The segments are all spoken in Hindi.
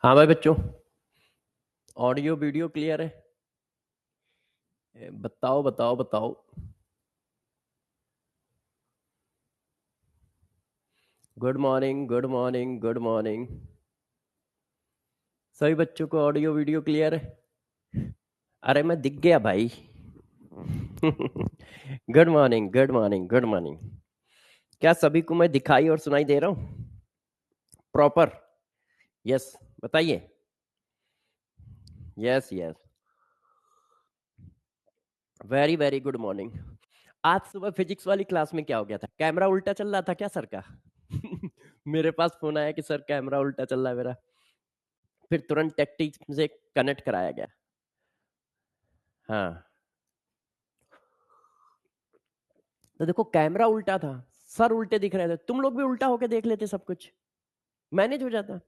हाँ भाई बच्चों, ऑडियो वीडियो क्लियर है? बताओ बताओ बताओ। Good morning good morning good morning. सभी बच्चों को ऑडियो वीडियो क्लियर है? अरे मैं दिख गया भाई। Good morning good morning good morning. क्या सभी को मैं दिखाई और सुनाई दे रहा हूँ प्रॉपर? यस, बताइए। Yes yes, very very good morning. आज सुबह फिजिक्स वाली क्लास में क्या हो गया था? कैमरा उल्टा चल रहा था क्या सर का? मेरे पास फोन आया कि सर कैमरा उल्टा चल रहा है मेरा। फिर तुरंत टेक्टिक से कनेक्ट कराया गया। हाँ, तो देखो कैमरा उल्टा था, सर उल्टे दिख रहे थे, तुम लोग भी उल्टा होके देख लेते, सब कुछ मैनेज हो जाता।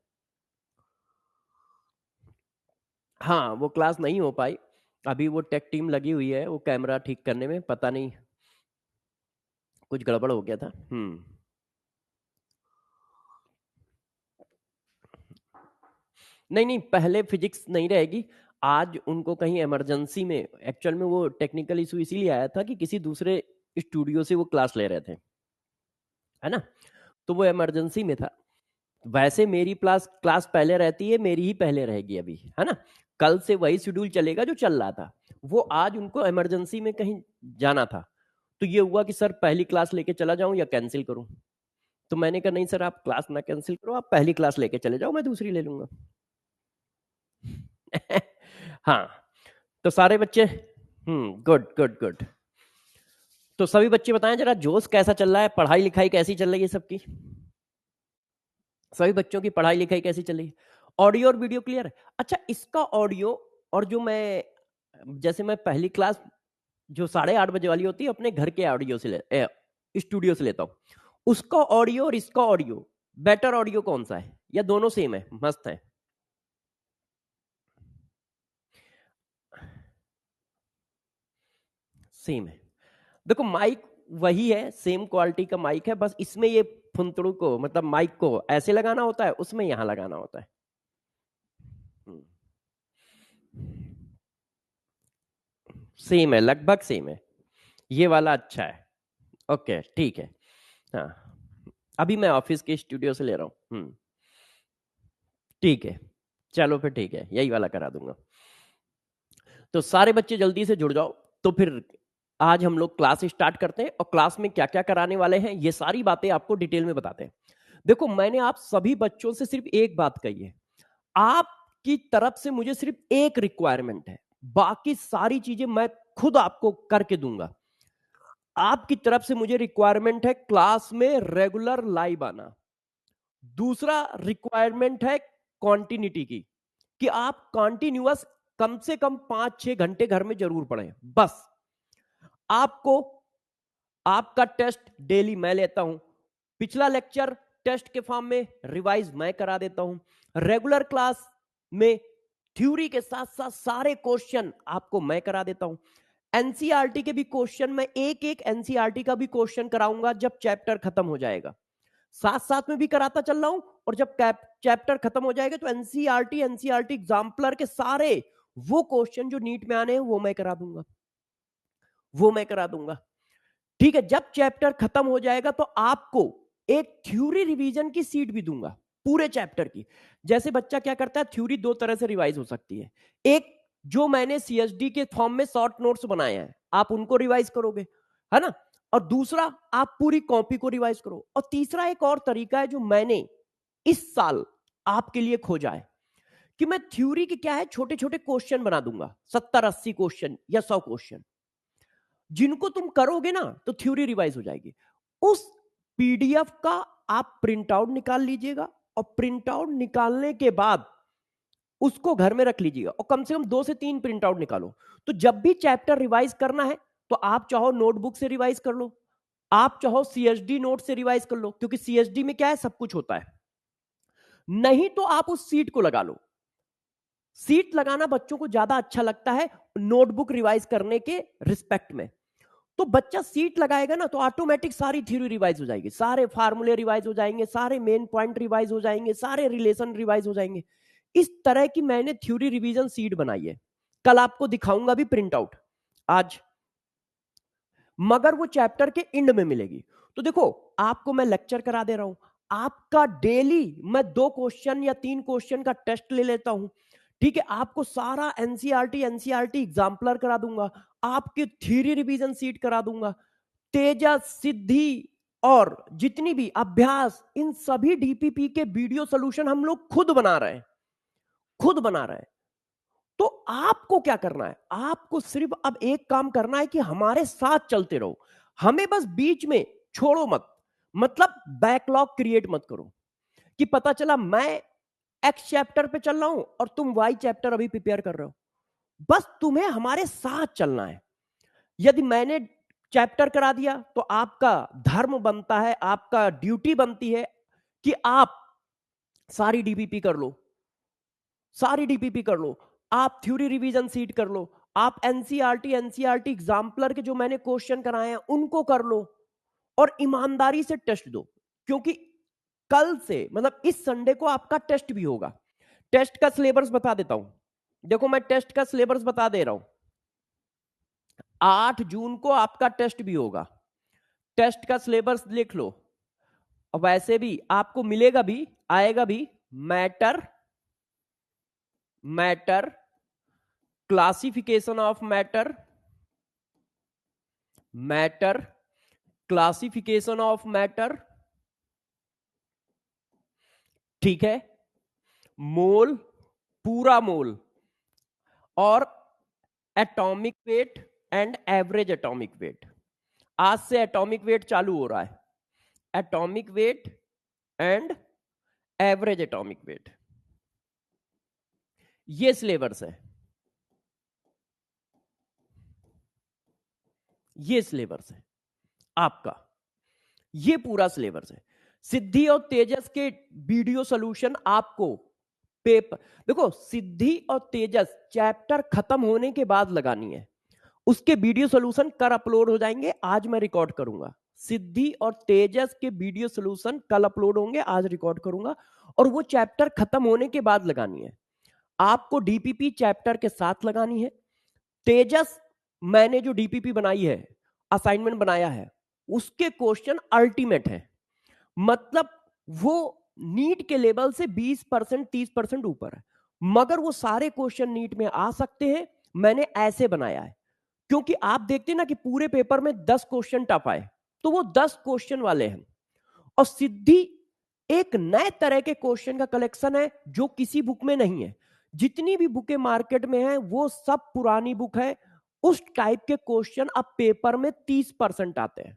हाँ, वो क्लास नहीं हो पाई। अभी वो टेक टीम लगी हुई है वो कैमरा ठीक करने में, पता नहीं कुछ गड़बड़ हो गया था। नहीं नहीं, पहले फिजिक्स नहीं रहेगी। आज उनको कहीं इमरजेंसी में, एक्चुअल में वो टेक्निकल इशू इसीलिए आया था कि किसी दूसरे स्टूडियो से वो क्लास ले रहे थे, है ना? तो वो इमरजेंसी में था। वैसे मेरी क्लास क्लास पहले रहती है, मेरी ही पहले रहेगी अभी, है ना? कल से वही शेड्यूल चलेगा जो चल रहा था। वो आज उनको इमरजेंसी में कहीं जाना था, तो ये हुआ कि सर पहली क्लास लेके चला जाऊं या कैंसिल करूं। तो मैंने कहा नहीं सर, आप क्लास ना कैंसिल करो, आप पहली क्लास लेके चले जाओ, मैं दूसरी ले लूंगा। हाँ, तो सारे बच्चे गुड गुड गुड। तो सभी बच्चे बताएं जरा, जोश कैसा चल रहा है, पढ़ाई लिखाई कैसी चल रही है सबकी? सभी बच्चों की पढ़ाई लिखाई कैसी चल रही है? ऑडियो और वीडियो क्लियर है? अच्छा, इसका ऑडियो और जो मैं, जैसे मैं पहली क्लास जो 8:30 बजे वाली होती है अपने घर के ऑडियो से स्टूडियो से लेता हूँ, उसका ऑडियो और इसका ऑडियो, बेटर ऑडियो कौन सा है, या दोनों सेम है मस्त है? सेम है। देखो माइक वही है, सेम क्वालिटी का माइक है, बस इसमें ये फुंतड़ू को, मतलब माइक को ऐसे लगाना होता है, उसमें यहां लगाना होता है। सेम है, लगभग सेम है। ये वाला अच्छा है। ओके ठीक है। हाँ, अभी मैं ऑफिस के स्टूडियो से ले रहा हूँ। ठीक है, चलो फिर ठीक है, यही वाला करा दूंगा। तो सारे बच्चे जल्दी से जुड़ जाओ। तो फिर आज हम लोग क्लास स्टार्ट करते हैं, और क्लास में क्या क्या कराने वाले हैं ये सारी बातें आपको डिटेल में बताते हैं। देखो, मैंने आप सभी बच्चों से सिर्फ एक बात कही है, आपकी तरफ से मुझे सिर्फ एक रिक्वायरमेंट है, बाकी सारी चीजें मैं खुद आपको करके दूंगा। आपकी तरफ से मुझे रिक्वायरमेंट है क्लास में रेगुलर लाइव आना। दूसरा रिक्वायरमेंट है कॉन्टिन्यूटी की, कि आप कॉन्टिन्यूअस कम से कम 5-6 घंटे घर में जरूर पढ़ें। बस आपको, आपका टेस्ट डेली मैं लेता हूं, पिछला लेक्चर टेस्ट के फॉर्म में रिवाइज मैं करा देता हूं, रेगुलर क्लास में थ्योरी के साथ साथ सारे क्वेश्चन आपको मैं करा देता हूं। एनसीईआरटी के भी क्वेश्चन, मैं एक एक एनसीईआरटी का भी क्वेश्चन कराऊंगा जब चैप्टर खत्म हो जाएगा, साथ साथ में भी कराता चल रहा हूं। और जब चैप्टर खत्म हो जाएगा तो एनसीईआरटी एग्जाम्पलर के सारे वो क्वेश्चन जो नीट में आने हैं वो मैं करा दूंगा, वो मैं करा दूंगा। ठीक है, जब चैप्टर खत्म हो जाएगा तो आपको एक थ्योरी रिवीजन की सीट भी दूंगा पूरे चैप्टर की। जैसे बच्चा क्या करता है, थ्योरी दो तरह से रिवाइज हो सकती है। एक, जो मैंने सीएसडी के फॉर्म में शॉर्ट नोट्स बनाए हैं, आप उनको रिवाइज करोगे, है ना? और दूसरा, आप पूरी कॉपी को रिवाइज करो। और तीसरा एक और तरीका है जो मैंने इस साल आपके लिए खोजा है, कि मैं थ्योरी के क्या है, छोटे छोटे क्वेश्चन बना दूंगा, 70-80 क्वेश्चन या 100 क्वेश्चन, जिनको तुम करोगे ना तो थ्योरी रिवाइज हो जाएगी। उस पीडीएफ का आप प्रिंट आउट निकाल लीजिएगा, और प्रिंट आउट निकालने के बाद उसको घर में रख लीजिएगा, और कम से कम 2 से 3 प्रिंट आउट निकालो। तो जब भी चैप्टर रिवाइज करना है तो आप चाहो नोटबुक से रिवाइज कर लो, आप चाहो सीएसडी नोट से रिवाइज कर लो, क्योंकि सीएसडी में क्या है, सब कुछ होता है। नहीं तो आप उस सीट को लगा लो। सीट लगाना बच्चों को ज्यादा अच्छा लगता है नोटबुक रिवाइज करने के रिस्पेक्ट में। तो बच्चा सीट लगाएगा ना तो ऑटोमेटिक सारी थ्योरी रिवाइज हो जाएगी, सारे फार्मूले रिवाइज हो जाएंगे, सारे मेन पॉइंट रिवाइज हो जाएंगे, सारे रिलेशन रिवाइज हो जाएंगे। इस तरह की मैंने थ्योरी रिवीजन सीट बनाई है, कल आपको दिखाऊंगा भी प्रिंट आउट आज, मगर वो चैप्टर के एंड में मिलेगी। तो देखो, आपको मैं लेक्चर करा दे रहा हूं, आपका डेली मैं 2 क्वेश्चन या 3 क्वेश्चन का टेस्ट ले लेता हूं, ठीक है, आपको सारा एनसीईआरटी एग्जाम्पलर करा दूंगा, आपकी थ्योरी रिवीजन सीट करा दूंगा, तेजस, सिद्धि और जितनी भी अभ्यास, इन सभी डीपीपी के वीडियो सोल्यूशन हम लोग खुद बना रहे हैं, खुद बना रहे हैं। तो आपको क्या करना है, आपको सिर्फ अब एक काम करना है कि हमारे साथ चलते रहो, हमें बस बीच में छोड़ो मत, मतलब बैकलॉग क्रिएट मत करो कि पता चला मैं एक्स चैप्टर पे चल रहा हूं और तुम वाई चैप्टर अभी प्रिपेयर कर रहे हो। बस तुम्हें हमारे साथ चलना है। यदि मैंने चैप्टर करा दिया तो आपका धर्म बनता है, आपका ड्यूटी बनती है कि आप सारी डीपीपी कर लो, सारी डीपीपी कर लो, आप थ्योरी रिवीजन सीट कर लो, आप एनसीईआरटी एग्जाम्पलर के जो मैंने क्वेश्चन कराए हैं उनको कर लो और ईमानदारी से टेस्ट दो, क्योंकि कल से मतलब इस संडे को आपका टेस्ट भी होगा। टेस्ट का सिलेबस बता देता हूं, देखो मैं टेस्ट का सिलेबस बता दे रहा हूं, 8 जून को आपका टेस्ट भी होगा, टेस्ट का सिलेबस लिख लो। और वैसे भी आपको मिलेगा भी, आएगा भी, matter, classification of matter, classification of matter, ठीक है, मोल, पूरा मोल, और atomic weight and average atomic wait. आज से एटॉमिक वेट चालू हो रहा है, atomic weight and average atomic wait, ये सिलेबस है, ये सिलेबस है आपका, ये पूरा सिलेबस है। सिद्धि और तेजस के वीडियो सॉल्यूशन आपको पेपर, देखो सिद्धि और तेजस चैप्टर खत्म होने के बाद लगानी है, उसके वीडियो सॉल्यूशन कल अपलोड हो जाएंगे, आज मैं रिकॉर्ड करूंगा। सिद्धि और तेजस के वीडियो सॉल्यूशन कल अपलोड होंगे, आज रिकॉर्ड करूंगा, और वो चैप्टर खत्म होने के बाद लगानी है। आपको डीपीपी चैप्टर के साथ लगानी है। तेजस मैंने जो डीपीपी बनाई है, असाइनमेंट बनाया है, उसके क्वेश्चन अल्टीमेट है, मतलब वो नीट के लेवल से 20% 30% ऊपर है, मगर वो सारे क्वेश्चन नीट में आ सकते हैं। मैंने ऐसे बनाया है, क्योंकि आप देखते हैं ना कि पूरे पेपर में 10 क्वेश्चन टफ आए, तो वो 10 क्वेश्चन वाले हैं। और सिद्धि एक नए तरह के क्वेश्चन का कलेक्शन है जो किसी बुक में नहीं है, जितनी भी बुकें मार्केट में है वो सब पुरानी बुक है, उस टाइप के क्वेश्चन अब पेपर में 30% आते हैं।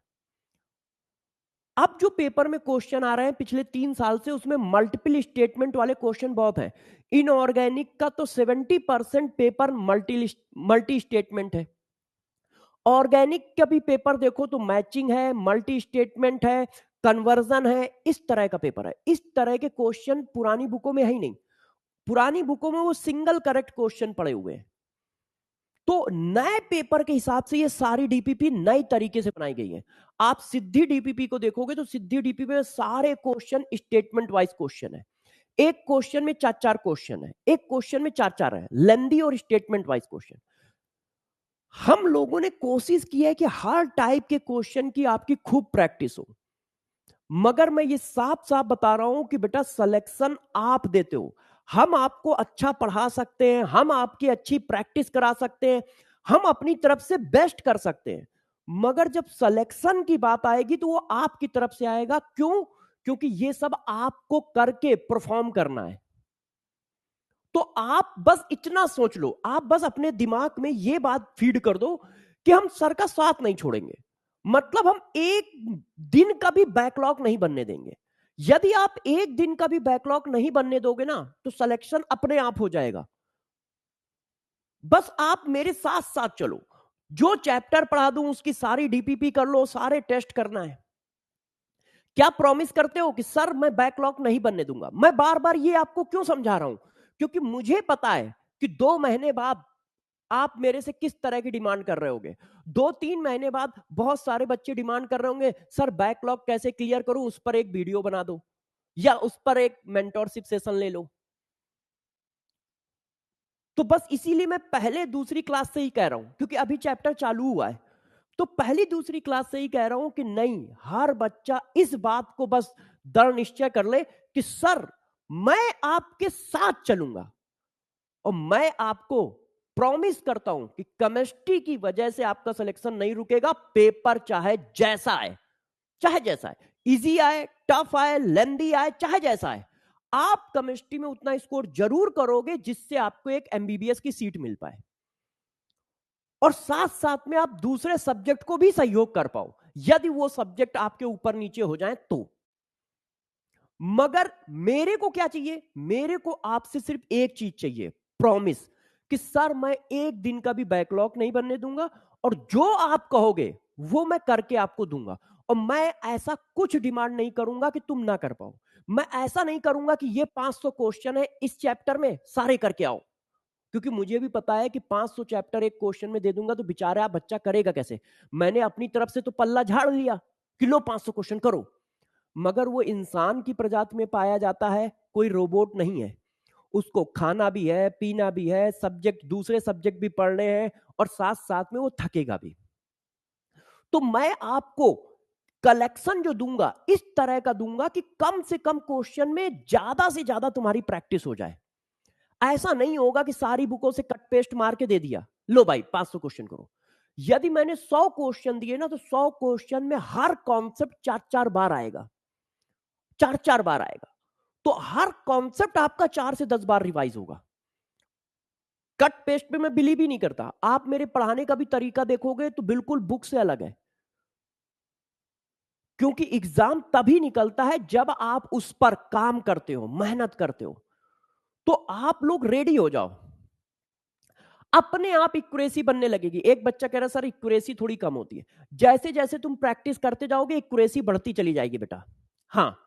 अब जो पेपर में क्वेश्चन आ रहे हैं पिछले 3 साल से, उसमें मल्टीपल स्टेटमेंट वाले क्वेश्चन बहुत हैं। इनऑर्गेनिक का तो 70% पेपर मल्टी स्टेटमेंट है, ऑर्गेनिक का भी पेपर देखो तो मैचिंग है, मल्टी स्टेटमेंट है, कन्वर्जन है, इस तरह का पेपर है। इस तरह के क्वेश्चन पुरानी बुकों में है ही नहीं, पुरानी बुकों में वो सिंगल करेक्ट क्वेश्चन पड़े हुए हैं। तो नए पेपर के हिसाब से ये सारी डीपीपी नई तरीके से बनाई गई है। आप सिद्धि डीपीपी को देखोगे तो सिद्धि डीपीपी में सारे क्वेश्चन स्टेटमेंट वाइज क्वेश्चन है, एक क्वेश्चन में 4-4 क्वेश्चन है, एक क्वेश्चन में 4-4 है, लेंदी और स्टेटमेंट वाइज क्वेश्चन। हम लोगों ने कोशिश की है कि हर टाइप के क्वेश्चन की आपकी खूब प्रैक्टिस हो, मगर मैं ये साफ साफ बता रहा हूं कि बेटा सिलेक्शन आप देते हो, हम आपको अच्छा पढ़ा सकते हैं, हम आपकी अच्छी प्रैक्टिस करा सकते हैं, हम अपनी तरफ से बेस्ट कर सकते हैं, मगर जब सिलेक्शन की बात आएगी तो वो आपकी तरफ से आएगा। क्यों? क्योंकि ये सब आपको करके परफॉर्म करना है। तो आप बस इतना सोच लो, आप बस अपने दिमाग में ये बात फीड कर दो कि हम सर का साथ नहीं छोड़ेंगे, मतलब हम एक दिन का भी बैकलॉग नहीं बनने देंगे। यदि आप एक दिन का भी बैकलॉग नहीं बनने दोगे ना, तो सिलेक्शन अपने आप हो जाएगा। बस आप मेरे साथ साथ चलो, जो चैप्टर पढ़ा दूं उसकी सारी डीपीपी कर लो, सारे टेस्ट करना है। क्या प्रॉमिस करते हो कि सर मैं बैकलॉग नहीं बनने दूंगा? मैं बार बार ये आपको क्यों समझा रहा हूं, क्योंकि मुझे पता है कि 2 महीने बाद आप मेरे से किस तरह की डिमांड कर रहे होगे। 2-3 महीने बाद बहुत सारे बच्चे डिमांड कर रहे होंगे, सर बैकलॉग कैसे क्लियर करूं, उस पर एक वीडियो बना दो या उस पर एक मेंटोरशिप सेशन ले लो। तो बस इसीलिए मैं पहले दूसरी क्लास से ही कह रहा हूं, क्योंकि अभी चैप्टर चालू हुआ है, तो पहली दूसरी क्लास से ही कह रहा हूं कि नहीं, हर बच्चा इस बात को बस दृढ़ निश्चय कर ले कि सर मैं आपके साथ चलूंगा, और मैं आपको प्रॉमिस करता हूं कि केमिस्ट्री की वजह से आपका सिलेक्शन नहीं रुकेगा, पेपर चाहे जैसा आए, चाहे जैसा है, इजी आए, टफ आए, लेंदी आए, चाहे जैसा है, आप केमिस्ट्री में उतना स्कोर जरूर करोगे जिससे आपको एक एमबीबीएस की सीट मिल पाए, और साथ साथ में आप दूसरे सब्जेक्ट को भी सहयोग कर पाओ यदि वो सब्जेक्ट आपके ऊपर नीचे हो जाए तो। मगर मेरे को क्या चाहिए, मेरे को आपसे सिर्फ एक चीज चाहिए, प्रॉमिस, कि सर मैं एक दिन का भी बैकलॉग नहीं बनने दूंगा, और जो आप कहोगे वो मैं करके आपको दूंगा, और मैं ऐसा कुछ डिमांड नहीं करूंगा कि तुम ना कर पाओ। मैं ऐसा नहीं करूंगा कि ये 500 क्वेश्चन है इस चैप्टर में, सारे करके आओ, क्योंकि मुझे भी पता है कि 500 चैप्टर एक क्वेश्चन में दे दूंगा तो बेचारा बच्चा करेगा कैसे। मैंने अपनी तरफ से तो पल्ला झाड़ लिया कि लो 500 क्वेश्चन करो, मगर वो इंसान की प्रजाति में पाया जाता है, कोई रोबोट नहीं है, उसको खाना भी है, पीना भी है, सब्जेक्ट दूसरे सब्जेक्ट भी पढ़ने हैं, और साथ साथ में वो थकेगा भी। तो मैं आपको कलेक्शन जो दूंगा इस तरह का दूंगा कि कम से कम क्वेश्चन में ज्यादा से ज्यादा तुम्हारी प्रैक्टिस हो जाए। ऐसा नहीं होगा कि सारी बुकों से कट पेस्ट मार के दे दिया, लो भाई 500 क्वेश्चन करो। यदि मैंने 100 क्वेश्चन दिए ना, तो 100 क्वेश्चन में हर कॉन्सेप्ट 4-4 बार आएगा, 4-4 बार आएगा, तो हर कॉन्सेप्ट आपका 4 से 10 बार रिवाइज होगा। कट पेस्ट पे मैं बिलीव ही नहीं करता, आप मेरे पढ़ाने का भी तरीका देखोगे तो बिल्कुल बुक से अलग है, क्योंकि एग्जाम तभी निकलता है जब आप उस पर काम करते हो, मेहनत करते हो। तो आप लोग रेडी हो जाओ, अपने आप इक्यूरेसी बनने लगेगी। एक बच्चा कह रहा सर इक्यूरेसी थोड़ी कम होती है, जैसे जैसे तुम प्रैक्टिस करते जाओगे इक्यूरेसी बढ़ती चली जाएगी बेटा। हाँ,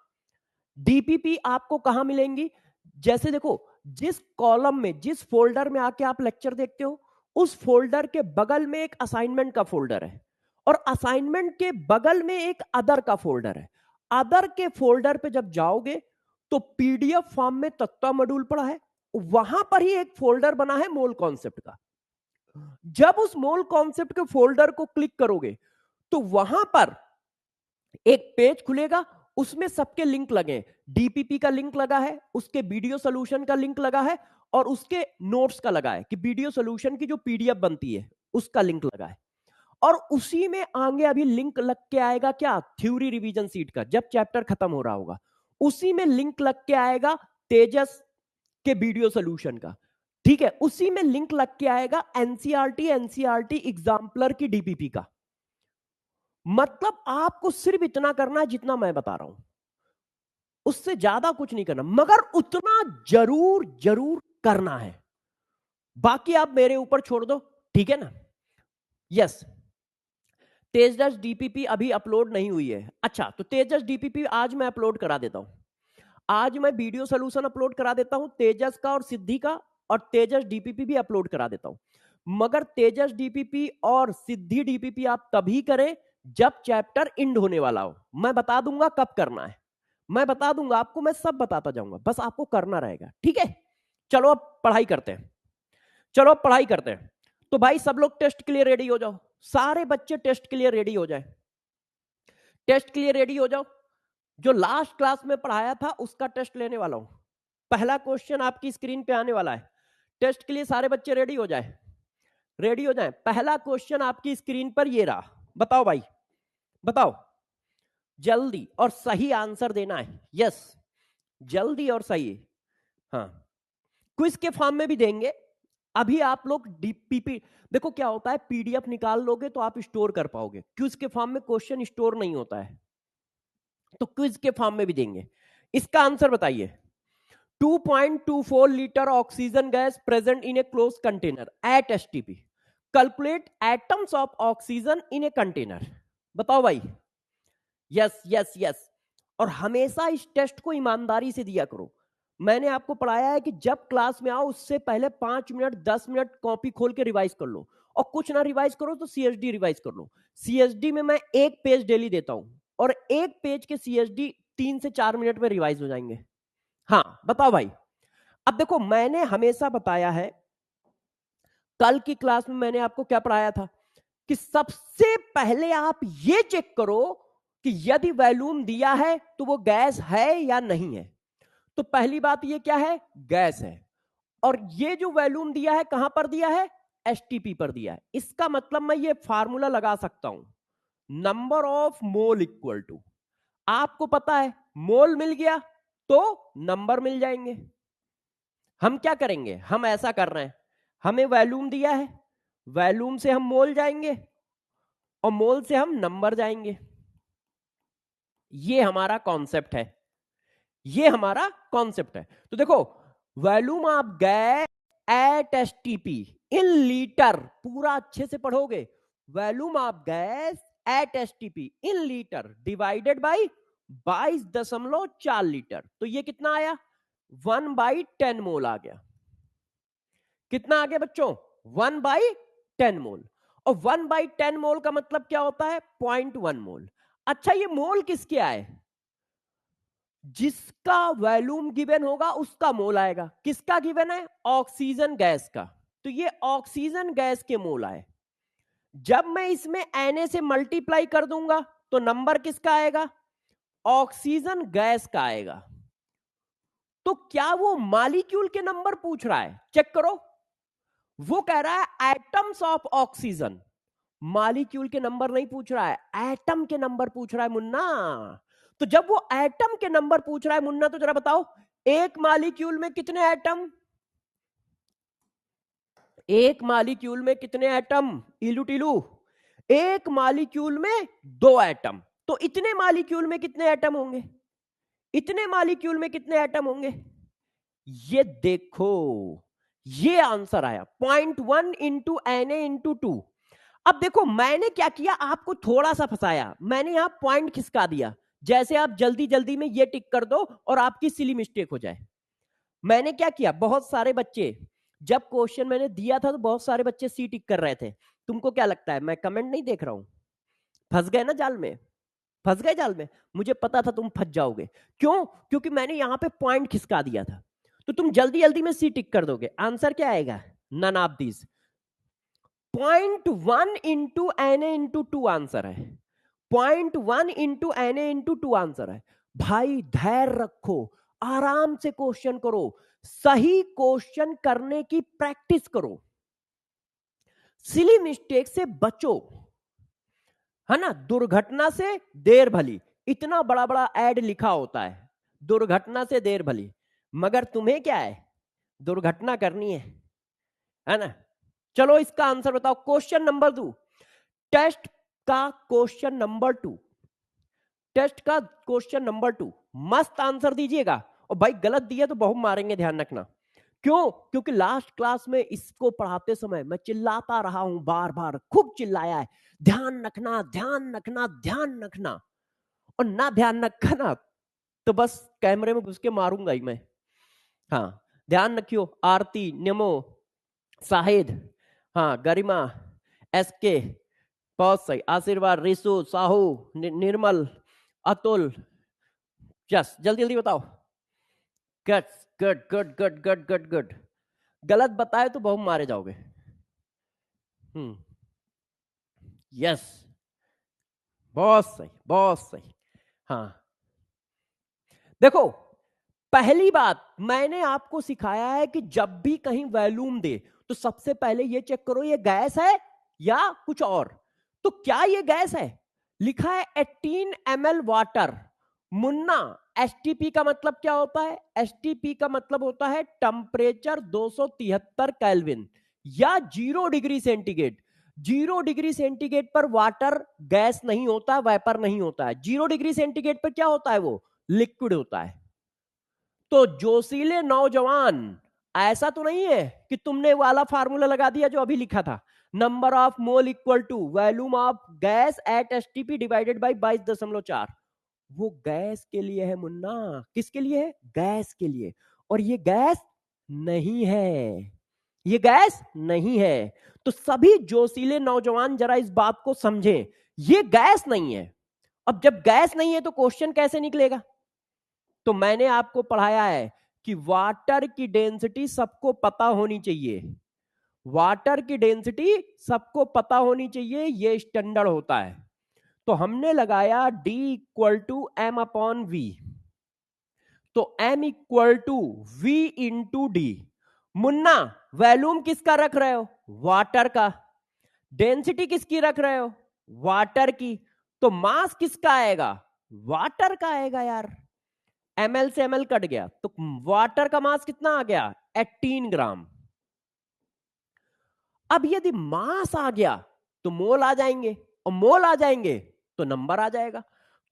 डीपीपी आपको कहां मिलेंगी, जैसे देखो, जिस कॉलम में, जिस फोल्डर में आके आप लेक्चर देखते हो, उस फोल्डर के बगल में एक असाइनमेंट का फोल्डर है, और असाइनमेंट के बगल में एक अदर का फोल्डर है। अदर के फोल्डर पे जब जाओगे तो पीडीएफ फॉर्म में तत्व मॉड्यूल पड़ा है, वहां पर ही एक फोल्डर बना है मोल कॉन्सेप्ट का। जब उस मोल कॉन्सेप्ट के फोल्डर को क्लिक करोगे तो वहां पर एक पेज खुलेगा, उसमें सबके लिंक लगे, डीपीपी का लिंक लगा है, उसके वीडियो सोल्यूशन का लिंक लगा है, और उसके नोट्स का लगा है कि वीडियो सोल्यूशन की जो पीडीएफ बनती है उसका लिंक लगा है। और उसी में आगे अभी लिंक लग के आएगा क्या, थ्योरी रिवीजन सीट का, जब चैप्टर खत्म हो रहा होगा उसी में लिंक लग के आएगा तेजस के वीडियो सोल्यूशन का। ठीक है, उसी में लिंक लग के आएगा एनसीईआरटी एग्जाम्पलर की डीपीपी का। मतलब आपको सिर्फ इतना करना है जितना मैं बता रहा हूं, उससे ज्यादा कुछ नहीं करना, मगर उतना जरूर जरूर करना है, बाकी आप मेरे ऊपर छोड़ दो, ठीक है ना। यस, तेजस डीपीपी अभी अपलोड नहीं हुई है। अच्छा, तो तेजस डीपीपी आज मैं अपलोड करा देता हूं, आज मैं वीडियो सोल्यूशन अपलोड करा देता हूं तेजस का और सिद्धि का, और तेजस डीपीपी भी अपलोड करा देता हूं। मगर तेजस डीपीपी और सिद्धि डीपीपी आप तभी करें जब चैप्टर इंड होने वाला हो। मैं बता दूंगा कब करना है, मैं बता दूंगा आपको, मैं सब बताता जाऊंगा, बस आपको करना रहेगा, ठीक है। चलो अब पढ़ाई करते हैं, चलो अब पढ़ाई करते हैं। तो भाई सब लोग टेस्ट के लिए रेडी हो जाओ, सारे बच्चे टेस्ट के लिए रेडी हो जाए, टेस्ट के लिए रेडी हो जाओ। जो लास्ट क्लास में पढ़ाया था उसका टेस्ट लेने वाला हूं, पहला क्वेश्चन आपकी स्क्रीन पे आने वाला है, टेस्ट के लिए सारे बच्चे रेडी हो जाए, रेडी हो जाए। पहला क्वेश्चन आपकी स्क्रीन पर ये रहा, बताओ भाई, बताओ, जल्दी और सही आंसर देना है, यस, जल्दी और सही। हाँ, क्विज के फॉर्म में भी देंगे, अभी आप लोग डीपीपी, देखो क्या होता है, पीडीएफ निकाल लोगे तो आप स्टोर कर पाओगे, क्विज के फॉर्म में क्वेश्चन स्टोर नहीं होता है, तो क्विज के फॉर्म में भी देंगे। इसका आंसर बताइए, 2.24 litre oxygen gas present in a close container at STP, calculate atoms of oxygen in a container. बताओ भाई, यस यस यस। और हमेशा इस टेस्ट को ईमानदारी से दिया करो, मैंने आपको पढ़ाया है कि जब क्लास में आओ उससे पहले 5 मिनट 10 मिनट कॉपी खोल के रिवाइज कर लो, और कुछ ना रिवाइज करो तो सीएसडी रिवाइज कर लो। सीएसडी में मैं एक पेज डेली देता हूं, और एक पेज के सीएसडी 3 से 4 मिनट में रिवाइज हो जाएंगे। हाँ बताओ भाई, अब देखो मैंने हमेशा बताया है कल की क्लास में मैंने आपको क्या पढ़ाया था कि सबसे पहले आप ये चेक करो कि यदि वॉल्यूम दिया है तो वो गैस है या नहीं है। तो पहली बात ये क्या है, गैस है। और ये जो वॉल्यूम दिया है कहां पर दिया है, एसटीपी पर दिया है। इसका मतलब मैं ये फार्मूला लगा सकता हूं, number of mole equal to, आपको पता है मोल मिल गया तो नंबर मिल जाएंगे। हम क्या करेंगे, हम ऐसा कर रहे हैं, हमें वॉल्यूम दिया है, वॉल्यूम से हम मोल जाएंगे और मोल से हम नंबर जाएंगे। ये हमारा कॉन्सेप्ट है, ये हमारा कॉन्सेप्ट है। तो देखो volume of gas at STP in litre, पूरा अच्छे से पढ़ोगे, volume of gas at STP in litre divided by 22.4 litre. तो ये कितना आया, 1/10 मोल आ गया। कितना आ गया बच्चों, 1/10 मोल। और 1/10 मोल का मतलब क्या होता है, 0.1 मोल। अच्छा ये मोल किसके आए, जिसका वॉल्यूम गिवन होगा उसका मोल आएगा। किसका गिवन है, ऑक्सीजन गैस का। तो ये ऑक्सीजन गैस के मोल आए। जब मैं इसमें Na से मल्टीप्लाई कर दूंगा तो नंबर किसका आएगा, ऑक्सीजन गैस का आएगा। तो क्या वो मॉलिक्यूल के नंबर पूछ रहा है, चेक करो, वो कह रहा है एटम्स ऑफ ऑक्सीजन, मॉलिक्यूल के नंबर नहीं पूछ रहा है, एटम के नंबर पूछ रहा है मुन्ना। तो जब वो एटम के नंबर पूछ रहा है मुन्ना, तो जरा बताओ एक मॉलिक्यूल में कितने एटम, एक मॉलिक्यूल में कितने एटम, इलू टिलू, एक मॉलिक्यूल में 2 एटम। तो इतने मॉलिक्यूल में कितने एटम होंगे, इतने मॉलिक्यूल में कितने एटम होंगे, ये देखो ये आंसर आया 0.1 इंटू Na इंटू 2। अब देखो मैंने क्या किया, आपको थोड़ा सा फंसाया, मैंने यहां पॉइंट खिसका दिया, जैसे आप जल्दी जल्दी में ये टिक कर दो और आपकी सिली मिस्टेक हो जाए। मैंने क्या किया, बहुत सारे बच्चे जब क्वेश्चन मैंने दिया था तो बहुत सारे बच्चे सी टिक कर रहे थे। तुमको क्या लगता है मैं कमेंट नहीं देख रहा हूं, फंस गए ना जाल में, फंस गए जाल में, मुझे पता था तुम फंस जाओगे। क्यों, क्योंकि मैंने यहां पे पॉइंट खिसका दिया था, तो तुम जल्दी जल्दी में सी टिक कर दोगे। आंसर क्या आएगा, none of these, 0.1 into Na into 2 answer है, 0.1 इंटू Na इंटू 2 आंसर है। भाई धैर्य रखो, आराम से क्वेश्चन करो, सही क्वेश्चन करने की प्रैक्टिस करो, सिली मिस्टेक से बचो, है ना। दुर्घटना से देर भली, इतना बड़ा बड़ा एड लिखा होता है, दुर्घटना से देर भली, मगर तुम्हें क्या है, दुर्घटना करनी है ना। चलो इसका आंसर बताओ, क्वेश्चन नंबर 2, टेस्ट का क्वेश्चन नंबर 2, टेस्ट का क्वेश्चन नंबर 2, मस्त आंसर दीजिएगा। और भाई गलत दिया तो बहुत मारेंगे, ध्यान रखना। क्यों, क्योंकि लास्ट क्लास में इसको पढ़ाते समय मैं चिल्लाता रहा हूं, बार बार खूब चिल्लाया है, ध्यान रखना ध्यान रखना ध्यान रखना, और ना ध्यान रखा ना तो बस कैमरे में घुस के मारूंगा ही मैं। हाँ ध्यान रखियो, आरती, निमो, शाहिद, हाँ गरिमा, एसके, बहुत सही, आशीर्वाद, रिसु, साहू, निर्मल, अतुल, यस जल्दी जल्दी बताओ, good good good good good good good. गलत बताए तो बहुत मारे जाओगे। यस बहुत सही बहुत सही। हाँ देखो पहली बात मैंने आपको सिखाया है कि जब भी कहीं वॉल्यूम दे तो सबसे पहले ये चेक करो ये गैस है या कुछ और। तो क्या ये गैस है, लिखा है 18 ml वाटर। मुन्ना एसटीपी का मतलब क्या होता है, एसटीपी का मतलब होता है टेम्परेचर 273 केल्विन या 0 डिग्री सेंटीग्रेड। 0 डिग्री सेंटीग्रेड पर वाटर गैस नहीं होता, वेपर नहीं होता है। 0 डिग्री सेंटीग्रेड पर क्या होता है, वो लिक्विड होता है। तो जोशीले नौजवान, ऐसा तो नहीं है कि तुमने वाला फार्मूला लगा दिया जो अभी लिखा था, number of mole equal to volume of gas at STP divided by 22.4। वो गैस के लिए है मुन्ना, किसके लिए है, गैस के लिए। और ये गैस नहीं है, ये गैस नहीं है। तो सभी जोशीले नौजवान जरा इस बात को समझें, ये गैस नहीं है। अब जब गैस नहीं है तो क्वेश्चन कैसे निकलेगा। तो मैंने आपको पढ़ाया है कि वाटर की डेंसिटी सबको पता होनी चाहिए, वाटर की डेंसिटी सबको पता होनी चाहिए, ये स्टैंडर्ड होता है। तो हमने लगाया D equal to M upon V, तो M equal to V into D. मुन्ना, वॉल्यूम किसका रख रहे हो? वाटर का। डेंसिटी किसकी रख रहे हो? वाटर की। तो मास किसका आएगा? वाटर का आएगा यार। ml से ml कट गया, तो वाटर का मास कितना आ गया? 18 ग्राम। अब यदि मास आ गया तो मोल आ जाएंगे, और मोल आ जाएंगे तो नंबर आ जाएगा।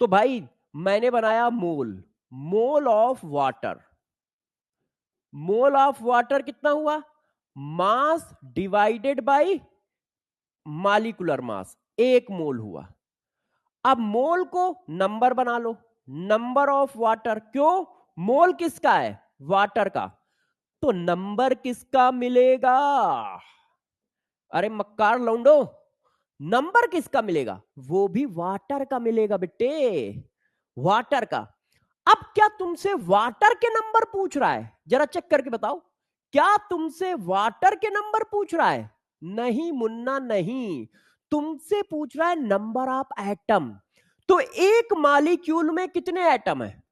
तो भाई मैंने बनाया mole, mole of water. Mole of water कितना हुआ? Mass divided by molecular mass, 1 mole हुआ। अब मोल को नंबर बना लो, नंबर ऑफ वाटर। क्यों? मोल किसका है? वाटर का। तो नंबर किसका मिलेगा? अरे मक्कार लौंडो, नंबर किसका मिलेगा? वो भी वाटर का मिलेगा बेटे, वाटर का। अब क्या तुमसे वाटर के नंबर पूछ रहा है? जरा चेक करके बताओ, क्या तुमसे वाटर के नंबर पूछ रहा है? नहीं मुन्ना नहीं, तुमसे पूछ रहा है नंबर ऑफ एटम। तो एक मॉलिक्यूल में कितने एटम है?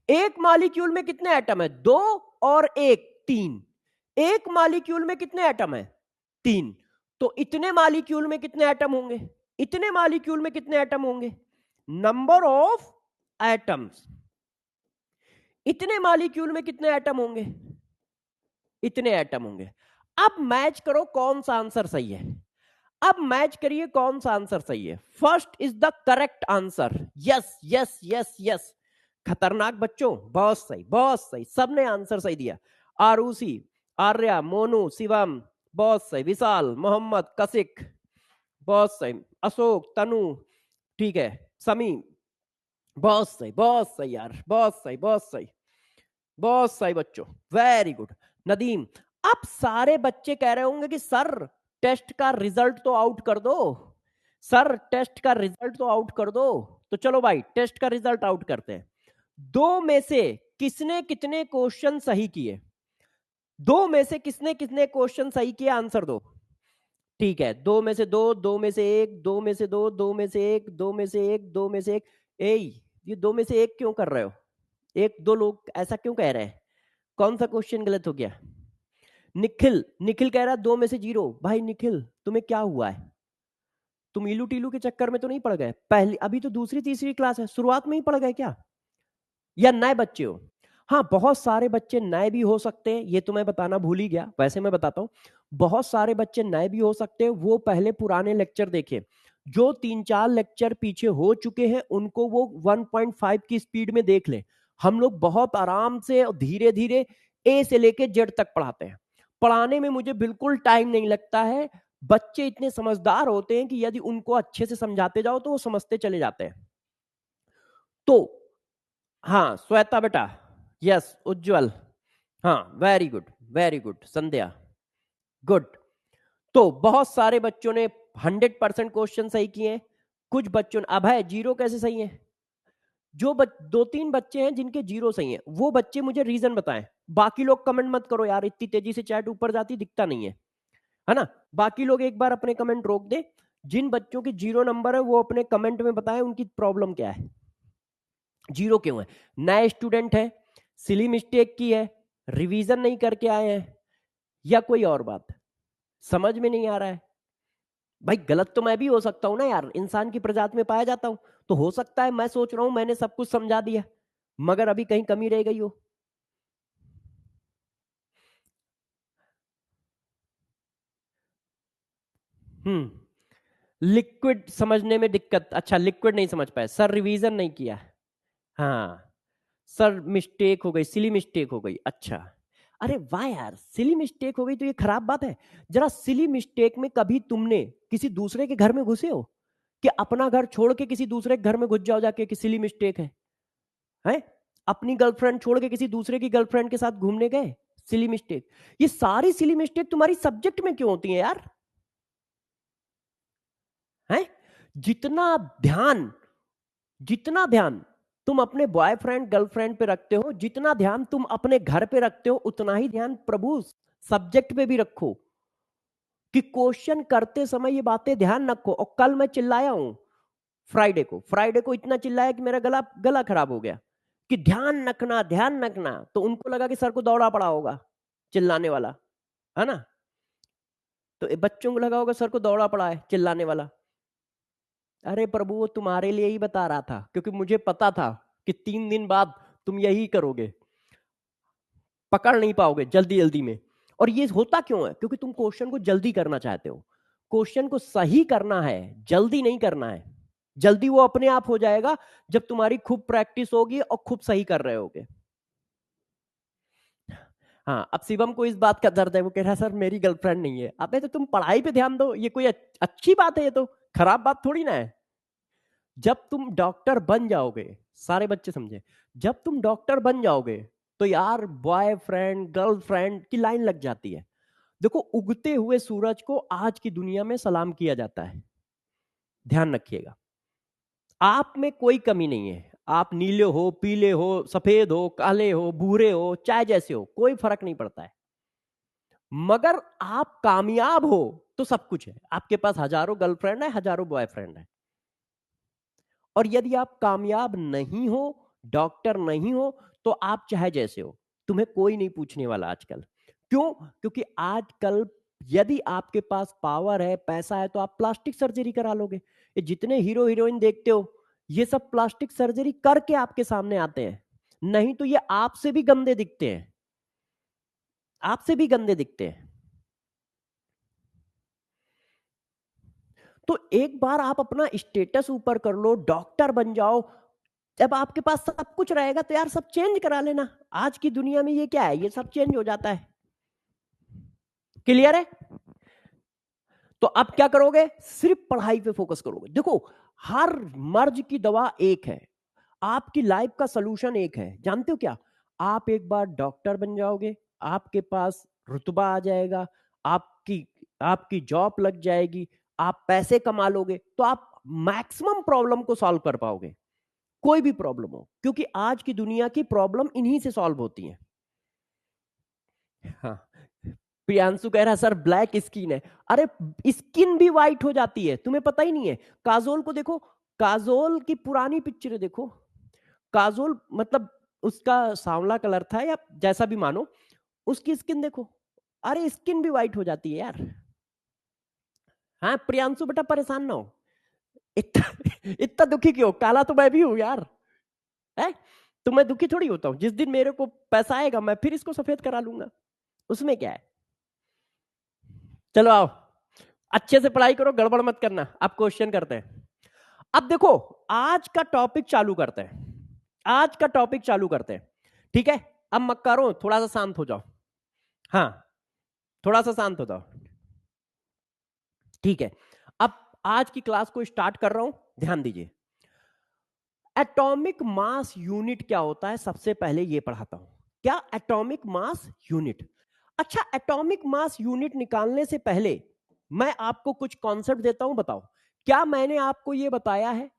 एक मॉलिक्यूल में कितने एटम है? 2 और 1, 3। एक मॉलिक्यूल में कितने एटम है? 3। तो इतने मॉलिक्यूल में कितने एटम होंगे? इतने मॉलिक्यूल में कितने एटम होंगे? Number of atoms. इतने मॉलिक्यूल में कितने एटम होंगे? इतने एटम होंगे। अब मैच करो कौन सा आंसर सही है। अब मैच करिए कौन सा आंसर सही है। First is the correct answer. Yes yes yes yes, खतरनाक बच्चों, बहुत सही बहुत सही, सबने आंसर सही दिया। आरुषि, आर्या, मोनू, शिवम, बहुत सही। विशाल, मोहम्मद, कसिक, बहुत सही। अशोक, तनु, ठीक है। समी, बहुत सही बहुत सही यार, बहुत सही बहुत सही, बहुत सही बच्चों, वेरी गुड। नदीम, अब सारे बच्चे कह रहे होंगे कि सर टेस्ट का रिजल्ट तो आउट कर दो, सर टेस्ट का रिजल्ट तो आउट कर दो। तो चलो भाई टेस्ट का रिजल्ट आउट करते हैं। 2 में से किसने कितने क्वेश्चन सही किए? 2 में से किसने कितने क्वेश्चन सही किए? आंसर दो। ठीक है, 2 में से 2, 2 में से 1, 2 में से 2, 2 में से 1, 2 में से 1, 2 में से 1। ए, ये 2 में से 1 क्यों कर रहे हो? 1 2 लोग ऐसा क्यों कह रहे हैं? कौन सा क्वेश्चन गलत हो गया? निखिल, निखिल कह रहा है 2 में से 0। भाई निखिल, तुम्हें क्या हुआ है? तुम इलू टीलू के चक्कर में तो नहीं पड़ गए? पहली, अभी तो दूसरी तीसरी क्लास है, शुरुआत में ही पड़ गए क्या? या नए बच्चे हो? हाँ, बहुत सारे बच्चे नए भी हो सकते हैं, ये तो मैं बताना भूल ही गया। वैसे मैं बताता हूँ, बहुत सारे बच्चे नए भी हो सकते हैं। वो पहले पुराने लेक्चर देखे, जो 3-4 लेक्चर पीछे हो चुके हैं उनको वो 1.5 की स्पीड में देख ले। हम लोग बहुत आराम से धीरे धीरे ए से लेके जेड तक पढ़ाते हैं। पढ़ाने में मुझे बिल्कुल टाइम नहीं लगता है। बच्चे इतने समझदार होते हैं कि यदि उनको अच्छे से समझाते जाओ तो वो समझते चले जाते हैं। तो हाँ श्वेता बेटा, यस उज्जवल, हाँ वेरी गुड वेरी गुड। संध्या, गुड। तो बहुत सारे बच्चों ने 100% क्वेश्चन सही किए हैं। कुछ बच्चों ने, अभय 0 कैसे सही है? जो 2-3 बच्चे हैं जिनके 0 सही है, वो बच्चे मुझे रीजन बताएं। बाकी लोग कमेंट मत करो यार, इतनी तेजी से चैट ऊपर जाती दिखता नहीं है ना। बाकी लोग एक बार अपने कमेंट रोक दे। जिन बच्चों के 0 नंबर है वो अपने कमेंट में बताएं उनकी प्रॉब्लम क्या है, 0 क्यों है। नए स्टूडेंट है, सिली मिस्टेक की है, रिवीजन नहीं करके आए हैं, या कोई और बात समझ में नहीं आ रहा है। भाई गलत तो मैं भी हो सकता हूं ना यार, इंसान की प्रजाति में पाया जाता हूं। तो हो सकता है मैं सोच रहा हूं मैंने सब कुछ समझा दिया, मगर अभी कहीं कमी रह गई हो। लिक्विड समझने में दिक्कत, अच्छा लिक्विड नहीं समझ पाए सर, रिवीजन नहीं किया। हाँ सर, मिस्टेक हो गई, सिली मिस्टेक हो गई। अच्छा, अरे वाह यार, सिली मिस्टेक हो गई तो ये खराब बात है। जरा सिली मिस्टेक में कभी तुमने किसी दूसरे के घर में घुसे हो कि अपना घर छोड़ के किसी दूसरे के घर में घुस जाओ जाके कि सिली मिस्टेक है? अपनी गर्लफ्रेंड छोड़ के किसी दूसरे की गर्लफ्रेंड के साथ घूमने गए, सिली मिस्टेक। ये सारी सिली मिस्टेक तुम्हारी सब्जेक्ट में क्यों होती है यार? है जितना ध्यान, जितना ध्यान तुम अपने बॉयफ्रेंड गर्लफ्रेंड पे रखते हो, जितना ध्यान तुम अपने घर पे रखते हो, उतना ही ध्यान प्रभु सब्जेक्ट पे भी रखो। कि क्वेश्चन करते समय ये बातें ध्यान रखो। और कल मैं चिल्लाया हूं, फ्राइडे को इतना चिल्लाया कि मेरा गला गला खराब हो गया कि ध्यान रखना ध्यान रखना। तो उनको लगा कि सर को दौड़ा पड़ा होगा चिल्लाने वाला, है ना। तो बच्चों को लगा होगा सर को दौड़ा पड़ा है चिल्लाने वाला। अरे प्रभु वो तुम्हारे लिए ही बता रहा था, क्योंकि मुझे पता था कि 3 दिन बाद तुम यही करोगे, पकड़ नहीं पाओगे जल्दी जल्दी में। और ये होता क्यों है? क्योंकि तुम क्वेश्चन को जल्दी करना चाहते हो। क्वेश्चन को सही करना है, जल्दी नहीं करना है। जल्दी वो अपने आप हो जाएगा जब तुम्हारी खूब प्रैक्टिस होगी और खूब सही कर रहे होगे। हाँ, अब शिवम को इस बात का दर्द है, वो कह रहा है सर मेरी गर्लफ्रेंड नहीं है। अबे तो तुम पढ़ाई पे ध्यान दो, ये कोई अच्छी बात है? ये तो खराब बात थोड़ी ना है। जब तुम डॉक्टर बन जाओगे, सारे बच्चे समझे, जब तुम डॉक्टर बन जाओगे तो यार बॉयफ्रेंड गर्लफ्रेंड की लाइन लग जाती है। देखो, उगते हुए सूरज को आज की दुनिया में सलाम किया जाता है, ध्यान रखिएगा। आप में कोई कमी नहीं है, आप नीले हो, पीले हो, सफेद हो, काले हो, भूरे हो, चाहे जैसे हो, कोई फर्क नहीं पड़ता है। मगर आप कामयाब हो तो सब कुछ है। आपके पास हजारों गर्लफ्रेंड है, हजारों बॉयफ्रेंड है। और यदि आप कामयाब नहीं हो, डॉक्टर नहीं हो, तो आप चाहे जैसे हो, तुम्हें कोई नहीं पूछने वाला आजकल। क्यों? क्योंकि आजकल यदि आपके पास पावर है, पैसा है, तो आप प्लास्टिक सर्जरी करा लोगे। ये जितने हीरो हीरोइन देखते हो, ये सब प्लास्टिक सर्जरी करके आपके सामने आते हैं। नहीं तो ये आपसे भी गंदे दिखते हैं, आपसे भी गंदे दिखते हैं। तो एक बार आप अपना स्टेटस ऊपर कर लो, डॉक्टर बन जाओ। जब आपके पास सब कुछ रहेगा तो यार सब चेंज करा लेना। आज की दुनिया में ये क्या है, ये सब चेंज हो जाता है। क्लियर है? तो अब क्या करोगे? सिर्फ पढ़ाई पे फोकस करोगे। देखो, हर मर्ज की दवा एक है, आपकी लाइफ का सलूशन एक है। जानते हो क्या? आप एक बार डॉक्टर बन जाओगे, आपके पास रुतबा आ जाएगा, आपकी आपकी जॉब लग जाएगी, आप पैसे कमा लोगे, तो आप मैक्सिमम प्रॉब्लम को सॉल्व कर पाओगे, कोई भी प्रॉब्लम हो। क्योंकि आज की दुनिया की प्रॉब्लम इन्हीं से सॉल्व होती है। हाँ, प्रियांशु कह रहा है सर ब्लैक स्किन है। अरे स्किन भी वाइट हो जाती है, तुम्हें पता ही नहीं है। काजोल को देखो, काजोल की पुरानी पिक्चरें देखो। काजोल मतलब उसका सांवला कलर था या जैसा भी मानो, उसकी स्किन देखो, अरे स्किन भी वाइट हो जाती है यार। हाँ प्रियांशु बेटा परेशान ना हो, इतना इतना दुखी क्यों? काला तो मैं भी हूं यार, है। तो मैं दुखी थोड़ी होता हूँ, जिस दिन मेरे को पैसा आएगा मैं फिर इसको सफेद करा लूंगा, उसमें क्या है। चलो आओ, अच्छे से पढ़ाई करो, गड़बड़ मत करना। अब क्वेश्चन करते हैं। अब देखो, आज का टॉपिक चालू करते हैं, आज का टॉपिक चालू करते हैं, ठीक है। अब मक्कारों थोड़ा सा शांत हो जाओ, हाँ थोड़ा सा शांत हो जाओ, ठीक है। अब आज की क्लास को स्टार्ट कर रहा हूं, ध्यान दीजिए। एटॉमिक मास यूनिट क्या होता है, सबसे पहले ये पढ़ाता हूं। क्या एटॉमिक मास यूनिट? अच्छा, एटॉमिक मास यूनिट निकालने से पहले मैं आपको कुछ कॉन्सेप्ट देता हूं। बताओ, क्या मैंने आपको यह बताया है,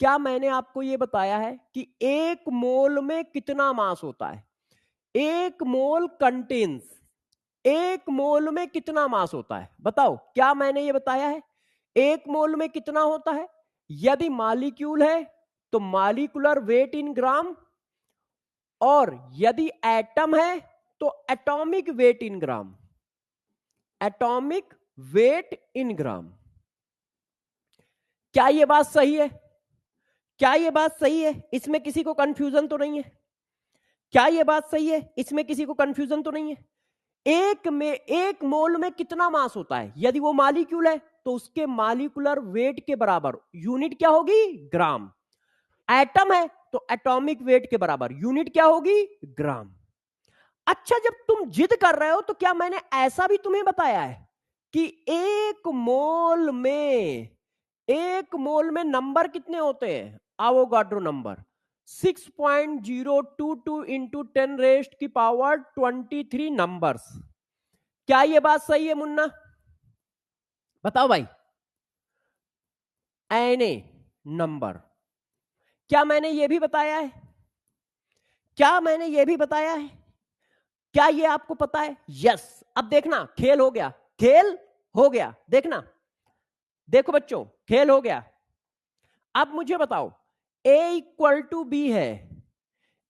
क्या मैंने आपको यह बताया है कि एक मोल में कितना मास होता है? एक मोल कंटेन्स, एक मोल में कितना मास होता है? बताओ, क्या मैंने ये बताया है? एक मोल में कितना होता है? यदि मॉलिक्यूल है तो मॉलिक्यूलर वेट इन ग्राम, और यदि एटम है तो एटॉमिक वेट इन ग्राम, एटॉमिक वेट इन ग्राम। क्या ये बात सही है? क्या ये बात सही है? इसमें किसी को कंफ्यूजन तो नहीं है? क्या ये बात सही है? इसमें किसी को कंफ्यूजन तो नहीं है? एक मोल में कितना मास होता है? यदि वो मॉलिक्यूल है तो उसके मॉलिक्यूलर वेट के बराबर, यूनिट क्या होगी? ग्राम। एटम है तो एटॉमिक वेट के बराबर, यूनिट क्या होगी? ग्राम। अच्छा, जब तुम जिद कर रहे हो तो क्या मैंने ऐसा भी तुम्हें बताया है कि एक मोल में नंबर कितने होते हैं? Avogadro number 6.022 into 10⁻23 numbers. क्या ये बात सही है मुन्ना? बताओ भाई। एन नंबर, क्या मैंने ये भी बताया है? क्या मैंने ये भी बताया है? क्या ये आपको पता है? यस। अब देखना, खेल हो गया, खेल हो गया, देखना, देखो बच्चों, खेल हो गया। अब मुझे बताओ, A इक्वल टू बी है,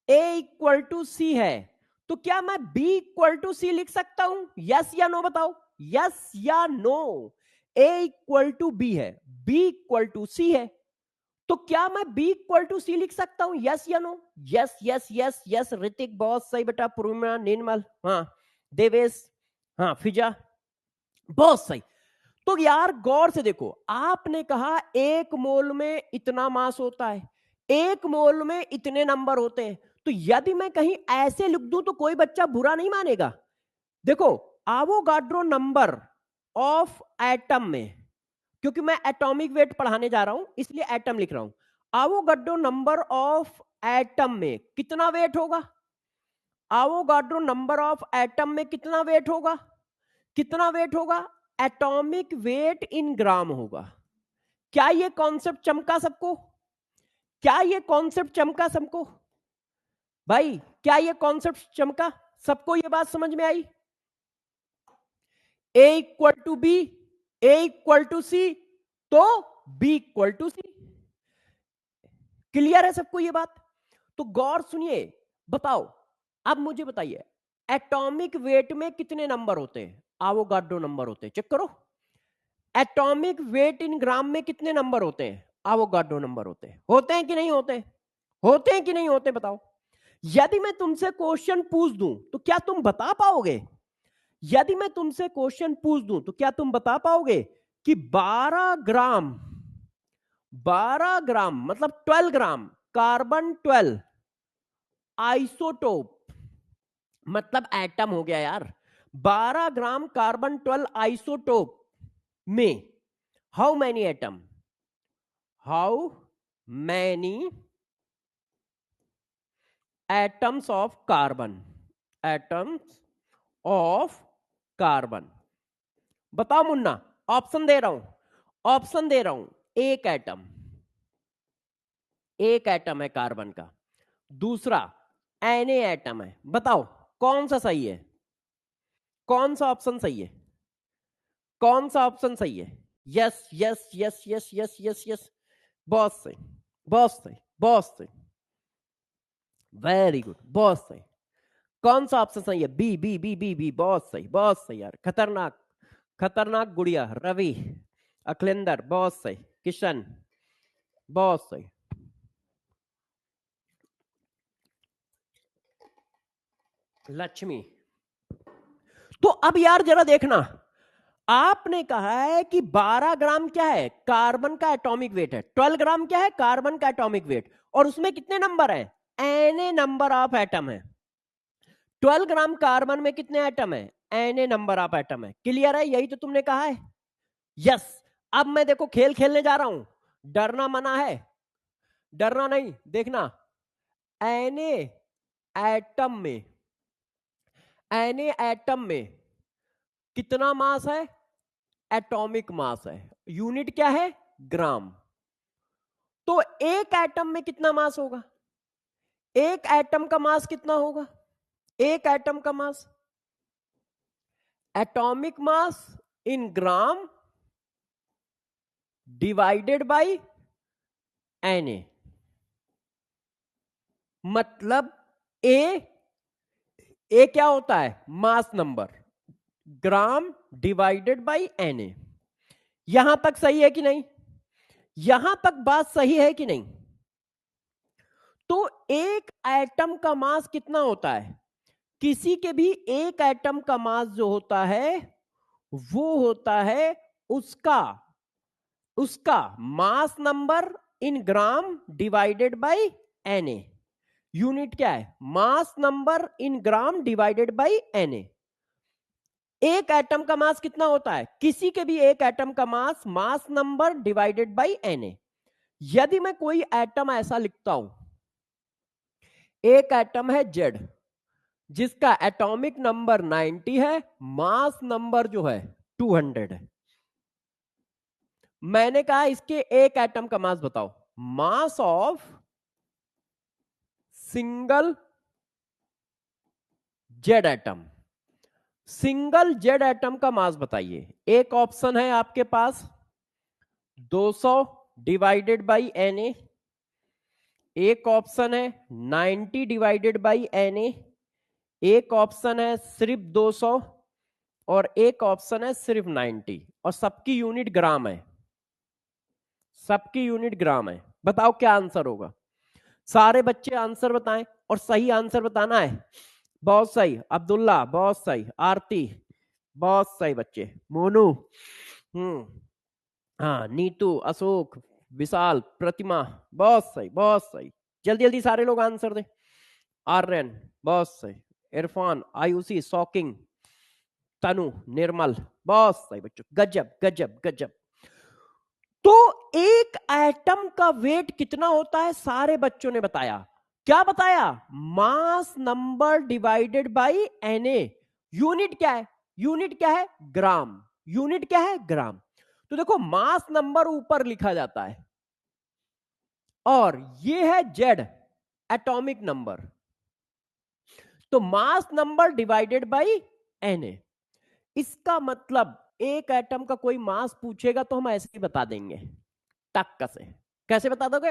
A इक्वल टू सी है, तो क्या मैं B इक्वल टू सी लिख सकता हूं? यस या नो बताओ, यस या no? A equal to B है, B इक्वल टू सी है, तो क्या मैं B इक्वल टू सी लिख सकता हूं? यस या no? Yes yes yes yes, Hrithik बहुत सही बेटा, पूर्णिमा, निर्मल, हाँ, देवेश, हाँ, फिजा, बहुत सही। तो यार गौर से देखो, आपने कहा एक मोल में इतना मास होता है, एक मोल में इतने नंबर होते हैं, तो यदि मैं कहीं ऐसे लिख दूं तो कोई बच्चा बुरा नहीं मानेगा। देखो, आवोगाड्रो नंबर ऑफ एटम में, क्योंकि मैं एटॉमिक वेट पढ़ाने जा रहा हूं इसलिए एटम लिख रहा हूं, आवोगाड्रो नंबर ऑफ एटम में कितना वेट होगा? आवोगाड्रो नंबर ऑफ एटम में कितना वेट होगा? कितना वेट होगा? एटॉमिक वेट इन ग्राम होगा। क्या ये कॉन्सेप्ट चमका सबको? क्या ये कॉन्सेप्ट चमका सबको? भाई क्या ये कॉन्सेप्ट चमका सबको? ये बात समझ में आई? A equal to B, A equal to C, तो B equal to C. Clear है सबको ये बात? तो गौर सुनिए, बताओ, अब मुझे बताइए, एटॉमिक वेट में कितने नंबर होते हैं? आवोगाड्रो नंबर होते हैं, चेक करो। एटॉमिक वेट इन ग्राम में कितने नंबर होते हैं? आवोगाड्रो नंबर होते हैं। होते हैं कि नहीं होते? होते हैं कि नहीं होते? बताओ। यदि मैं तुमसे क्वेश्चन पूछ दूं तो क्या तुम बता पाओगे? यदि मैं तुमसे क्वेश्चन पूछ दूं तो क्या तुम बता पाओगे कि 12 ग्राम, 12 ग्राम मतलब 12 ग्राम कार्बन 12 आइसोटोप, मतलब एटम हो गया यार, 12 ग्राम कार्बन 12 आइसोटोप में how many atom? How many atoms of carbon? Atoms of carbon, बताओ मुन्ना। ऑप्शन दे रहा हूं, ऑप्शन दे रहा हूं। एक एटम, एक एटम है कार्बन का। दूसरा Na एटम है। बताओ कौन सा सही है? कौन सा ऑप्शन सही है? कौन सा ऑप्शन सही है? Yes yes yes yes yes yes yes, बहुत सही, बहुत सही, बहुत सही, वेरी गुड, बहुत सही। कौन सा ऑप्शन सही है? B B B B B, बहुत सही, बहुत सही यार, खतरनाक, खतरनाक गुड़िया, रवि, अखिलेंदर, बहुत सही, किशन, बहुत सही, लक्ष्मी। तो अब यार जरा देखना, आपने कहा है कि 12 ग्राम क्या है? कार्बन का एटॉमिक वेट है। 12 ग्राम क्या है? कार्बन का एटॉमिक वेट। और उसमें कितने नंबर है? Na नंबर ऑफ एटम है। 12 ग्राम कार्बन में कितने एटम है? Na नंबर ऑफ एटम है। क्लियर है? यही तो तुमने कहा है। यस। अब मैं देखो खेल खेलने जा रहा हूं, डरना मना है, डरना नहीं। देखना, Na एटम में, Na एटम में कितना मास है? एटॉमिक मास है। यूनिट क्या है? ग्राम। तो एक एटम में कितना मास होगा? एक एटम का मास कितना होगा? एक एटम का mass, atomic mass in gram divided by Na, मतलब ए क्या होता है? Mass number, gram divided by Na। यहां तक सही है कि नहीं? यहां तक बात सही है कि नहीं? तो एक एटम का मास कितना होता है? किसी के भी एक एटम का मास जो होता है वो होता है उसका, उसका मास number in gram divided by Na। Unit क्या है? Mass number in gram divided by Na। एक एटम का मास कितना होता है? किसी के भी एक एटम का mass, mass number divided by Na। यदि मैं कोई एटम ऐसा लिखता हूं, एक एटम है Z जिसका एटॉमिक नंबर 90 है, मास नंबर जो है 200 है। मैंने कहा इसके एक एटम का मास बताओ। मास of single Z atom, single Z atom का मास बताइए। एक ऑप्शन है आपके पास 200 डिवाइडेड बाई Na, एक ऑप्शन है 90 डिवाइडेड बाई Na, एक ऑप्शन है सिर्फ 200 और एक ऑप्शन है सिर्फ 90, और सबकी यूनिट ग्राम है। सबकी यूनिट ग्राम है। बताओ क्या आंसर होगा। सारे बच्चे आंसर बताएं और सही आंसर बताना है। बहुत सही अब्दुल्ला, बहुत सही आरती, बहुत सही बच्चे, मोनू, हाँ, नीतू, अशोक, विशाल, प्रतिमा, बहुत सही बहुत सही। जल्दी जल्दी सारे लोग आंसर दे। आर्यन बहुत सही, इरफान, आयुषी, शॉकिंग, तनु, निर्मल, बहुत सही बच्चों, गजब गजब गजब। तो एक एटम का वेट कितना होता है सारे बच्चों ने बताया। क्या बताया? मास number divided by Na। Unit क्या है? यूनिट क्या है? ग्राम। यूनिट क्या है? ग्राम। तो देखो मास नंबर ऊपर लिखा जाता है और ये है जेड, एटॉमिक नंबर। तो mass number divided by Na। इसका मतलब एक एटम का कोई मास पूछेगा तो हम ऐसे ही बता देंगे, टक्का से। कैसे बता दोगे?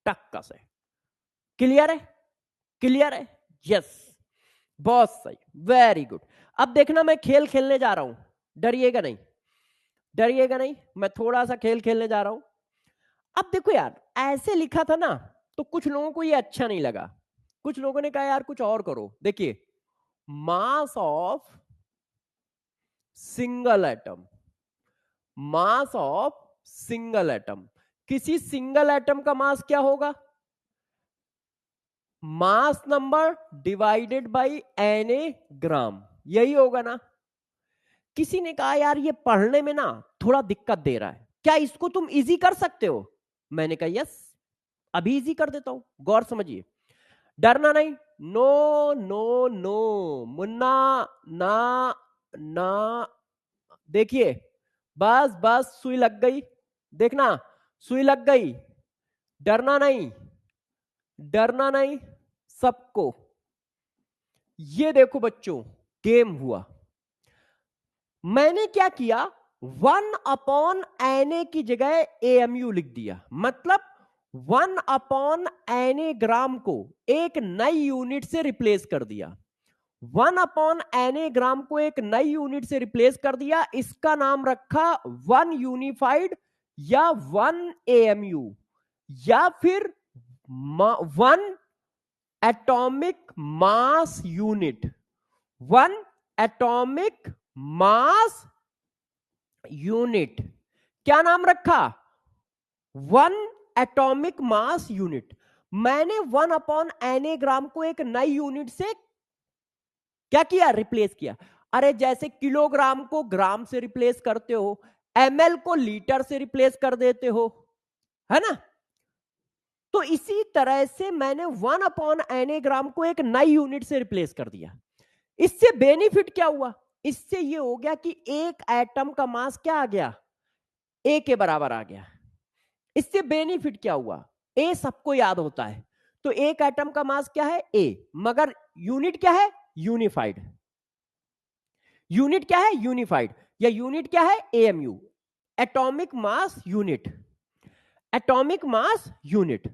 टक्का से। क्लियर है? क्लियर है? यस, बहुत सही, वेरी गुड। अब देखना मैं खेल खेलने जा रहा हूं, डरिएगा नहीं, डरिएगा नहीं, मैं थोड़ा सा खेल खेलने जा रहा हूं। अब देखो यार, ऐसे लिखा था ना तो कुछ लोगों को ये अच्छा नहीं लगा, कुछ लोगों ने कहा यार कुछ और करो। देखिए, मास of single atom, mass of single atom, किसी सिंगल एटम का मास क्या होगा? मास नंबर डिवाइडेड बाय Na ग्राम, यही होगा ना। किसी ने कहा यार ये पढ़ने में ना थोड़ा दिक्कत दे रहा है, क्या इसको तुम इजी कर सकते हो? मैंने कहा यस, अभी इजी कर देता हूं, गौर समझिए, डरना नहीं। नो नो नो मुन्ना, ना ना, देखिए, बस बस सुई लग गई, देखना, सुई लग गई, डरना नहीं, डरना नहीं सबको। ये देखो बच्चों, गेम हुआ। मैंने क्या किया, 1/Na की जगह AMU लिख दिया। मतलब 1/Na ग्राम को एक नई यूनिट से रिप्लेस कर दिया। 1/Na ग्राम को एक नई यूनिट से रिप्लेस कर दिया। इसका नाम रखा 1 यूनिफाइड या 1 AMU या फिर 1 atomic mass unit. 1 atomic mass unit, क्या नाम रखा? 1 एटॉमिक मास यूनिट। मैंने 1/Na ग्राम को एक नई यूनिट से क्या किया? रिप्लेस किया। अरे जैसे किलोग्राम को ग्राम से रिप्लेस करते हो, ml को लीटर से रिप्लेस कर देते हो, है ना। तो इसी तरह से मैंने 1/Na ग्राम को एक नई यूनिट से रिप्लेस कर दिया। इससे बेनिफिट क्या हुआ? इससे ये हो गया कि एक एटम का मास क्या आ गया? A के बराबर आ गया। इससे बेनिफिट क्या हुआ? A सबको याद होता है, तो एक एटम का मास क्या है? A, मगर यूनिट क्या है? यूनिफाइड। यूनिट क्या है? यूनिफाइड, या यूनिट क्या है? AMU, atomic mass unit, atomic mass unit.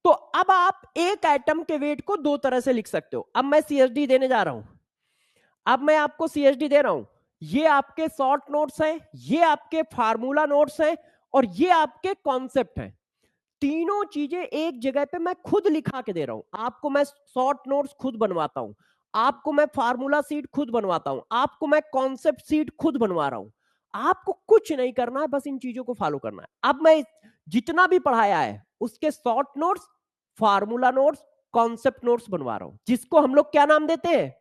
तो अब आप एक एटम के वेट को दो तरह से लिख सकते हो। अब मैं CSD देने जा रहा हूं, अब मैं आपको CSD दे रहा हूं। ये आपके शॉर्ट नोट्स हैं, ये आपके फार्मूला नोट्स हैं, और ये आपके कॉन्सेप्ट हैं। तीनों चीजें एक जगह पे मैं खुद लिखा के दे रहा हूं आपको। मैं शॉर्ट नोट्स खुद बनवाता हूं आपको, मैं फार्मूला सीट खुद बनवाता हूं आपको, मैं कॉन्सेप्ट सीट खुद बनवा रहा हूं आपको। कुछ नहीं करना है, बस इन चीजों को फॉलो करना है। अब मैं जितना भी पढ़ाया है उसके short notes, formula notes, concept notes बनवा रहा हूं, जिसको हम लोग क्या नाम देते हैं?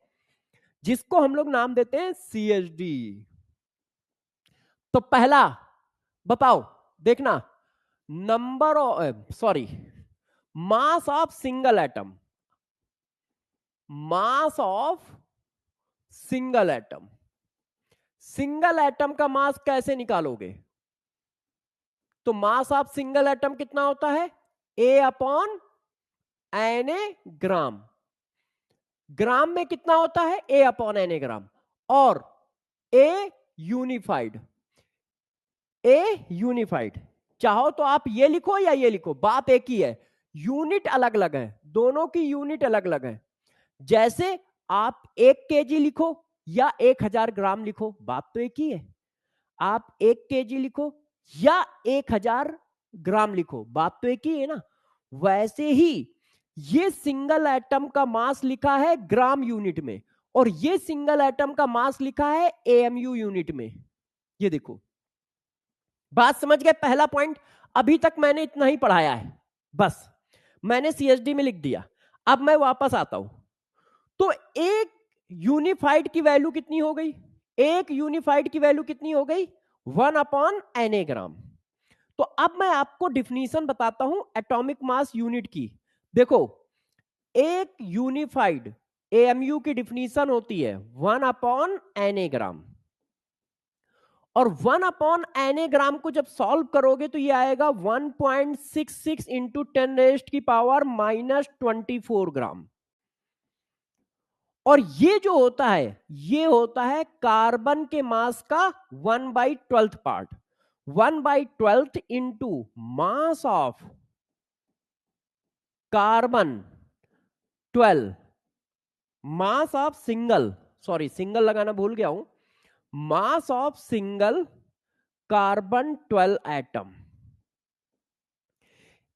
जिसको हम लोग नाम देते हैं CSD। तो पहला बताओ, देखना, number of, sorry, mass of single atom, mass of single atom. Single atom का मास कैसे निकालोगे? तो मास ऑफ सिंगल एटम कितना होता है? A/Na ग्राम। ग्राम में कितना होता है? A/Na ग्राम। और ए यूनिफाइड, ए यूनिफाइड। चाहो तो आप ये लिखो या ये लिखो, बात एक ही है, यूनिट अलग अलग है, दोनों की यूनिट अलग अलग है। जैसे आप 1 kg लिखो या 1000 ग्राम लिखो, बात तो एक ही है। आप 1 kg लिखो या 1000 ग्राम लिखो, बात तो एक ही है ना। वैसे ही ये सिंगल एटम का मास लिखा है ग्राम यूनिट में, और ये सिंगल एटम का मास लिखा है एएमयू यूनिट में। ये देखो, बात समझ गए? पहला पॉइंट अभी तक मैंने इतना ही पढ़ाया है, बस मैंने सीएचडी में लिख दिया। अब मैं वापस आता हूं, तो एक यूनिफाइड की वैल्यू कितनी हो गई? एक यूनिफाइड की वैल्यू कितनी हो गई? 1/Na ग्राम। तो अब मैं आपको डिफिनीशन बताता हूं एटॉमिक मास यूनिट की। देखो, एक यूनिफाइड एएमयू की डिफिनीशन होती है 1/Na ग्राम, और 1/Na ग्राम को जब सॉल्व करोगे तो ये आएगा 1.66 इंटू 10⁻⁻24 ग्राम। और ये जो होता है, ये होता है कार्बन के मास का 1/12 part. 1/12 into mass of carbon 12, mass of single, sorry single लगाना भूल गया हूं, mass of single carbon 12 atom.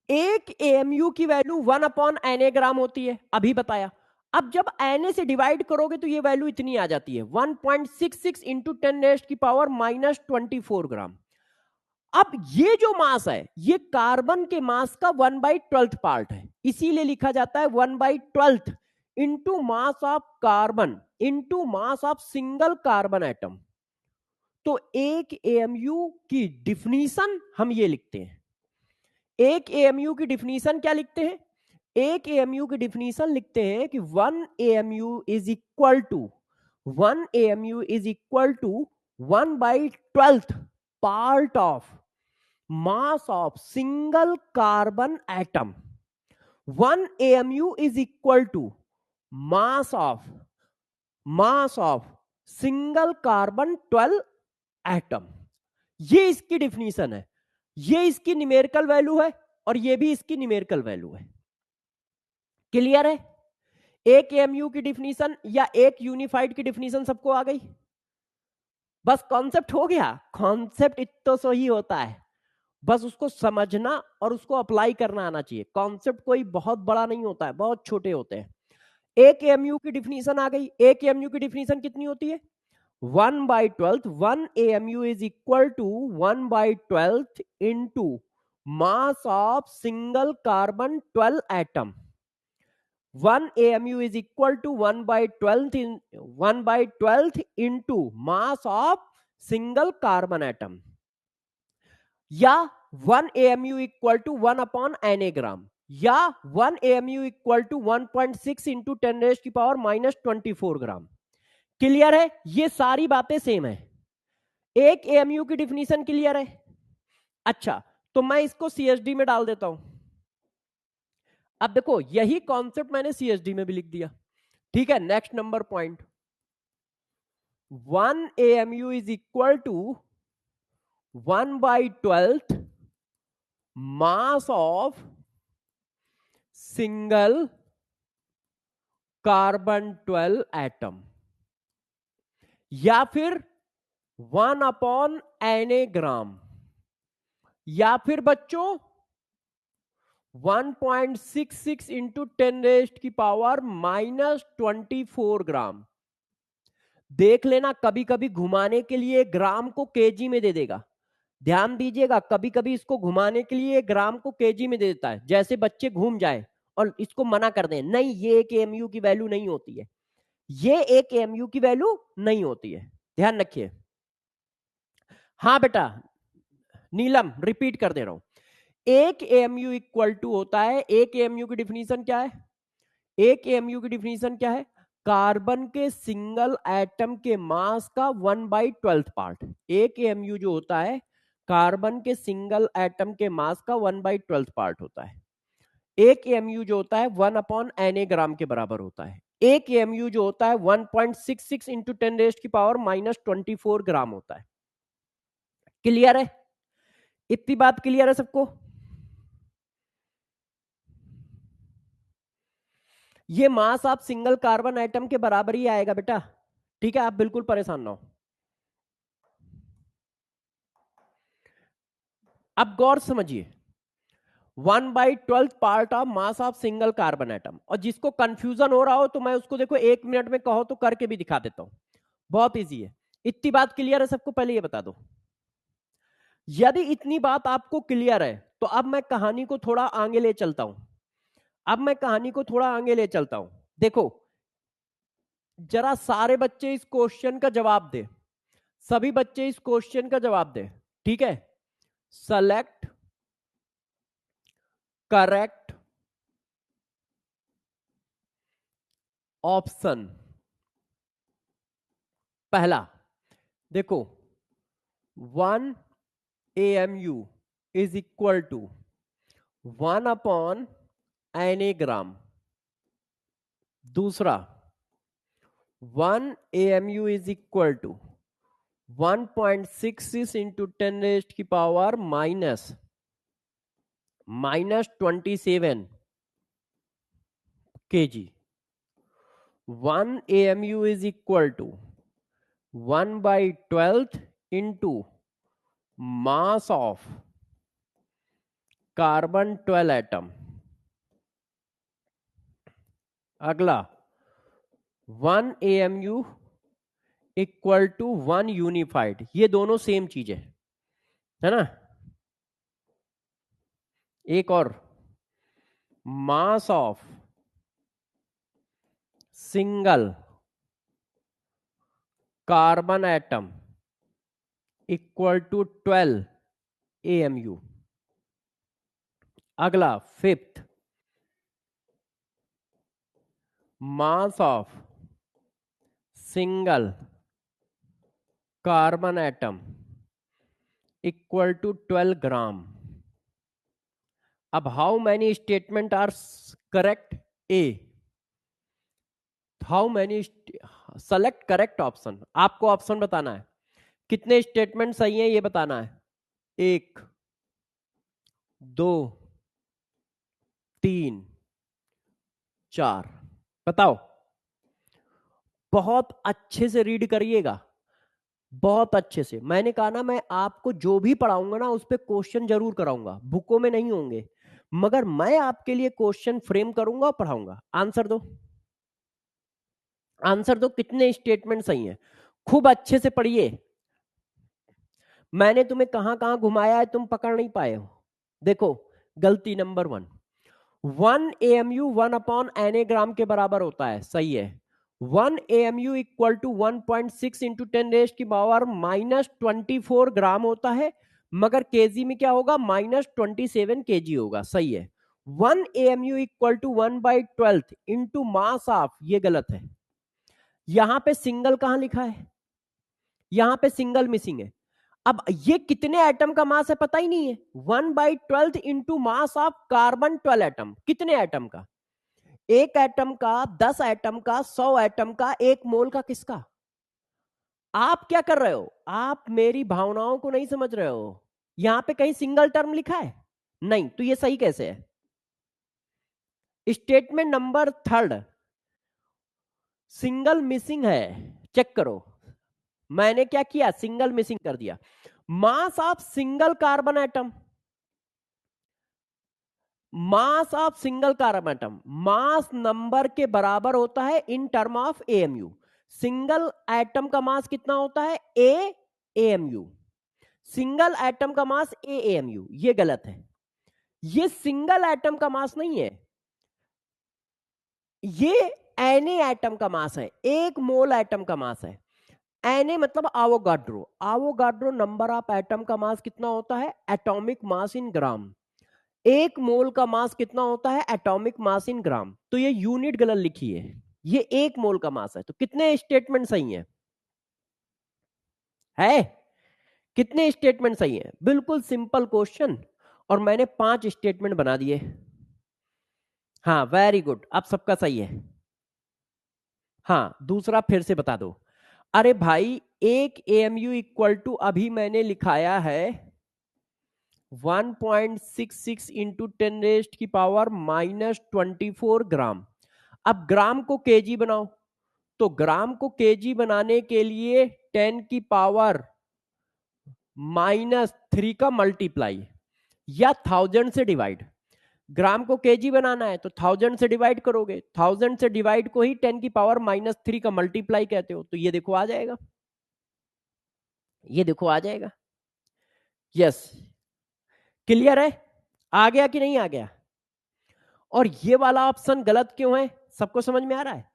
एक एएमयू की वैल्यू 1/Na ग्राम होती है, अभी बताया। अब जब Na से डिवाइड करोगे तो ये वैल्यू इतनी आ जाती है 1.66 इंटू 10⁻⁻24 ग्राम। अब ये जो मास है, ये कार्बन के मास का 1/12 पार्ट है, इसीलिए लिखा जाता है 1/12 into mass of carbon into mass of single carbon atom. तो एक एएमयू की डिफिनीशन हम ये लिखते हैं। एक एएमयू की डिफिनीशन क्या लिखते हैं? एक एएमयू की डिफिनीशन लिखते हैं कि 1 AMU is equal to 1/12 part of mass of single carbon atom. 1 AMU is equal to mass of single carbon 12 atom. ये इसकी डिफिनीशन है, ये इसकी न्यूमेरिकल वैल्यू है, और ये भी इसकी न्यूमेरिकल वैल्यू है। क्लियर है? एक एएमयू की डिफिनीशन या एक यूनिफाइड की डिफिनीशन सबको आ गई? बस कॉन्सेप्ट हो गया। कॉन्सेप्ट इतना सो ही होता है, बस उसको समझना और उसको अप्लाई करना आना चाहिए। कॉन्सेप्ट कोई बहुत बड़ा नहीं होता है, बहुत छोटे होते हैं। एक एएमयू की डिफिनीशन आ गई। एक एएमयू की डिफिनीशन कितनी होती है? 1/12। 1 AMU is equal to 1/12 into mass of single carbon 12 atom. 1 AMU is equal to 1/12 into mass of single carbon atom, या 1 AMU equal to 1/Na ग्राम, या 1 AMU equal to 1.6 into 10⁻⁻24 gram. Clear है? ये सारी बातें सेम है। एक एएमयू की डिफिनीशन क्लियर है? अच्छा, तो मैं इसको सीएचडी में डाल देता हूं। अब देखो, यही कॉन्सेप्ट मैंने सीएचडी में भी लिख दिया। ठीक है, next number point, 1 AMU is equal to 1/12 mass of single carbon 12 atom, या फिर 1/Na ग्राम, या फिर बच्चों 1.66 इंटू 10⁻⁻24 ग्राम। देख लेना, कभी कभी घुमाने के लिए ग्राम को केजी में दे देगा। ध्यान दीजिएगा, कभी कभी इसको घुमाने के लिए ग्राम को केजी में दे देता है, जैसे बच्चे घूम जाए और इसको मना कर दें, नहीं ये एक एएमयू की वैल्यू नहीं होती है, ये एक एएमयू की वैल्यू नहीं होती है, ध्यान रखिए। हाँ बेटा नीलम, रिपीट कर दे रहा हूं, एक एएमयू इक्वल टू होता है, एक एएमयू की डिफिनीशन क्या है? एक एएमयू की डिफिनीशन क्या है? कार्बन के सिंगल एटम के मास का 1/12 पार्ट। एक एएमयू जो होता है, कार्बन के सिंगल एटम के मास का 1/12 पार्ट होता है। एक एएमयू जो होता है 1/Na ग्राम के बराबर होता है। एक एएमयू जो होता है 1.66 इंटू 10⁻⁻24 ग्राम होता है। क्लियर है? इतनी बात क्लियर है सबको? ये मास आप सिंगल कार्बन एटम के बराबर ही आएगा बेटा, ठीक है, आप बिल्कुल परेशान ना हो। अब गौर समझिए, 1/12 part of mass of single carbon atom. और जिसको कंफ्यूजन हो रहा हो तो मैं उसको देखो 1 मिनट में कहो तो करके भी दिखा देता हूं, बहुत इजी है। इतनी बात क्लियर है सबको? पहले ये बता दो। यदि इतनी बात आपको क्लियर है तो अब मैं कहानी को थोड़ा आगे ले चलता हूं। देखो, जरा सारे बच्चे इस क्वेश्चन का जवाब दे, सभी बच्चे इस क्वेश्चन का जवाब दे, ठीक है? Select correct option. पहला देखो, 1 AMU is equal to 1/Na gram. दूसरा, 1 AMU is equal to 1.66 into 10⁻⁻27 kg। 1 AMU is equal to 1/12 into mass of carbon 12 atom। अगला, 1 AMU इक्वल टू 1 यूनिफाइड। ये दोनों सेम चीज है ना? एक और, mass of single carbon atom equal to 12 AMU। अगला, fifth, mass of single carbon atom equal to 12 gram. अब how many statement are correct? A. How many, select correct option. आपको ऑप्शन बताना है, कितने स्टेटमेंट सही हैं ये बताना है। 1 2 3 4। बताओ, बहुत अच्छे से रीड करिएगा, बहुत अच्छे से। मैंने कहा ना, मैं आपको जो भी पढ़ाऊंगा ना उस पे क्वेश्चन जरूर कराऊंगा, बुकों में नहीं होंगे, मगर मैं आपके लिए क्वेश्चन फ्रेम करूंगा और पढ़ाऊंगा। आंसर दो, आंसर दो, कितने स्टेटमेंट सही हैं? खूब अच्छे से पढ़िए। मैंने तुम्हें कहां कहां घुमाया है तुम पकड़ नहीं पाए हो। देखो, गलती नंबर 1, 1 AMU 1/Na ग्राम के बराबर होता है, सही है। 1 AMU इक्वल टू 1.6 इंटू 10⁻⁻24 ग्राम होता है, मगर केजी में क्या होगा? -27 kg होगा, सही है। 1 AMU equal to 1/12 into mass of, ये गलत है। यहां पे सिंगल कहां लिखा है? यहां पे सिंगल मिसिंग है। अब ये कितने एटम का मास है पता ही नहीं है। 1/12 into mass of carbon 12 atom, कितने एटम का? एक एटम का, 10 एटम का, 100 एटम का, 1 मोल का, किसका? आप क्या कर रहे हो? आप मेरी भावनाओं को नहीं समझ रहे हो। यहां पे कहीं सिंगल टर्म लिखा है? नहीं, तो ये सही कैसे है? स्टेटमेंट नंबर 3 सिंगल मिसिंग है, चेक करो। मैंने क्या किया? सिंगल मिसिंग कर दिया। मास of single carbon atom, mass of single carbon atom mass number के बराबर होता है इन term of AMU. Single atom का मास कितना होता है? ए एएमयू। सिंगल एटम का मास ए एएमयू, ये गलत है। ये सिंगल एटम का मास नहीं है, ये एने एटम का मास है, 1 मोल एटम का मास है। एने मतलब Avogadro. Avogadro number of atom का मास कितना होता है? एटॉमिक मास इन ग्राम। 1 मोल का मास कितना होता है? एटॉमिक मास इन ग्राम। तो ये यूनिट गलत लिखी है, ये 1 मोल का मास है। तो कितने स्टेटमेंट सही हैं? है कितने स्टेटमेंट सही हैं? बिल्कुल सिंपल क्वेश्चन, और मैंने 5 स्टेटमेंट बना दिए। हाँ, वेरी गुड, अब सबका सही है। हाँ, दूसरा फिर से बता दो। अरे भाई, एक एएमयू इक्वल टू अभी मैंने लिखाया है 1.66 इंटू 10⁻⁻⁻24 ग्राम। अब ग्राम को केजी बनाओ, तो ग्राम को केजी बनाने के लिए 10⁻³ का मल्टीप्लाई या 1000 से डिवाइड। ग्राम को केजी बनाना है तो 1000 से डिवाइड करोगे, 1000 से डिवाइड को ही 10⁻³ का मल्टीप्लाई कहते हो। तो ये देखो आ जाएगा, ये देखो आ जाएगा। यस, क्लियर है? आ गया कि नहीं आ गया? और ये वाला ऑप्शन गलत क्यों है, सबको समझ में आ रहा है?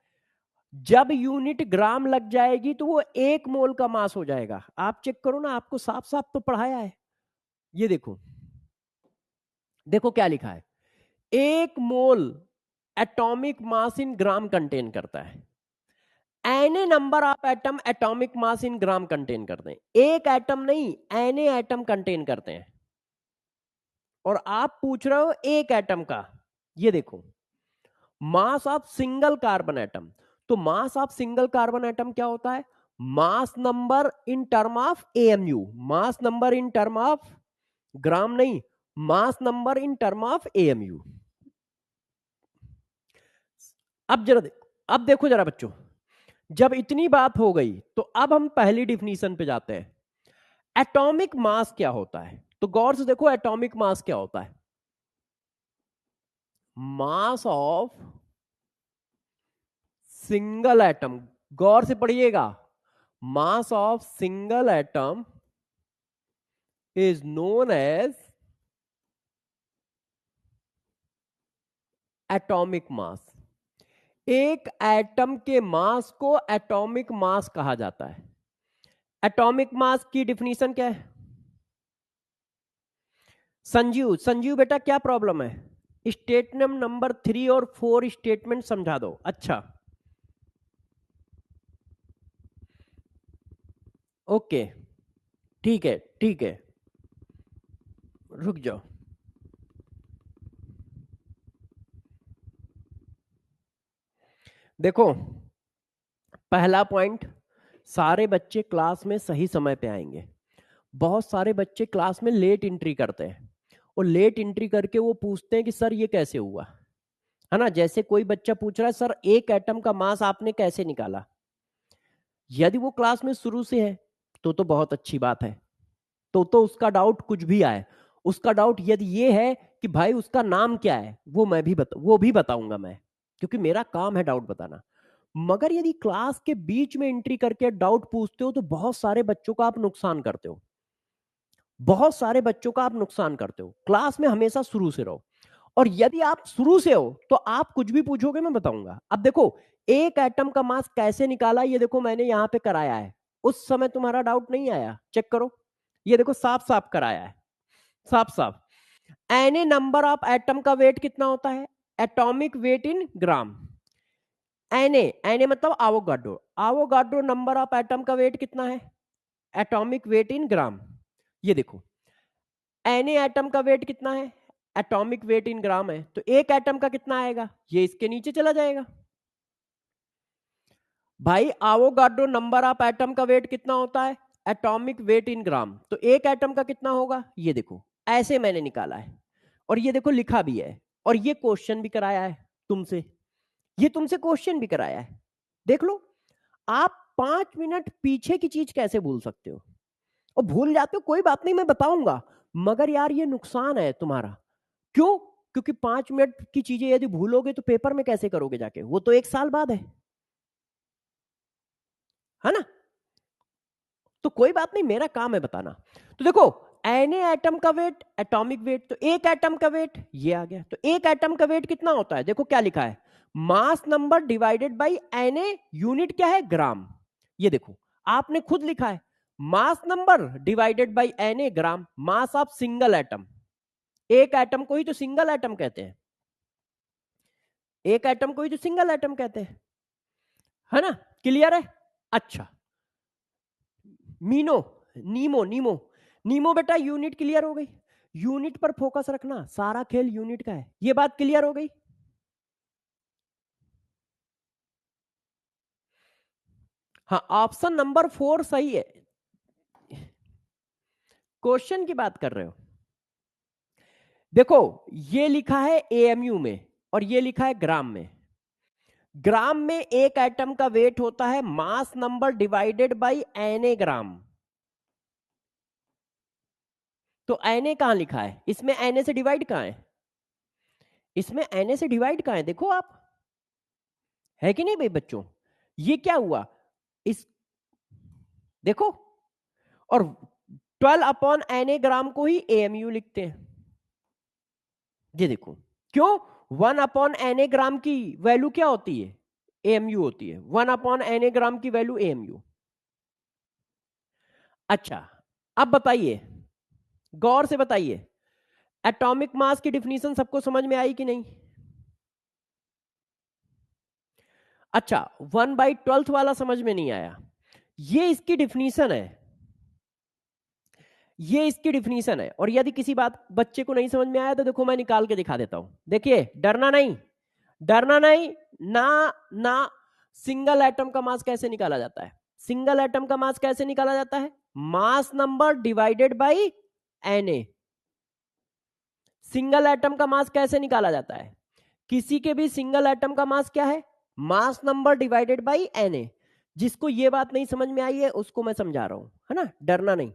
जब यूनिट ग्राम लग जाएगी तो वो 1 मोल का मास हो जाएगा। आप चेक करो ना, आपको साफ साफ तो पढ़ाया है। ये देखो, देखो क्या लिखा है, 1 मोल atomic mass in gram contain करता है। N number of atom atomic mass in gram contain करते हैं। एक एटम नहीं, एन एटम कंटेन करते हैं। और आप पूछ रहे हो एक एटम का। ये देखो, mass of single carbon atom. तो mass of single carbon atom क्या होता है? Mass number in term of AMU. Mass number in term of gram नहीं, mass number in term of AMU. अब जरा देखो, अब देखो जरा बच्चों, जब इतनी बात हो गई तो अब हम पहली डिफिनीशन पे जाते हैं। एटॉमिक मास क्या होता है? तो गौर से देखो, एटॉमिक मास क्या होता है? Mass of single atom. गौर से पढ़िएगा, mass of single atom is known as atomic mass. एक एटम के मास को एटॉमिक मास कहा जाता है। एटॉमिक मास की डिफिनीशन क्या है? संजीव, संजीव बेटा क्या प्रॉब्लम है? स्टेटमेंट नंबर 3 और 4 स्टेटमेंट समझा दो। अच्छा, ओके, ठीक है, ठीक है, रुक जाओ। देखो, पहला पॉइंट, सारे बच्चे क्लास में सही समय पे आएंगे। बहुत सारे बच्चे क्लास में लेट एंट्री करते हैं, और लेट एंट्री करके वो पूछते हैं कि सर ये कैसे हुआ, है ना? जैसे कोई बच्चा पूछ रहा है, सर एक एटम का मास आपने कैसे निकाला? यदि वो क्लास में शुरू से है तो बहुत अच्छी बात है। तो उसका डाउट कुछ भी आए, उसका डाउट यदि ये है कि भाई उसका नाम क्या है, वो भी बताऊंगा मैं, क्योंकि मेरा काम है डाउट बताना। मगर यदि क्लास के बीच में एंट्री करके डाउट पूछते हो तो बहुत सारे बच्चों का आप नुकसान करते हो, बहुत सारे बच्चों का आप नुकसान करते हो। क्लास में हमेशा शुरू से रहो, और यदि आप शुरू से हो तो आप कुछ भी पूछोगे मैं बताऊंगा। अब देखो, एक एटम का मास कैसे निकाला, ये देखो मैंने यहां पे कराया है। उस समय तुम्हारा डाउट नहीं आया, चेक करो, ये देखो साफ साफ कराया है, साफ साफ। एन नंबर ऑफ एटम का वेट कितना होता है? एटॉमिक वेट इन ग्राम। एन मतलब Avogadro. Avogadro number of atom का वेट कितना है? एटॉमिक वेट इन ग्राम। ये देखो, एन एटम का वेट कितना है? एटॉमिक वेट इन ग्राम है, तो एक एटम का कितना आएगा? ये इसके नीचे चला जाएगा। भाई, आवोगाड्रो नंबर ऑफ एटम का वेट कितना होता है? एटॉमिक वेट इन ग्राम। तो एक एटम का कितना होगा? ये देखो, ऐसे मैंने निकाला है, और ये देखो लिखा भी है, और ये क्वेश्चन भी कराया है तुमसे, ये तुमसे क्वेश्चन भी कराया है। देख लो, आप 5 मिनट पीछे की चीज कैसे भूल सकते हो? और भूल जाते हो, कोई बात नहीं, मैं बताऊंगा, मगर यार ये नुकसान है तुम्हारा। क्यों? क्योंकि 5 मिनट की चीजें यदि भूलोगे तो पेपर में कैसे करोगे जाके, वो तो 1 साल बाद है ना? तो कोई बात नहीं, मेरा काम है बताना। तो देखो, एन एटम का वेट, एटॉमिक वेट, तो एक एटम का वेट ये आ गया। तो एक एटम का वेट कितना होता है? देखो क्या लिखा है, mass number divided by N A, unit क्या है? ग्राम। ये देखो, आपने खुद लिखा है, mass number divided by N A gram, mass of single atom. एक एटम को ही तो सिंगल एटम कहते हैं, एक एटम को ही तो सिंगल एटम कहते हैं, है ना? क्लियर है? अच्छा, मीनो, नीमो, नीमो, नीमो बेटा, यूनिट क्लियर हो गई। यूनिट पर फोकस रखना, सारा खेल यूनिट का है, ये बात क्लियर हो गई। हाँ, ऑप्शन नंबर 4 सही है। क्वेश्चन की बात कर रहे हो। देखो, ये लिखा है एएमयू में और ये लिखा है ग्राम में। ग्राम में एक एटम का वेट होता है mass number divided by N gram. तो एन कहां लिखा है इसमें? एन से डिवाइड कहां है इसमें? एन से डिवाइड कहां है? देखो आप, है कि नहीं भाई बच्चों? ये क्या हुआ इस, देखो, और 12 अपॉन एन ग्राम को ही एएमयू लिखते हैं। ये देखो, क्यों? 1 अपॉन एन ग्राम की वैल्यू क्या होती है? एएमयू होती है। 1 अपॉन एन ग्राम की वैल्यू एएमयू। अच्छा, अब बताइए, गौर से बताइए, एटॉमिक मास की डिफिनीशन सबको समझ में आई कि नहीं? अच्छा, 1/12 वाला समझ में नहीं आया। ये इसकी डिफिनीशन है, ये इसकी डिफिनीशन है। और यदि किसी बात बच्चे को नहीं समझ में आया तो देखो मैं निकाल के दिखा देता हूं। देखिए, डरना नहीं, डरना नहीं ना। ना, सिंगल एटम का मास कैसे निकाला जाता है? सिंगल एटम का मास कैसे निकाला जाता है? Mass number divided by Na। Single atom का मास कैसे निकाला जाता है? किसी के भी सिंगल एटम का मास क्या है? Mass number divided by Na। जिसको ये बात नहीं समझ में आई है उसको मैं समझा रहा हूं, है ना, डरना नहीं।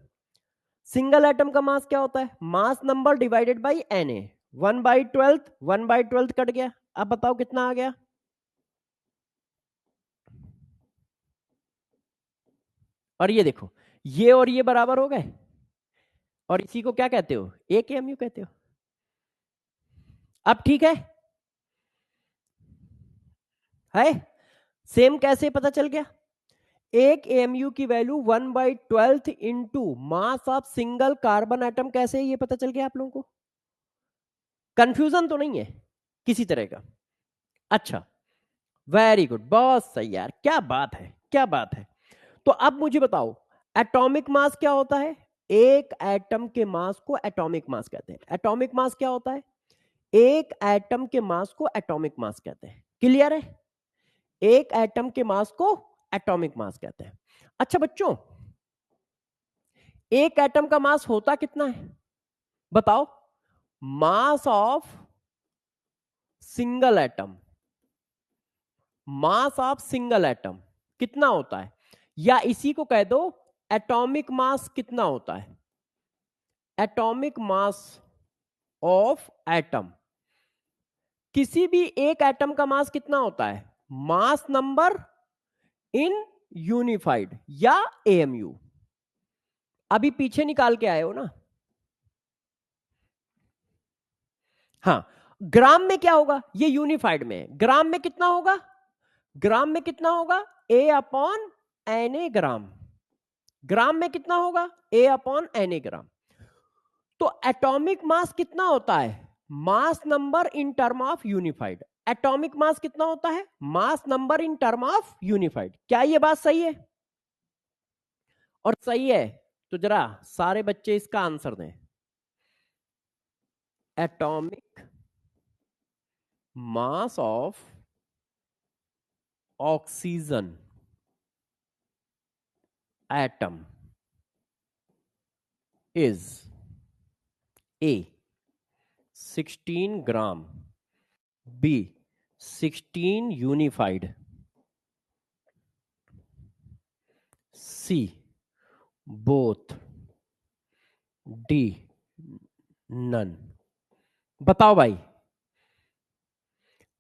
सिंगल एटम का मास क्या होता है? Mass number divided by Na। 1/12, 1/12 cut गया। अब बताओ कितना आ गया? और ये देखो, ये और ये बराबर हो गए। और इसी को क्या कहते हो? एक एमयू कहते हो। अब ठीक है? सेम कैसे पता चल गया? एक एमयू की value 1/12 into mass of single carbon atom. कैसे ये पता चल गया आप लोगों को? कंफ्यूजन तो नहीं है किसी तरह का? अच्छा, वेरी गुड, बहुत सही यार, क्या बात है, क्या बात है। तो अब मुझे बताओ, एटॉमिक मास क्या होता है? एक एटम के मास को एटॉमिक मास कहते हैं। एटॉमिक मास क्या होता है? एक एटम के मास को एटॉमिक मास कहते हैं। क्लियर है? एक एटम के मास को एटॉमिक मास कहते हैं। अच्छा बच्चों, एक एटम का मास होता कितना है बताओ? मास of single atom, mass of single atom कितना होता है? या इसी को कह दो, एटॉमिक मास कितना होता है? Atomic mass of atom. किसी भी एक एटम का मास कितना होता है? मास नंबर इन यूनिफाइड या एएमयू। अभी पीछे निकाल के आए हो ना? हाँ, ग्राम में क्या होगा? ये यूनिफाइड में, ग्राम में कितना होगा? ग्राम में कितना होगा? ए upon N A gram. Gram में कितना होगा? ए अपॉन एन ए ग्राम। तो एटॉमिक मास कितना होता है? Mass number in term of unified. Atomic mass कितना होता है? Mass number in term of unified. क्या ये बात सही है? और सही है तो जरा सारे बच्चे इसका आंसर दें। Atomic mass of oxygen atom is A 16 gram, B 16 unified, C both, D none. बताओ भाई,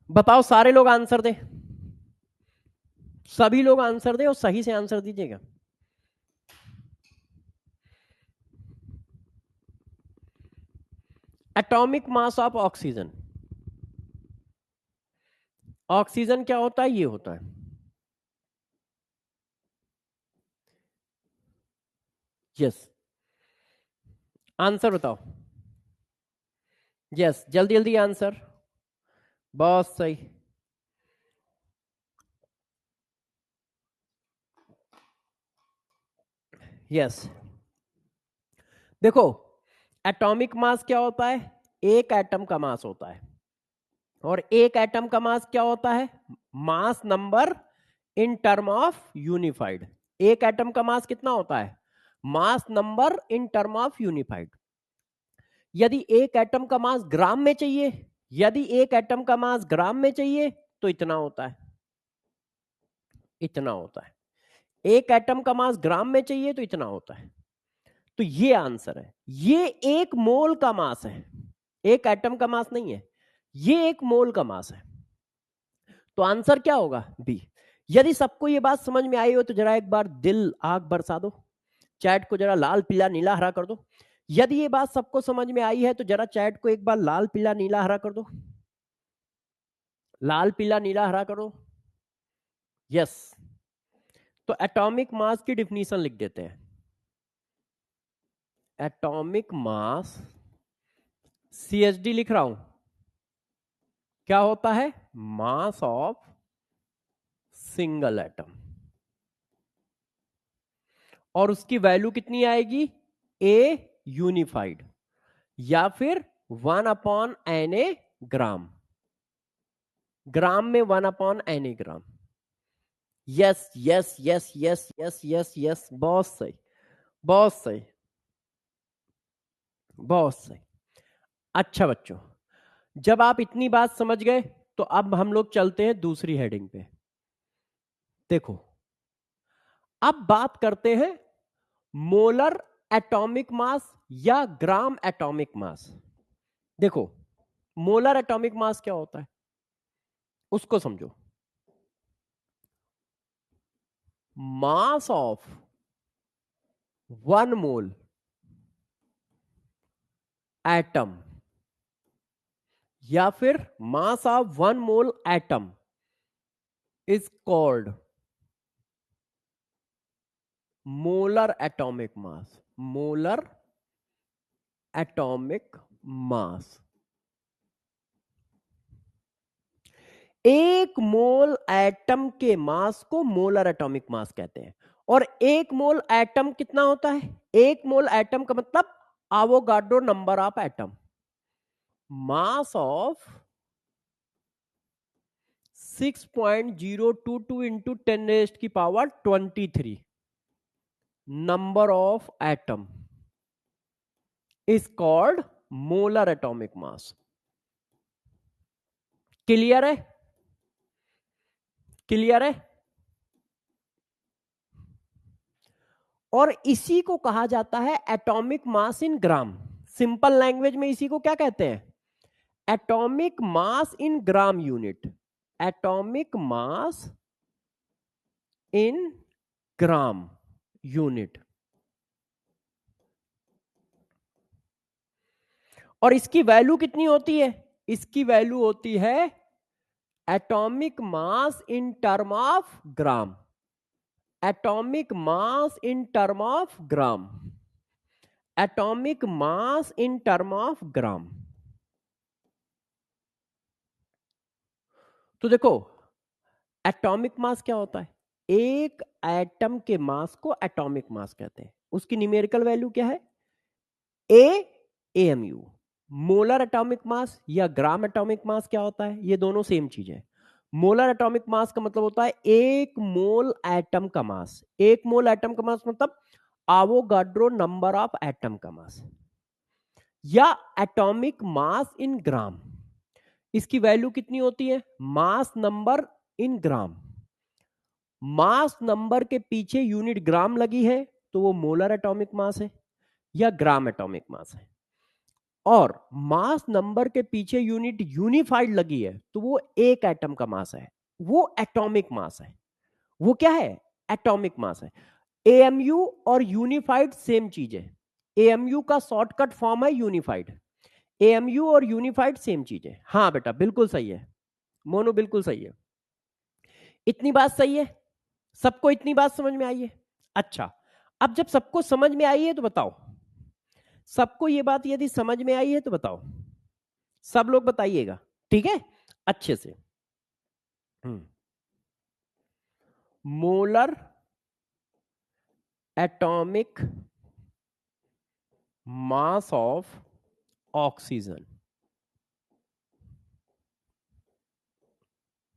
बताओ, सारे लोग आंसर दे, सभी लोग आंसर दे और सही से आंसर दीजिएगा। Atomic mass of oxygen, oxygen क्या होता है? ये होता है। यस, आंसर बताओ। यस, जल्दी जल्दी आंसर। बहुत सही। यस, देखो, एटॉमिक मास क्या होता है? एक एटम का मास होता है। और एक एटम का मास क्या होता है? Mass number in term of unified. एक एटम का मास कितना होता है? Mass number in term of unified. यदि एक एटम का मास ग्राम में चाहिए, यदि एक एटम का मास ग्राम में चाहिए तो इतना होता है, इतना होता है। एक एटम का मास ग्राम में चाहिए तो इतना होता है। तो ये आंसर है। ये एक मोल का मास है, एक एटम का मास नहीं है, ये एक मोल का मास है। तो आंसर क्या होगा? बी। यदि सबको ये बात समझ में आई हो तो जरा एक बार दिल आग बरसा दो, चैट को जरा लाल पीला नीला हरा कर दो। यदि ये बात सबको समझ में आई है तो जरा चैट को एक बार लाल पीला नीला हरा कर दो, लाल पीला नीला हरा करो। यस। तो एटॉमिक मास की डिफिनीशन लिख देते हैं। एटॉमिक मास, CHD लिख रहा हूं, क्या होता है? Mass of single atom. और उसकी वैल्यू कितनी आएगी? A यूनिफाइड या फिर 1/Na ग्राम। ग्राम में 1/Na gram. Yes yes yes yes yes yes yes, बहुत सही, बहुत सही, बहुत सही। अच्छा बच्चों, जब आप इतनी बात समझ गए तो अब हम लोग चलते हैं दूसरी हेडिंग पे। देखो, अब बात करते हैं मोलर एटॉमिक मास या ग्राम एटॉमिक मास। देखो, मोलर एटॉमिक मास क्या होता है उसको समझो। मास ऑफ 1 मोल एटम या फिर mass of 1 mole atom is called molar atomic mass. Molar atomic mass. एक मोल एटम के मास को मोलर एटॉमिक मास कहते हैं। और एक मोल एटम कितना होता है? एक मोल एटम का मतलब Avogadro number of atom. Mass of 6.022 into 10⁻23 number of atom is called molar atomic mass. Clear है? क्लियर है? और इसी को कहा जाता है atomic mass in gram. Simple language में इसी को क्या कहते हैं? Atomic mass in gram unit. Atomic mass in gram unit. और इसकी वैल्यू कितनी होती है? इसकी वैल्यू होती है atomic mass in term of gram. Atomic mass in term of gram. Atomic mass in term of gram. तो देखो, एटॉमिक मास क्या होता है? एक एटम के मास को एटॉमिक मास कहते हैं। उसकी न्यूमेरिकल वैल्यू क्या है? AMU। मोलर एटॉमिक मास या ग्राम एटॉमिक मास क्या होता है? ये दोनों सेम चीज है। मोलर एटॉमिक मास का मतलब होता है एक मोल एटम का मास। एक मोल एटम का मास मतलब आवोगाड्रो नंबर ऑफ एटम का मास। या एटॉमिक मास इन ग्राम, इसकी वैल्यू कितनी होती है? मास नंबर इन ग्राम। मास नंबर के पीछे यूनिट ग्राम लगी है तो वो मोलर एटॉमिक मास है या ग्राम एटॉमिक मास है। और मास नंबर के पीछे यूनिट यूनिफाइड लगी है तो वो एक एटम का मास है, वो एटॉमिक मास है। वो क्या है? एटॉमिक मास है। AMU और यूनिफाइड सेम चीज है। AMU का शॉर्टकट फॉर्म है यूनिफाइड। AMU और यूनिफाइड सेम चीज है। हाँ बेटा, बिल्कुल सही है मोनू, बिल्कुल सही है। इतनी बात सही है? सबको इतनी बात समझ में आई है? अच्छा, अब जब सबको समझ में आई है तो बताओ, सबको ये बात यदि समझ में आई है तो बताओ, सब लोग बताइएगा, ठीक है, अच्छे से। Molar atomic mass of oxygen,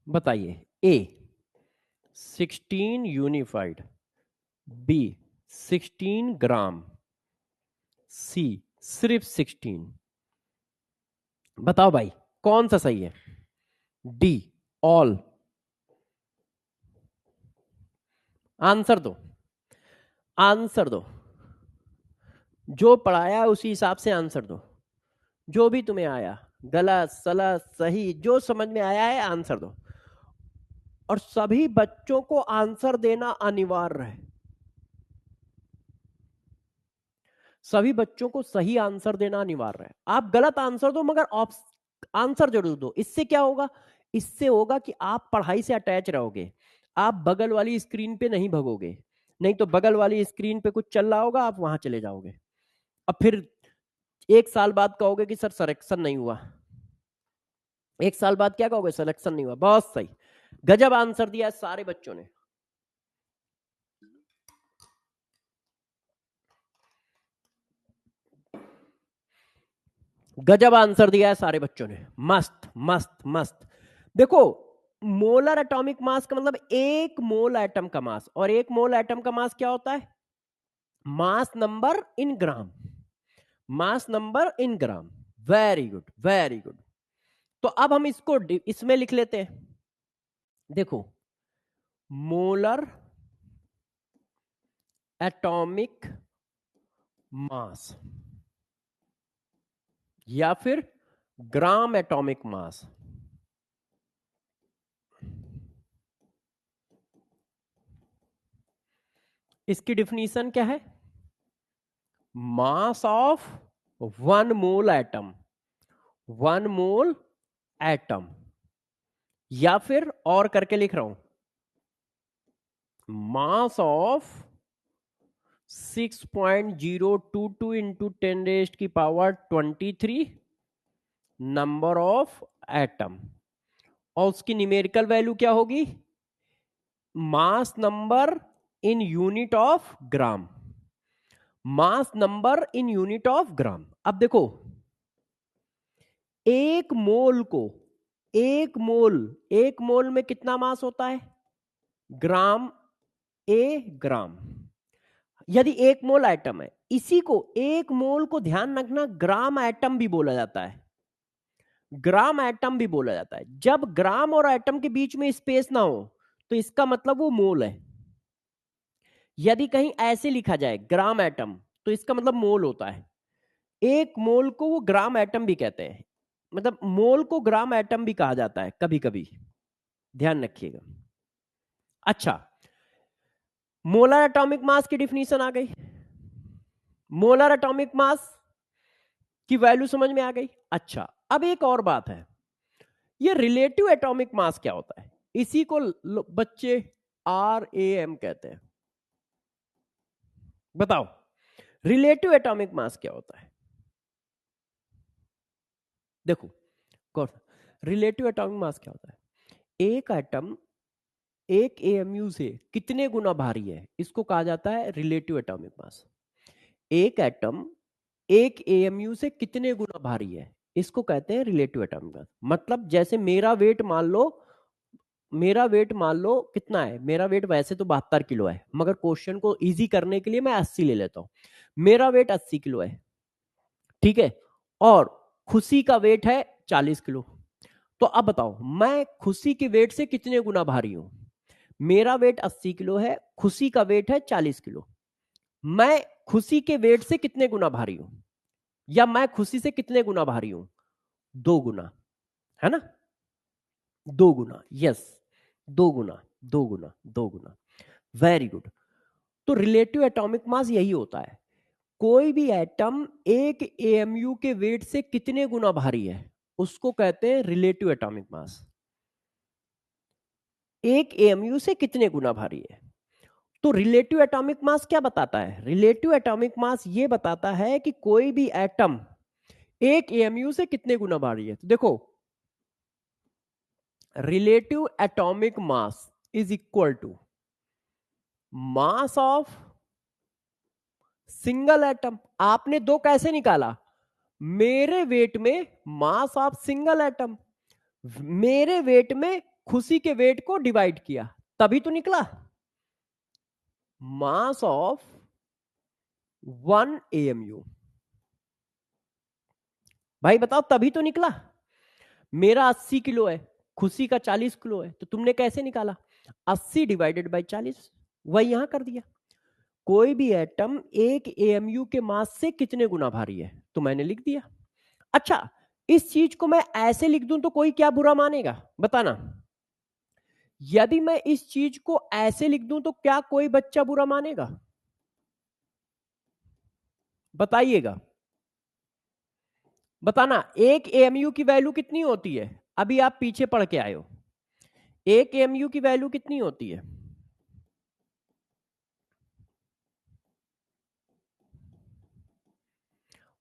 बताइए। A 16 यूनिफाइड, बी 16 ग्राम, सी सिर्फ 16। बताओ भाई कौन सा सही है? D all. आंसर दो, आंसर दो, जो पढ़ाया उसी हिसाब से आंसर दो, जो भी तुम्हें आया, गलत सलत सही जो समझ में आया है आंसर दो। और सभी बच्चों को आंसर देना अनिवार्य है, सभी बच्चों को सही आंसर देना अनिवार्य है। आप गलत आंसर दो मगर आंसर जरूर दो। इससे क्या होगा? इससे होगा कि आप पढ़ाई से अटैच रहोगे, आप बगल वाली स्क्रीन पे नहीं भगोगे। नहीं तो बगल वाली स्क्रीन पे कुछ चल रहा होगा, आप वहां चले जाओगे, अब फिर एक साल बाद कहोगे कि सर सिलेक्शन नहीं हुआ। एक साल बाद क्या कहोगे? सिलेक्शन नहीं हुआ। बहुत सही, गजब आंसर दिया सारे बच्चों ने। गजब आंसर दिया है सारे बच्चों ने, मस्त मस्त मस्त। देखो मोलर एटॉमिक मास का मतलब एक मोल एटम का मास, और एक मोल एटम का मास क्या होता है? मास नंबर इन ग्राम, मास नंबर इन ग्राम। Very good very good. तो अब हम इसको इसमें लिख लेते हैं। देखो मोलर एटॉमिक मास या फिर ग्राम एटॉमिक मास, इसकी डिफिनीशन क्या है? Mass of one mole atom, one mole atom, या फिर और करके लिख रहा हूं mass of 6.022 into 10⁻23 number of atom, और उसकी न्यूमेरिकल वैल्यू क्या होगी? Mass number in unit of gram, mass number in unit of gram. अब देखो एक मोल को, एक मोल में कितना मास होता है? ग्राम ए ग्राम। यदि एक मोल एटम है, इसी को एक मोल को ध्यान रखना ग्राम एटम भी बोला जाता है, ग्राम एटम भी बोला जाता है। जब ग्राम और एटम के बीच में स्पेस ना हो तो इसका मतलब वो मोल है। यदि कहीं ऐसे लिखा जाए ग्राम एटम तो इसका मतलब मोल होता है। एक मोल को वो ग्राम एटम भी कहते हैं, मतलब मोल को ग्राम एटम भी कहा जाता है कभी कभी, ध्यान रखिएगा। अच्छा, मोलर एटॉमिक मास की डिफिनीशन आ गई, मोलर एटॉमिक मास की वैल्यू समझ में आ गई। अच्छा अब एक और बात है, ये रिलेटिव एटॉमिक मास क्या होता है? इसी को बच्चे RAM कहते हैं। बताओ रिलेटिव एटॉमिक मास क्या होता है? देखो रिलेटिव एटॉमिक मास क्या होता है? एक एटम एक AMU से कितने गुना भारी है, इसको कहा जाता है रिलेटिव एटॉमिक मास। एक एटम एक AMU से कितने गुना भारी है, इसको कहते हैं रिलेटिव एटॉमिक मास। मतलब जैसे मेरा वेट मान लो, मेरा वेट मान लो कितना है, मेरा वेट वैसे तो 72 किलो है, मगर क्वेश्चन को इजी करने के लिए मैं 80 ले लेता हूं। मेरा वेट 80 किलो है, ठीक है, और खुशी का वेट है 40 किलो। तो अब बताओ मैं खुशी के वेट से कितने गुना भारी हूं? मेरा वेट 80 किलो है, खुशी का वेट है 40 किलो। मैं खुशी के वेट से कितने गुना भारी हूं, या मैं खुशी से कितने गुना भारी हूं? 2 गुना, है ना? 2 गुना, यस, 2 गुना, 2 गुना, 2 गुना। Very good. तो रिलेटिव एटॉमिक मास यही होता है, कोई भी एटम एक AMU के वेट से कितने गुना भारी है उसको कहते हैं रिलेटिव एटॉमिक मास। एक AMU से कितने गुना भारी है। तो रिलेटिव एटॉमिक मास क्या बताता है? रिलेटिव एटॉमिक मास ये बताता है कि कोई भी एटम एक AMU से कितने गुना भारी है। तो देखो relative atomic mass is equal to mass of single atom. आपने दो कैसे निकाला? मेरे वेट में मास ऑफ सिंगल एटम, मेरे वेट में खुशी के वेट को डिवाइड किया, तभी तो निकला मास ऑफ 1 AMU। भाई बताओ, तभी तो निकला। मेरा 80 किलो है, खुशी का 40 किलो है, तो तुमने कैसे निकाला? 80 डिवाइडेड बाई 40, वही यहां कर दिया। कोई भी एटम एक AMU के मास से कितने गुना भारी है, तो मैंने लिख दिया। अच्छा, इस चीज को मैं ऐसे लिख दूं तो कोई क्या बुरा मानेगा, बताना। यदि मैं इस चीज को ऐसे लिख दूं तो क्या कोई बच्चा बुरा मानेगा? बताइएगा, बताना। एक AMU की वैल्यू कितनी होती है? अभी आप पीछे पढ़ के आए हो। एक AMU की वैल्यू कितनी होती है?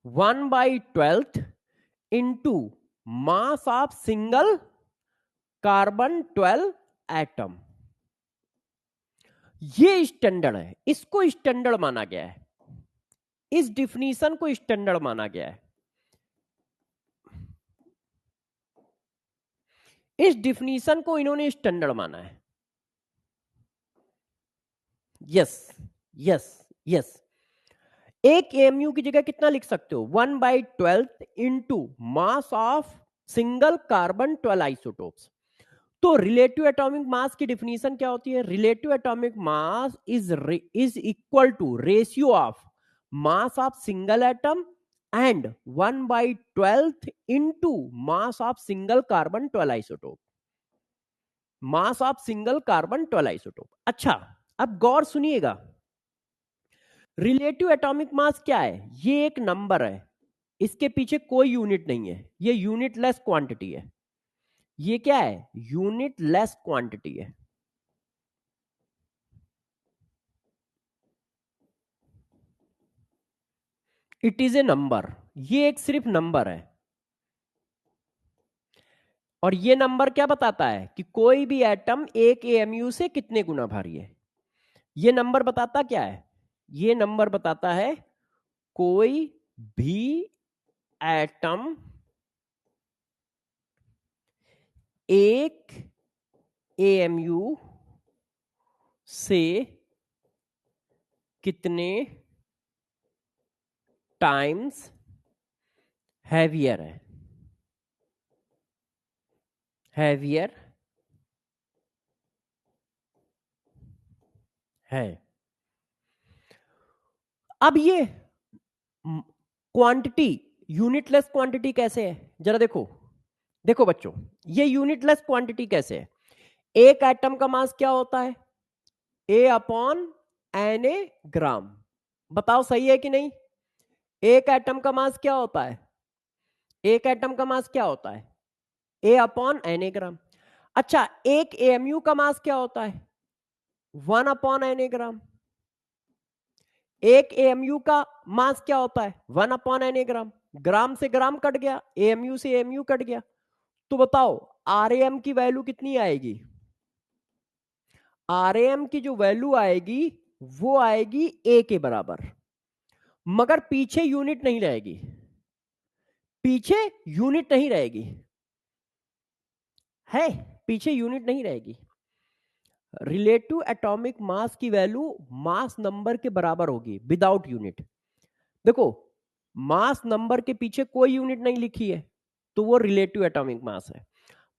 1/12 into mass of single carbon 12 atom. ये स्टैंडर्ड है, इसको स्टैंडर्ड माना गया है, इस डिफिनीशन को स्टैंडर्ड माना गया है। इस डिफिनीशन को इन्होंने स्टैंडर्ड माना है। Yes yes yes. एक AMU की जगह कितना लिख सकते हो? 1/12 into mass of single carbon 12 isotopes. तो रिलेटिव एटॉमिक मास की डिफिनीशन क्या होती है? Relative atomic mass is equal to ratio of mass of single atom and 1/12 into mass of single carbon 12 isotope. Mass of single carbon 12 isotope. अच्छा, अब गौर सुनिएगा। रिलेटिव एटॉमिक मास क्या है? ये एक नंबर है, इसके पीछे कोई यूनिट नहीं है, ये यूनिटलेस क्वांटिटी है। ये क्या है? यूनिटलेस क्वांटिटी है। इट इज ए नंबर, ये एक सिर्फ नंबर है। और ये नंबर क्या बताता है? कि कोई भी एटम एक AMU से कितने गुना भारी है। ये नंबर बताता क्या है? ये नंबर बताता है कोई भी एटम एक AMU से कितने टाइम्स हैवियर है। हैवियर है। अब ये क्वांटिटी यूनिटलेस क्वांटिटी कैसे है, जरा देखो। देखो बच्चों, ये यूनिटलेस क्वांटिटी कैसे है? एक एटम का मास क्या होता है? A/Na ग्राम। बताओ सही है कि नहीं? एक एटम का मास क्या होता है? एक एटम का मास क्या होता है? A/Na ग्राम। अच्छा, एक AMU का मास क्या होता है? 1/Na ग्राम। एक AMU का मास क्या होता है? 1/Na ग्राम। ग्राम से ग्राम कट गया, AMU से AMU कट गया। तो बताओ RAM की वैल्यू कितनी आएगी? RAM की जो वैल्यू आएगी वो आएगी A के बराबर। मगर पीछे यूनिट नहीं रहेगी, पीछे यूनिट नहीं रहेगी, है पीछे यूनिट नहीं रहेगी। रिलेटिव एटॉमिक मास की वैल्यू मास नंबर के बराबर होगी विदाउट यूनिट। देखो, मास नंबर के पीछे कोई यूनिट नहीं लिखी है तो वो रिलेटिव एटॉमिक मास है।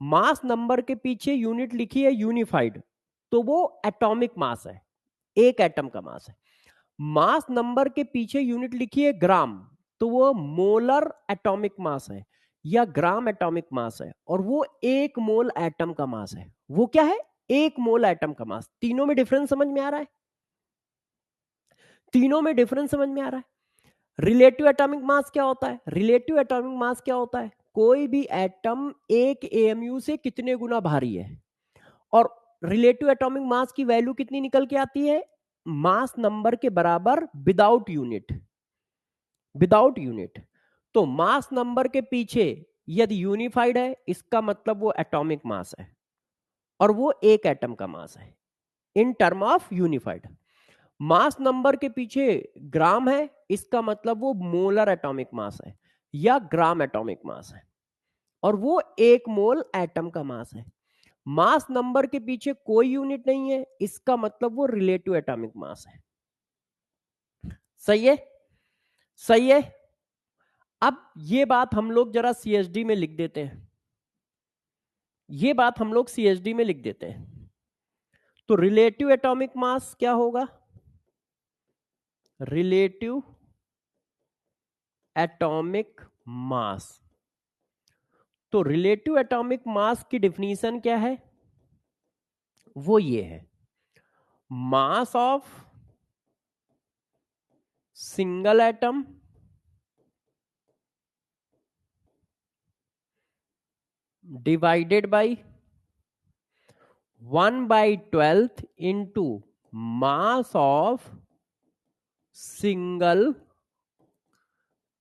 मास नंबर के पीछे यूनिट लिखी है यूनिफाइड, तो वो एटॉमिक मास है, एक एटम का मास है। मास नंबर के पीछे यूनिट लिखी है ग्राम, तो वो मोलर एटॉमिक मास है या ग्राम एटॉमिक मास है, और वो एक मोल एटम का मास है। वो क्या है? एक मोल एटम का मास। तीनों में डिफरेंस समझ में आ रहा है? तीनों में डिफरेंस समझ में आ रहा है? रिलेटिव एटॉमिक मास क्या होता है? रिलेटिव एटॉमिक मास क्या होता है? कोई भी एटम एक AMU से कितने गुना भारी है। और रिलेटिव एटॉमिक मास की वैल्यू कितनी निकल के आती है? मास नंबर के बराबर विदाउट यूनिट। Without unit. तो मास नंबर के पीछे यदि यूनिफाइड है, इसका मतलब वो एटॉमिक मास है और वो एक एटम का मास है इन term of unified. Mass number के पीछे ग्राम है, इसका मतलब वो मोलर एटॉमिक मास है या ग्राम एटॉमिक मास है, और वो एक मोल एटम का मास है। मास नंबर के पीछे कोई यूनिट नहीं है, इसका मतलब वो रिलेटिव एटॉमिक मास है। सही है, सही है। अब ये बात हम लोग जरा सीएचडी में लिख देते हैं, ये बात हम लोग सीएचडी में लिख देते हैं। तो रिलेटिव एटॉमिक मास क्या होगा? रिलेटिव एटॉमिक मास। तो रिलेटिव एटॉमिक मास की डिफिनीशन क्या है? वो ये है, mass of single atom divided by 1/12 into mass of single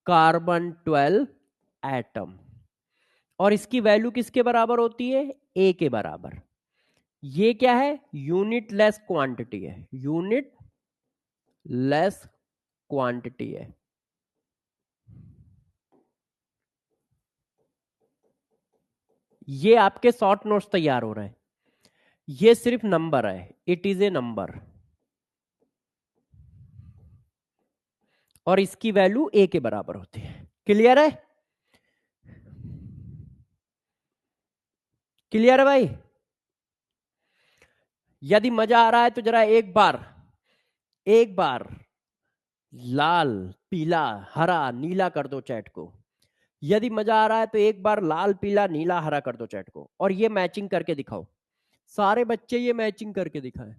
carbon 12 atom. और इसकी वैल्यू किसके बराबर होती है? ए के बराबर। ये क्या है? यूनिट लेस क्वांटिटी है, यूनिट लेस क्वांटिटी है। ये आपके शॉर्ट नोट्स तैयार हो रहे हैं, ये सिर्फ नंबर है, इट इज ए नंबर, और इसकी वैल्यू ए के बराबर होती है। क्लियर है? क्लियर है भाई? यदि मजा आ रहा है तो जरा एक बार लाल पीला हरा नीला कर दो चैट को। यदि मजा आ रहा है तो एक बार लाल पीला नीला हरा कर दो चैट को, और ये मैचिंग करके दिखाओ। सारे बच्चे ये मैचिंग करके दिखाएं।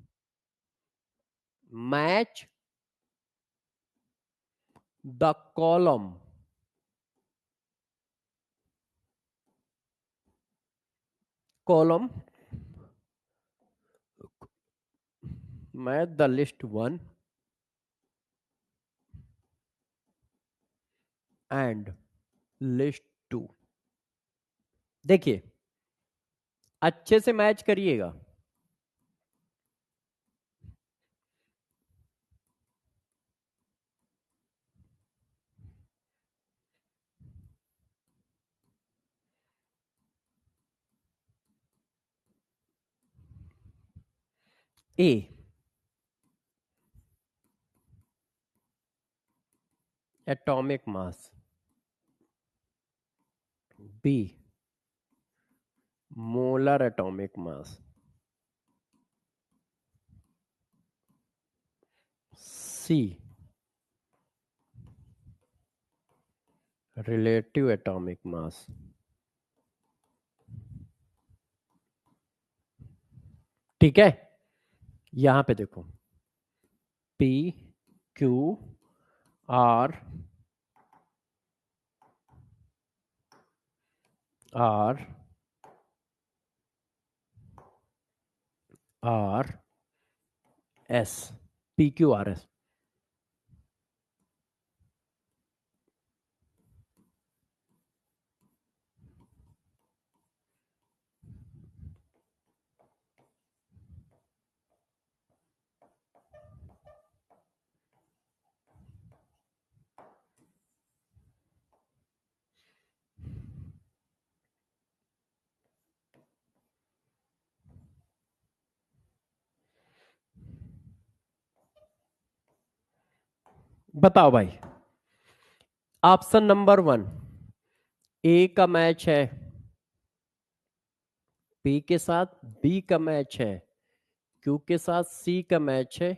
Match the column column match the list 1 and list 2। देखिए अच्छे से मैच करिएगा। A atomic mass, B molar atomic mass, C relative atomic mass. ठीक है, यहां पे देखो P Q R R R S, P Q R S. बताओ भाई, ऑप्शन नंबर 1 ए का मैच है पी के साथ, बी का मैच है क्यू के साथ, सी का मैच है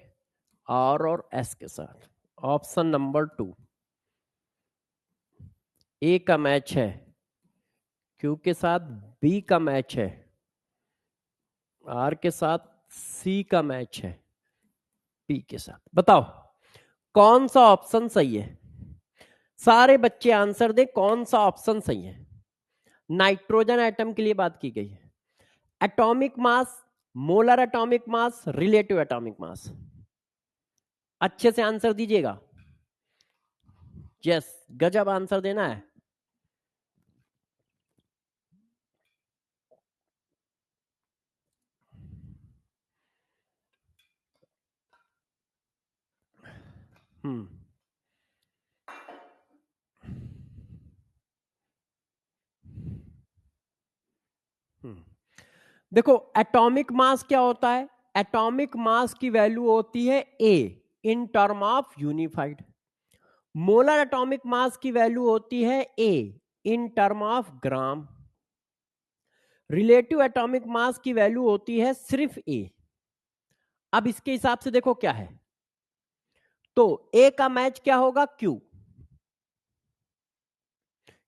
आर और एस के साथ। ऑप्शन नंबर 2 ए का मैच है क्यू के साथ, बी का मैच है आर के साथ, सी का मैच है पी के साथ। बताओ कौन सा ऑप्शन सही है? सारे बच्चे आंसर दे, कौन सा ऑप्शन सही है? नाइट्रोजन एटम के लिए बात की गई है। एटॉमिक मास, मोलर एटॉमिक मास, रिलेटिव एटॉमिक मास। अच्छे से आंसर दीजिएगा। यस, गजब आंसर देना है। हम्म हम्म देखो एटॉमिक मास क्या होता है, एटॉमिक मास की वैल्यू होती है a in term of unified, molar atomic mass की वैल्यू होती है a in term of gram, relative atomic mass की वैल्यू होती है सिर्फ ए। अब इसके हिसाब से देखो क्या है, तो ए का मैच क्या होगा, क्यू।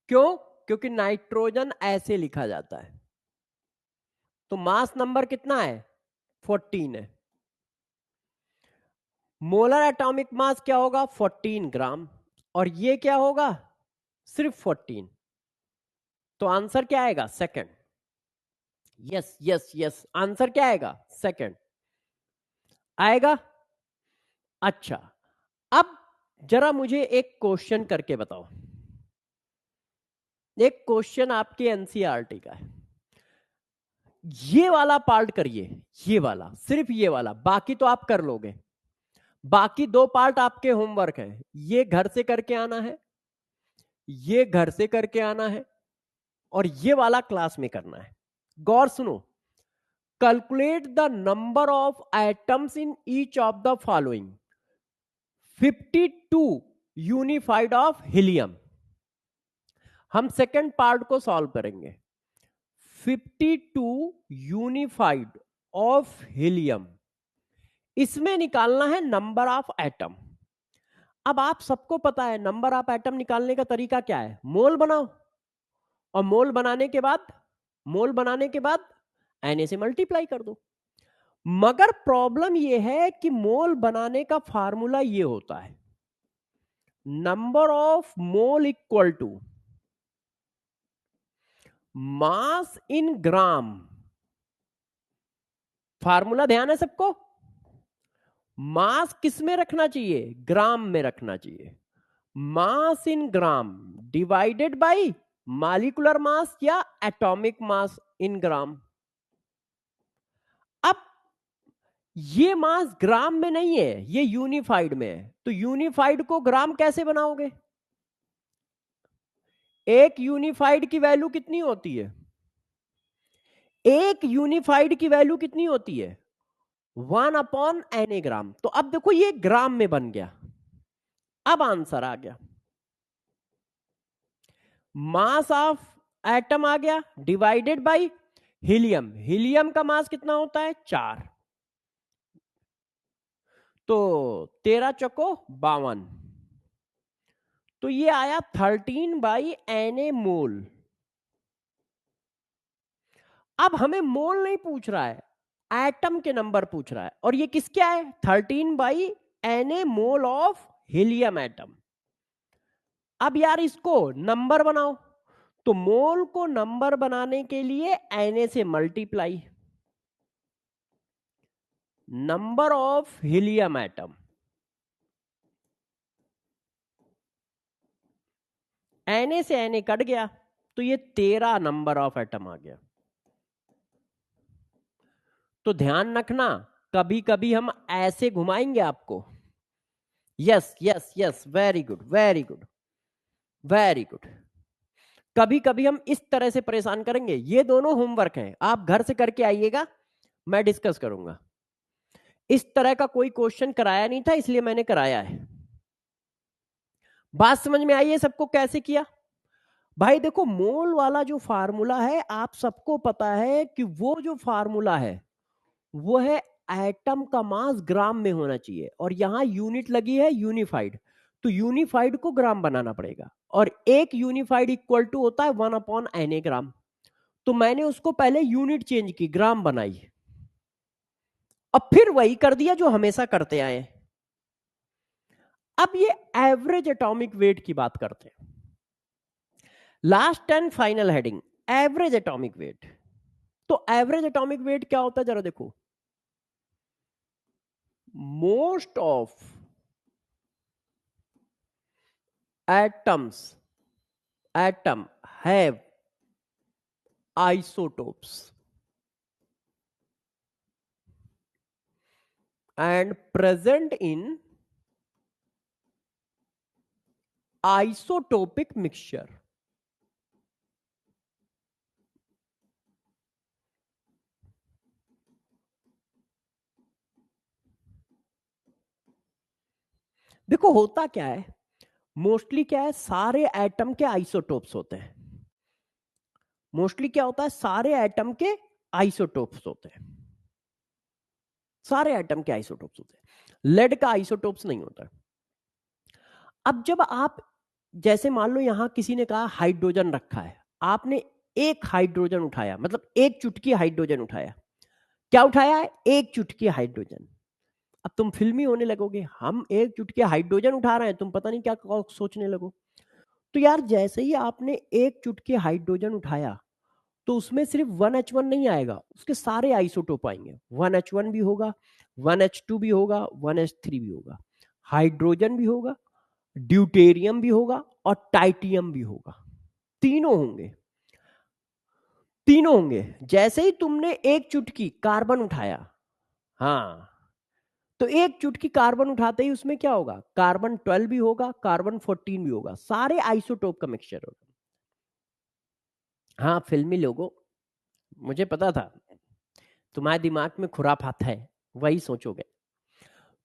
क्यों, क्योंकि नाइट्रोजन ऐसे लिखा जाता है, तो मास नंबर कितना है, 14 है। मोलर एटॉमिक मास क्या होगा, 14 ग्राम, और ये क्या होगा, सिर्फ 14। तो आंसर क्या आएगा, second. Yes yes yes, answer क्या आएगा, सेकंड आएगा। अच्छा, अब जरा मुझे एक क्वेश्चन करके बताओ, एक क्वेश्चन आपके एनसीईआरटी का है, ये वाला पार्ट करिए, ये वाला, सिर्फ ये वाला, बाकी तो आप कर लोगे, बाकी दो पार्ट आपके होमवर्क है, ये घर से करके आना है, ये घर से करके आना है, और ये वाला क्लास में करना है। गौर सुनो, calculate the number of atoms in each of the following, 52 unified of helium. हम सेकंड पार्ट को सॉल्व करेंगे, 52 यूनिफाइड ऑफ हीलियम, इसमें निकालना है नंबर ऑफ एटम। अब आप सबको पता है नंबर ऑफ एटम निकालने का तरीका क्या है, मोल बनाओ, और मोल बनाने के बाद, मोल बनाने के बाद Na से मल्टीप्लाई कर दो। मगर प्रॉब्लम यह है कि मोल बनाने का फार्मूला यह होता है, number of mole equal to mass in gram. Formula ध्यान है सबको, मास किस में रखना चाहिए, ग्राम में रखना चाहिए, mass in gram divided by molecular mass या एटॉमिक मास इन ग्राम। अब ये मास ग्राम में नहीं है, ये यूनिफाइड में है, तो यूनिफाइड को ग्राम कैसे बनाओगे, एक यूनिफाइड की वैल्यू कितनी होती है, एक यूनिफाइड की वैल्यू कितनी होती है, 1/Na ग्राम। तो अब देखो ये ग्राम में बन गया, अब आंसर आ गया, मास ऑफ एटम आ गया डिवाइडेड बाय हीलियम, हीलियम का मास कितना होता है, 4, तो 13 चौको 52, तो ये आया 13/Na मोल। अब हमें मोल नहीं पूछ रहा है, एटम के नंबर पूछ रहा है, और ये किसके है, 13/Na mole of helium atom. अब यार इसको नंबर बनाओ, तो मोल को नंबर बनाने के लिए Na से multiply, number of helium atom, Na से Na कट गया, तो ये 13 नंबर ऑफ एटम आ गया। तो ध्यान रखना, कभी कभी हम ऐसे घुमाएंगे आपको, yes yes yes, very good very good very good, कभी कभी हम इस तरह से परेशान करेंगे। ये दोनों होमवर्क हैं, आप घर से करके आइएगा, मैं डिस्कस करूंगा। इस तरह का कोई क्वेश्चन कराया नहीं था, इसलिए मैंने कराया है। बात समझ में आई है सबको कैसे किया। भाई देखो, मोल वाला जो फार्मूला है, आप सबको पता है कि वो जो फार्मूला है वो है एटम का मास ग्राम में होना चाहिए, और यहां यूनिट लगी है यूनिफाइड, तो यूनिफाइड को ग्राम बनाना पड़ेगा, और एक यूनिफाइड इक्वल टू होता है 1/Na ग्राम। तो मैंने उसको पहले यूनिट चेंज की, ग्राम बनाई, अब फिर वही कर दिया जो हमेशा करते आए। अब ये एवरेज एटॉमिक वेट की बात करते हैं, last and final heading, average atomic wait. तो एवरेज एटॉमिक वेट क्या होता है, जरा देखो, most of atoms atom have isotopes and present in isotopic mixture. देखो होता क्या है, मोस्टली क्या है, सारे एटम के आइसोटोप्स होते हैं। मोस्टली क्या होता है, सारे एटम के आइसोटोप्स होते हैं। सारे एटम के आइसोटोप्स होते हैं, लेड का आइसोटोप्स नहीं होता। अब जब आप, जैसे मान लो यहां किसी ने कहा हाइड्रोजन रखा है, आपने एक हाइड्रोजन उठाया, मतलब एक चुटकी हाइड्रोजन उठाया। क्या उठाया है? एक चुटकी हाइड्रोजन। अब तुम फिल्मी होने लगोगे, हम एक चुटकी हाइड्रोजन उठा रहे हैं, तुम पता नहीं क्या सोचने लगो। तो यार जैसे ही आपने एक चुटकी हाइड्रोजन उठाया, तो उसमें सिर्फ 1H1 नहीं आएगा, उसके सारे आइसोटोप आएंगे। 1H1 भी होगा, 1H2 भी होगा, 1H3 भी होगा, हाइड्रोजन भी होगा, ड्यूटेरियम भी होगा और टाइटियम भी होगा। तीनों होंगे, तीनों होंगे। जैसे ही तुमने एक चुटकी कार्बन उठाया, हाँ, तो एक चुटकी कार्बन उठाते ही उसमें क्या होगा, कार्बन 12 भी होगा, कार्बन 14 भी होगा, सारे आइसोटोप का मिक्सचर होगा। हाँ फिल्मी लोगों, मुझे पता था तुम्हारे दिमाग में खुराफात है, वही सोचोगे।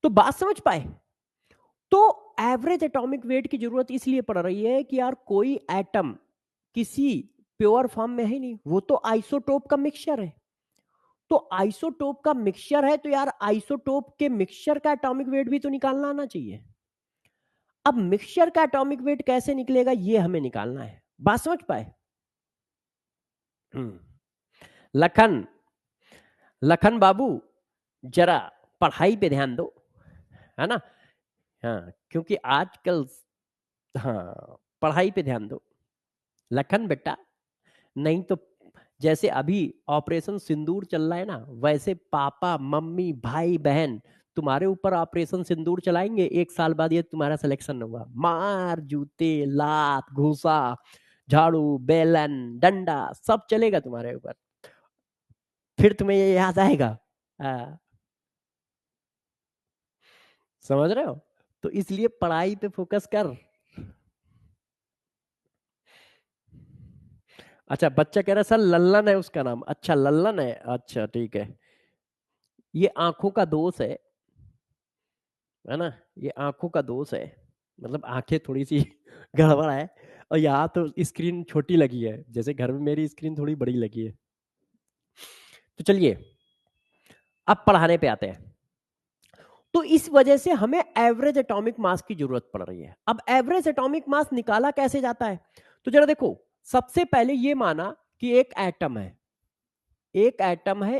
तो बात समझ पाए? तो एवरेज एटॉमिक वेट की जरूरत इसलिए पड़ रही है कि यार कोई एटम किसी प्योर फॉर्म में है नहीं, वो तो आइसोटोप का मिक्सचर है। तो आइसोटोप का मिक्सचर है, तो यार आइसोटोप के मिक्सचर का एटॉमिक वेट भी तो निकालना आना चाहिए। अब मिक्सचर का एटॉमिक वेट कैसे निकलेगा, ये हमें निकालना है। बात समझ पाए? लखन, लखन बाबू, जरा पढ़ाई पे ध्यान दो, है ना? हाँ क्योंकि आजकल, हाँ पढ़ाई पे ध्यान दो लखन बेटा, नहीं तो जैसे अभी ऑपरेशन सिंदूर चल रहा है ना, वैसे पापा मम्मी भाई बहन तुम्हारे ऊपर ऑपरेशन सिंदूर चलाएंगे। 1 साल बाद ये तुम्हारा सिलेक्शन होगा, मार जूते लात घूसा झाड़ू बेलन डंडा सब चलेगा तुम्हारे ऊपर। फिर तुम्हें ये याद आएगा। हाँ, समझ रहे हो? तो इसलिए पढ़ाई पे फोकस कर। अच्छा बच्चा कह रहा है सर लल्लन है उसका नाम, अच्छा लल्लन है, अच्छा ठीक है। ये आंखों का दोष है ना? ये आंखों का दोष है, मतलब आंखें थोड़ी सी गड़बड़ है। और यहाँ तो स्क्रीन छोटी लगी है, जैसे घर में मेरी स्क्रीन थोड़ी बड़ी लगी है। तो चलिए अब पढ़ाने पे आते हैं। तो इस वजह से हमें एवरेज एटॉमिक मास की जरूरत पड़ रही है। अब एवरेज एटॉमिक मास निकाला कैसे जाता है? तो जरा देखो, सबसे पहले ये माना कि एक एटम है, एक एटम है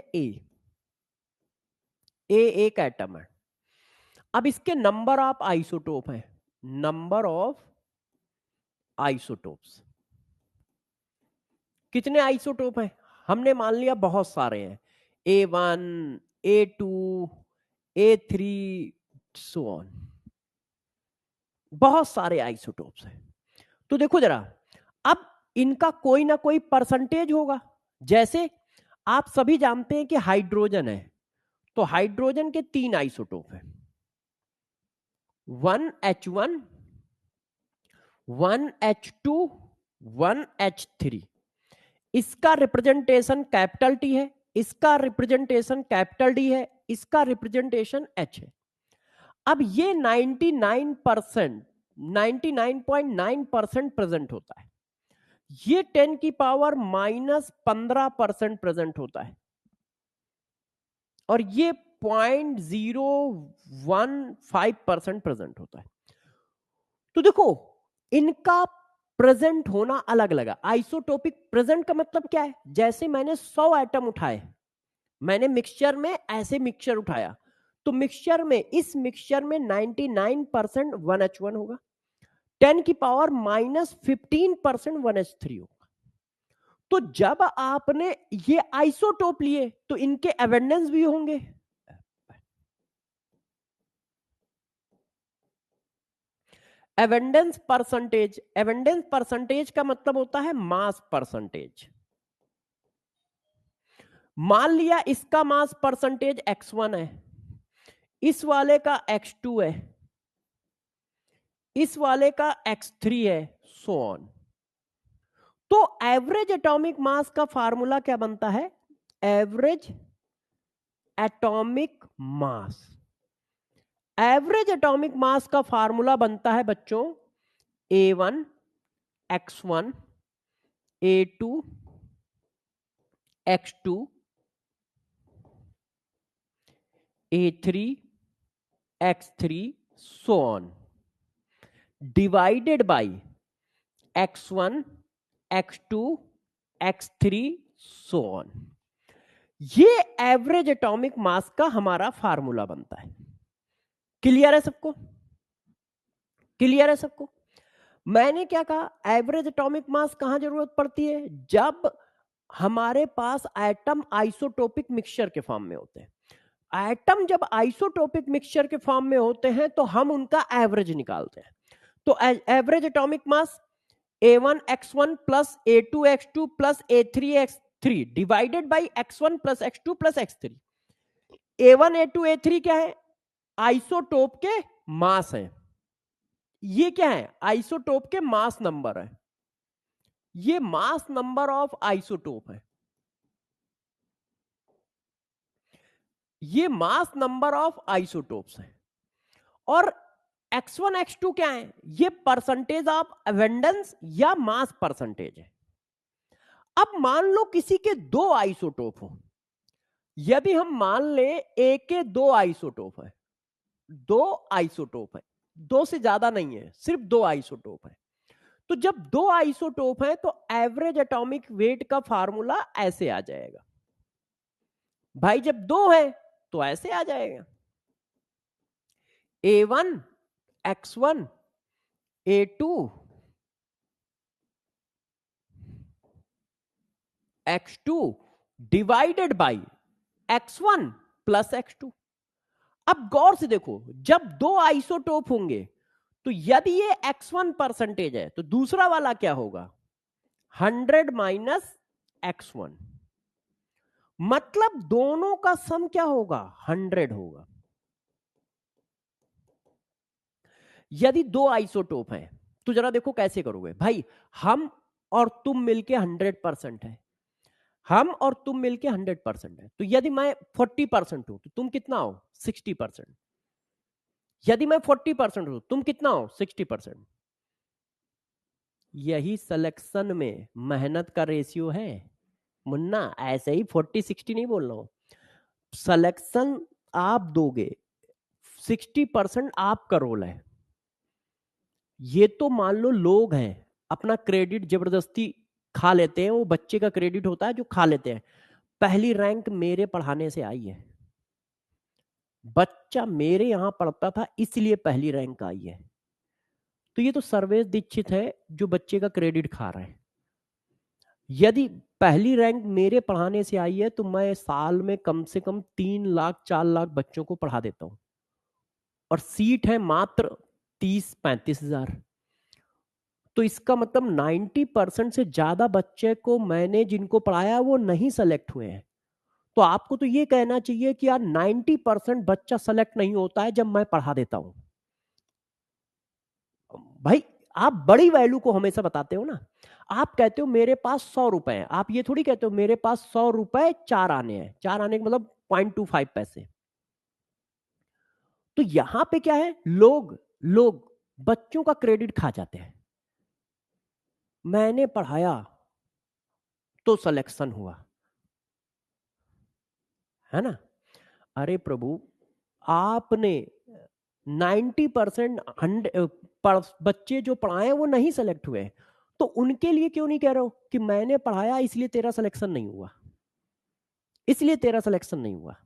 ए एक एटम है। अब इसके नंबर ऑफ आइसोटोप है, नंबर ऑफ आइसोटोप्स। कितने आइसोटोप हैं? हमने मान लिया बहुत सारे हैं, A1 A2 A3 so on, बहुत सारे आइसोटोप्स हैं। तो देखो जरा, अब इनका कोई ना कोई परसेंटेज होगा। जैसे आप सभी जानते हैं कि हाइड्रोजन है, तो हाइड्रोजन के 3 आइसोटोप हैं, 1H1 1H2 1H3। इसका रिप्रेजेंटेशन कैपिटल टी है, इसका रिप्रेजेंटेशन कैपिटल डी है, इसका रिप्रेजेंटेशन एच है। अब ये 99% 99.9% प्रेजेंट होता है, ये 10 की पावर -15% प्रेजेंट होता है, और ये 0.015% प्रेजेंट होता है। तो देखो इनका प्रेजेंट होना अलग अलग है। आइसोटोपिक प्रेजेंट का मतलब क्या है? जैसे मैंने 100 एटम उठाए, मैंने मिक्सचर में ऐसे मिक्सचर उठाया, तो मिक्सचर में, इस मिक्सचर में 99% 1H1 होगा, 10 की पावर -15% 1H3 होगा। तो जब आपने ये आइसोटोप लिए तो इनके एवेंडेंस भी होंगे। एवेंडेंस परसेंटेज, एवेंडेंस परसेंटेज का मतलब होता है मास परसेंटेज। मान लिया इसका मास परसेंटेज x1 है, इस वाले का x2 है, इस वाले का x3 है, सो ऑन। तो एवरेज एटॉमिक मास का फार्मूला क्या बनता है? Average atomic mass, average atomic mass का फार्मूला बनता है बच्चों A1 X1 A2 X2 A3 X3 so on divided by X1 X2 X3 so on। ये एवरेज एटॉमिक मास का हमारा फार्मूला बनता है। क्लियर है सबको? क्लियर है सबको? मैंने क्या कहा, एवरेज एटॉमिक मास कहां जरूरत पड़ती है? जब हमारे पास एटम आइसोटोपिक मिक्सचर के फॉर्म में होते हैं। एटम जब आइसोटोपिक मिक्सचर के फॉर्म में होते हैं तो हम उनका एवरेज निकालते हैं। तो average atomic mass A1 X1 plus A2 X2 plus A3 X3 divided by X1 plus X2 plus X3। A1 A2 A3 क्या है? आइसोटोप के मास है। ये क्या है? आइसोटोप के मास नंबर है। ये मास नंबर ऑफ आइसोटोप है। ये मास नंबर ऑफ आइसोटोप्स है। और X1 X2 क्या है? ये परसेंटेज ऑफ अबेंडेंस या मास परसेंटेज है। अब मान लो किसी के दो आइसोटोप हो। यदि हम मान ले A के दो आइसोटोप है, दो आइसोटोप है, दो से ज्यादा नहीं है, सिर्फ दो आइसोटोप है। तो जब दो आइसोटोप है तो एवरेज एटॉमिक वेट का फार्मूला ऐसे आ जाएगा भाई। जब दो है तो ऐसे आ जाएगा A1 X1 A2 X2 divided by X1 plus X2। अब गौर से देखो, जब दो आइसोटोप होंगे तो यदि ये X1 परसेंटेज है तो दूसरा वाला क्या होगा? 100 माइनस X1। मतलब दोनों का सम क्या होगा? 100 होगा। यदि दो आइसोटोप हैं तो जरा देखो कैसे करोगे भाई। हम और तुम मिलके 100% है, हम और तुम मिलके 100% है। तो यदि मैं 40% हूं तो तुम कितना हो? 60%। यदि मैं 40% हूं तुम कितना हो? 60%। यही सिलेक्शन में मेहनत का रेशियो है मुन्ना। ऐसे ही 40-60 नहीं बोल रहा हूं। सिलेक्शन आप दोगे, 60% आपका रोल है। ये तो मान लो लोग हैं अपना क्रेडिट जबरदस्ती खा लेते हैं। वो बच्चे का क्रेडिट होता है जो खा लेते हैं। पहली रैंक मेरे पढ़ाने से आई है। बच्चा मेरे यहां पढ़ता था इसलिए पहली रैंक आई है। तो ये तो सर्वेश दीक्षित है जो बच्चे का क्रेडिट खा रहा है। यदि पहली रैंक मेरे पढ़ाने से आई है तो मैं साल में कम से कम 3 लाख 4 लाख बच्चों को पढ़ा देता हूं। और सीट है मात्र 30-35 हजार। तो इसका मतलब 90% से ज्यादा बच्चे को मैंने जिनको पढ़ाया वो नहीं सेलेक्ट हुए हैं। तो आपको तो ये कहना चाहिए कि यार 90% बच्चा सेलेक्ट नहीं होता है जब मैं पढ़ा देता हूं। भाई आप बड़ी वैल्यू को हमेशा बताते हो ना। आप कहते हो मेरे पास 100 रुपए हैं, आप ये थोड़ी कहते हो मेरे पास 100 रुपए 4 आने हैं। 4 आने का मतलब 0.25 पैसे। तो यहां पे क्या है, लोग लोग बच्चों का क्रेडिट खा जाते हैं। मैंने पढ़ाया तो सिलेक्शन हुआ, है ना। अरे प्रभु, आपने 90% बच्चे जो पढ़ाए वो नहीं सेलेक्ट हुए, तो उनके लिए क्यों नहीं कह रहे हो कि मैंने पढ़ाया इसलिए तेरा सिलेक्शन नहीं हुआ, इसलिए तेरा सिलेक्शन नहीं हुआ।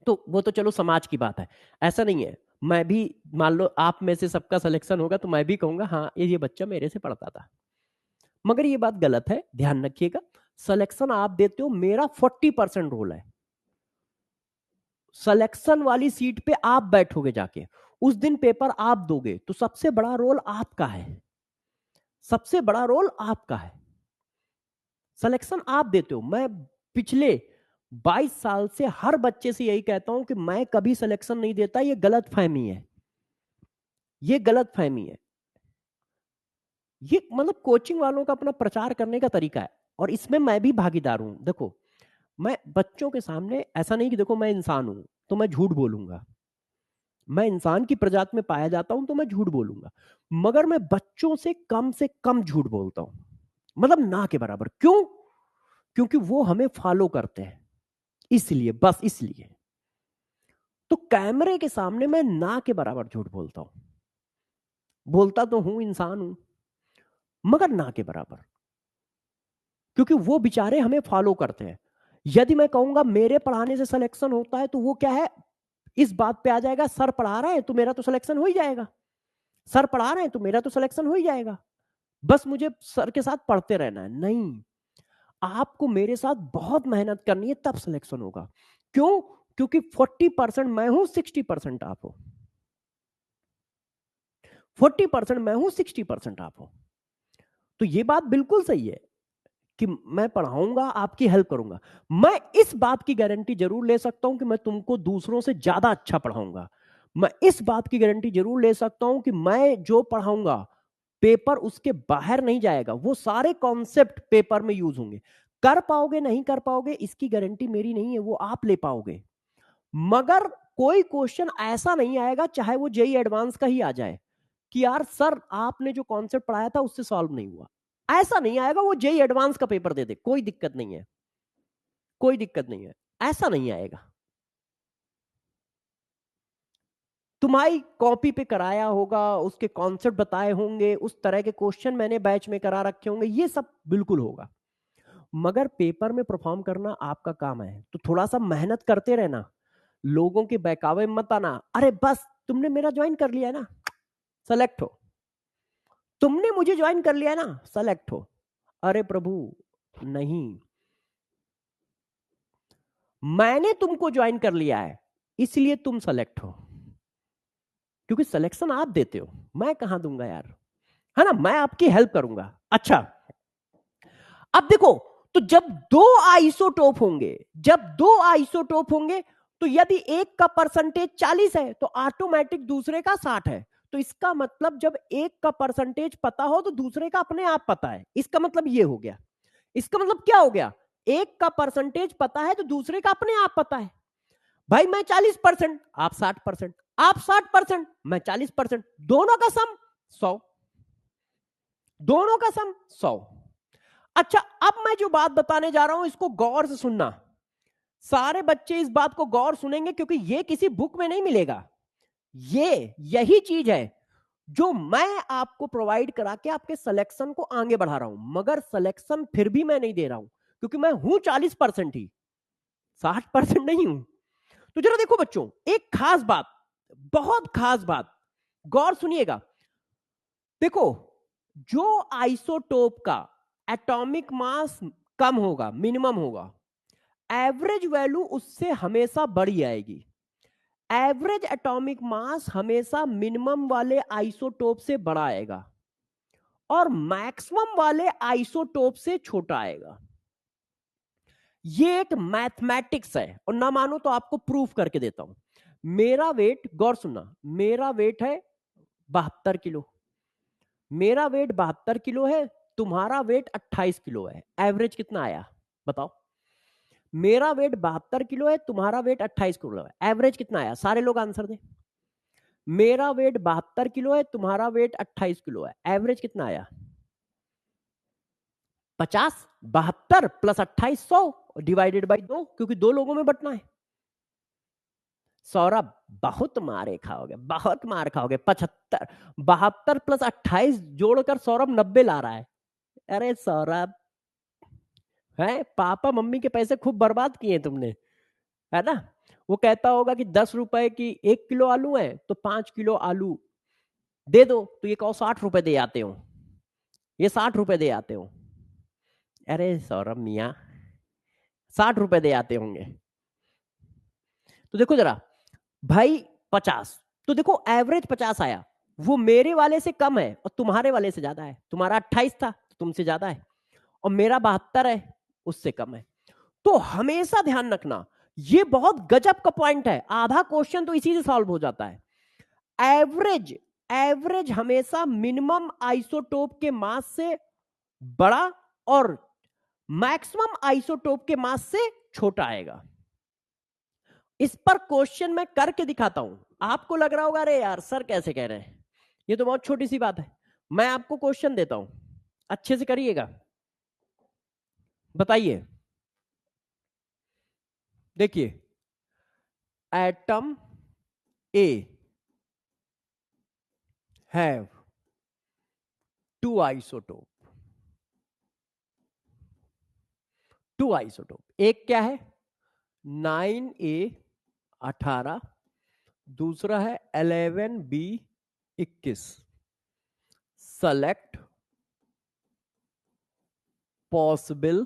तो वो तो चलो समाज की बात है, ऐसा नहीं है। मैं भी मान लो आप में से सबका सिलेक्शन होगा तो मैं भी कहूंगा हाँ ये बच्चा मेरे से पढ़ता था। मगर ये बात गलत है, ध्यान रखिएगा। सिलेक्शन आप देते हो, मेरा 40% रोल है। सिलेक्शन वाली सीट पे आप बैठोगे जाके, उस दिन पेपर आप दोगे, तो सबसे बड़ा रोल आपका है। सबसे बड़ा रोल आपका है। सिलेक्शन आप देते हो। मैं पिछले 22 साल से हर बच्चे से यही कहता हूं कि मैं कभी सिलेक्शन नहीं देता। ये गलत फहमी है, ये गलत फहमी है। ये मतलब कोचिंग वालों का अपना प्रचार करने का तरीका है, और इसमें मैं भी भागीदार हूं। देखो मैं बच्चों के सामने ऐसा नहीं कि देखो मैं इंसान हूं तो मैं झूठ बोलूंगा। मैं इंसान की प्रजाति में पाया जाता हूं तो मैं झूठ बोलूंगा, मगर मैं बच्चों से कम झूठ बोलता हूं, मतलब ना के बराबर। क्यों? क्योंकि वो हमें फॉलो करते हैं, इसलिए, बस इसलिए। तो कैमरे के सामने मैं ना के बराबर झूठ बोलता हूं। बोलता तो हूं, इंसान हूं, मगर ना के बराबर, क्योंकि वो बेचारे हमें फॉलो करते हैं। यदि मैं कहूंगा मेरे पढ़ाने से सिलेक्शन होता है, तो वो क्या है, इस बात पे आ जाएगा, सर पढ़ा रहे हैं तो मेरा तो सिलेक्शन हो ही जाएगा, सर पढ़ा रहे हैं तो मेरा तो सिलेक्शन हो ही जाएगा, बस मुझे सर के साथ पढ़ते रहना है। नहीं, आपको मेरे साथ बहुत मेहनत करनी है, तब सिलेक्शन होगा। क्यों? क्योंकि 40% मैं हूं, 60% आप हो। 40% मैं हूं, 60% आप हो। तो ये बात बिल्कुल सही है कि मैं पढ़ाऊंगा, आपकी हेल्प करूंगा। मैं इस बात की गारंटी जरूर ले सकता हूं कि मैं तुमको दूसरों से ज्यादा अच्छा पढ़ाऊंगा। मैं इस बात की गारंटी जरूर ले सकता हूं कि मैं जो पढ़ाऊंगा पेपर उसके बाहर नहीं जाएगा, वो सारे कॉन्सेप्ट पेपर में यूज होंगे। कर पाओगे नहीं कर पाओगे इसकी गारंटी मेरी नहीं है, वो आप ले पाओगे। मगर कोई क्वेश्चन ऐसा नहीं आएगा, चाहे वो जेई एडवांस का ही आ जाए, कि यार सर आपने जो कॉन्सेप्ट पढ़ाया था उससे सॉल्व नहीं हुआ, ऐसा नहीं आएगा। वो जेई एडवांस का पेपर दे दे, कोई दिक्कत नहीं है, कोई दिक्कत नहीं है, ऐसा नहीं आएगा। तुम्हारी कॉपी पे कराया होगा, उसके कॉन्सेप्ट बताए होंगे, उस तरह के क्वेश्चन मैंने बैच में करा रखे होंगे, ये सब बिल्कुल होगा। मगर पेपर में परफॉर्म करना आपका काम है, तो थोड़ा सा मेहनत करते रहना, लोगों के बहकावे में मत आना। अरे बस तुमने मेरा ज्वाइन कर लिया है ना, सेलेक्ट हो। तुमने मुझे ज्वाइन कर लिया है ना, सेलेक्ट हो। अरे प्रभु, नहीं, मैंने तुमको ज्वाइन कर लिया है इसलिए तुम सेलेक्ट हो, क्योंकि सिलेक्शन आप देते हो, मैं कहां दूंगा यार, है ना, मैं आपकी हेल्प करूंगा। अच्छा, अब देखो, तो जब दो आइसोटोप होंगे, जब दो आइसोटोप होंगे, तो यदि एक का परसेंटेज 40 है तो ऑटोमेटिक दूसरे का 60 है। तो इसका मतलब जब एक का परसेंटेज पता हो तो दूसरे का अपने आप पता है, इसका मतलब ये हो गया। इसका मतलब क्या हो गया, एक का परसेंटेज पता है तो दूसरे का अपने आप पता है। भाई मैं 40%, आप 60%, आप 60%, मैं 40%, दोनों का सम 100, दोनों का सम 100। अच्छा, अब मैं जो बात बताने जा रहा हूं इसको गौर से सुनना, सारे बच्चे इस बात को गौर सुनेंगे, क्योंकि ये किसी बुक में नहीं मिलेगा। ये यही चीज है जो मैं आपको प्रोवाइड करा के आपके सिलेक्शन को आगे बढ़ा रहा हूं, मगर सिलेक्शन फिर भी मैं नहीं दे रहा हूं, क्योंकि मैं हूं 40% ही, 60% नहीं हूं। तो जरा देखो बच्चों, एक खास बात, बहुत खास बात, गौर सुनिएगा। देखो, जो आइसोटोप का एटॉमिक मास कम होगा, मिनिमम होगा, एवरेज वैल्यू उससे हमेशा बड़ी आएगी। एवरेज एटॉमिक मास हमेशा मिनिमम वाले आइसोटोप से बड़ा आएगा और मैक्सिमम वाले आइसोटोप से छोटा आएगा। ये एक मैथमेटिक्स है, और ना मानो तो आपको प्रूफ करके देता हूं। मेरा वेट, गौर सुनना, मेरा वेट है 72 किलो, मेरा वेट 72 किलो है, तुम्हारा वेट 28 किलो है, एवरेज कितना आया बताओ। मेरा वेट 72 किलो है, तुम्हारा वेट 28 किलो है, एवरेज कितना आया, सारे लोग आंसर दें। मेरा वेट 72 किलो है, तुम्हारा वेट 28 किलो है, एवरेज कितना आया, 50। 72 प्लस 28 100 डिवाइडेड बाई 2, क्योंकि दो लोगों में बंटना है। सौरभ, बहुत मारे खाओगे, बहुत मार खाओगे। 75, 72 प्लस 28 जोड़कर सौरभ 90 ला रहा है। अरे सौरभ, है पापा मम्मी के पैसे खूब बर्बाद किए तुमने, है ना। वो कहता होगा कि 10 रुपए की 1 किलो आलू है तो 5 किलो आलू दे दो, तो ये कहो 60 रुपए दे आते हो, ये 60 रुपए दे आते हो। अरे सौरभ मिया, 60 रुपए दे आते होंगे। तो देखो जरा भाई, 50, तो देखो एवरेज 50 आया, वो मेरे वाले से कम है और तुम्हारे वाले से ज्यादा है। तुम्हारा 28 था तो तुमसे ज्यादा है, और मेरा 72 है, उससे कम है। तो हमेशा ध्यान रखना, ये बहुत गजब का पॉइंट है, आधा क्वेश्चन तो इसी से सॉल्व हो जाता है। एवरेज, एवरेज हमेशा मिनिमम आइसोटोप के मास से बड़ा और मैक्सिमम आइसोटोप के मास से छोटा आएगा। इस पर क्वेश्चन मैं करके दिखाता हूं। आपको लग रहा होगा अरे यार सर कैसे कह रहे हैं, ये तो बहुत छोटी सी बात है। मैं आपको क्वेश्चन देता हूं, अच्छे से करिएगा। बताइए, देखिए, atom A have two isotope. Two isotope, एक क्या है 9A 18, दूसरा है 11B 21। Select possible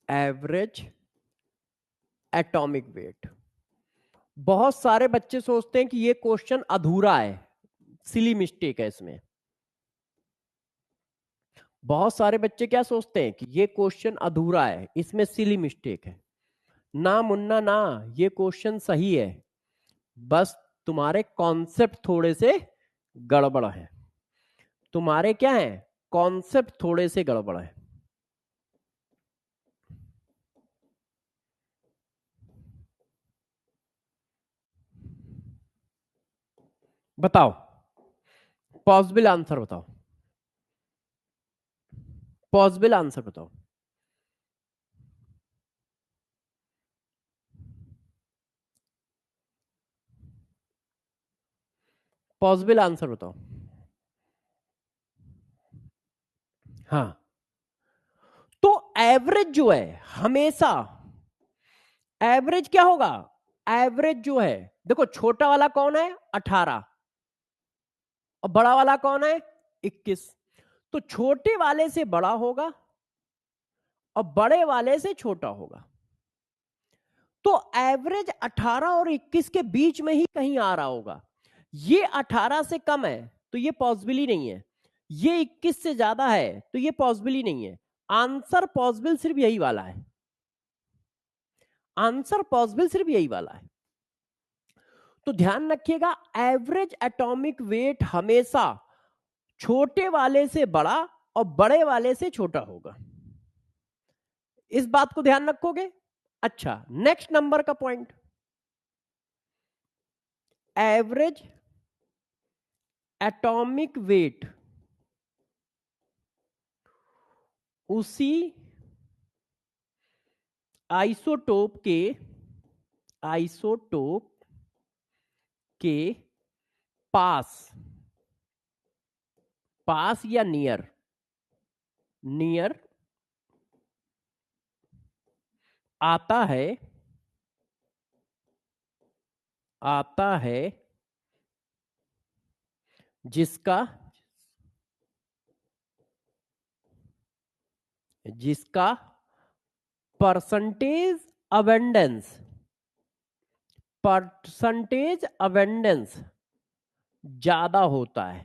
average atomic weight. बहुत सारे बच्चे सोचते हैं कि ये क्वेश्चन अधूरा है, सिली मिस्टेक है इसमें। बहुत सारे बच्चे क्या सोचते हैं कि ये क्वेश्चन अधूरा है, इसमें सिली मिस्टेक है। ना मुन्ना ना, ये क्वेश्चन सही है, बस तुम्हारे कॉन्सेप्ट थोड़े से गड़बड़ है। तुम्हारे क्या है, कॉन्सेप्ट थोड़े से गड़बड़ है। बताओ, पॉसिबल आंसर बताओ, पॉसिबल आंसर बताओ। पॉसिबल आंसर बताओ। हाँ, तो एवरेज जो है हमेशा, एवरेज क्या होगा, एवरेज जो है, देखो छोटा वाला कौन है 18 और बड़ा वाला कौन है 21। तो छोटे वाले से बड़ा होगा और बड़े वाले से छोटा होगा। तो एवरेज 18 और 21 के बीच में ही कहीं आ रहा होगा। ये 18 से कम है तो ये पॉसिबल ही नहीं है, ये 21 से ज्यादा है तो ये पॉसिबल ही नहीं है। आंसर पॉसिबल सिर्फ यही वाला है, आंसर पॉसिबल सिर्फ यही वाला है। तो ध्यान रखिएगा, एवरेज एटॉमिक वेट हमेशा छोटे वाले से बड़ा और बड़े वाले से छोटा होगा। इस बात को ध्यान रखोगे। अच्छा, नेक्स्ट नंबर का पॉइंट, एवरेज एटॉमिक वेट उसी आइसोटोप के पास, पास या नियर, नियर आता है, आता है, जिसका, जिसका परसेंटेज अवेंडेंस, परसेंटेज अवेंडेंस ज्यादा होता है।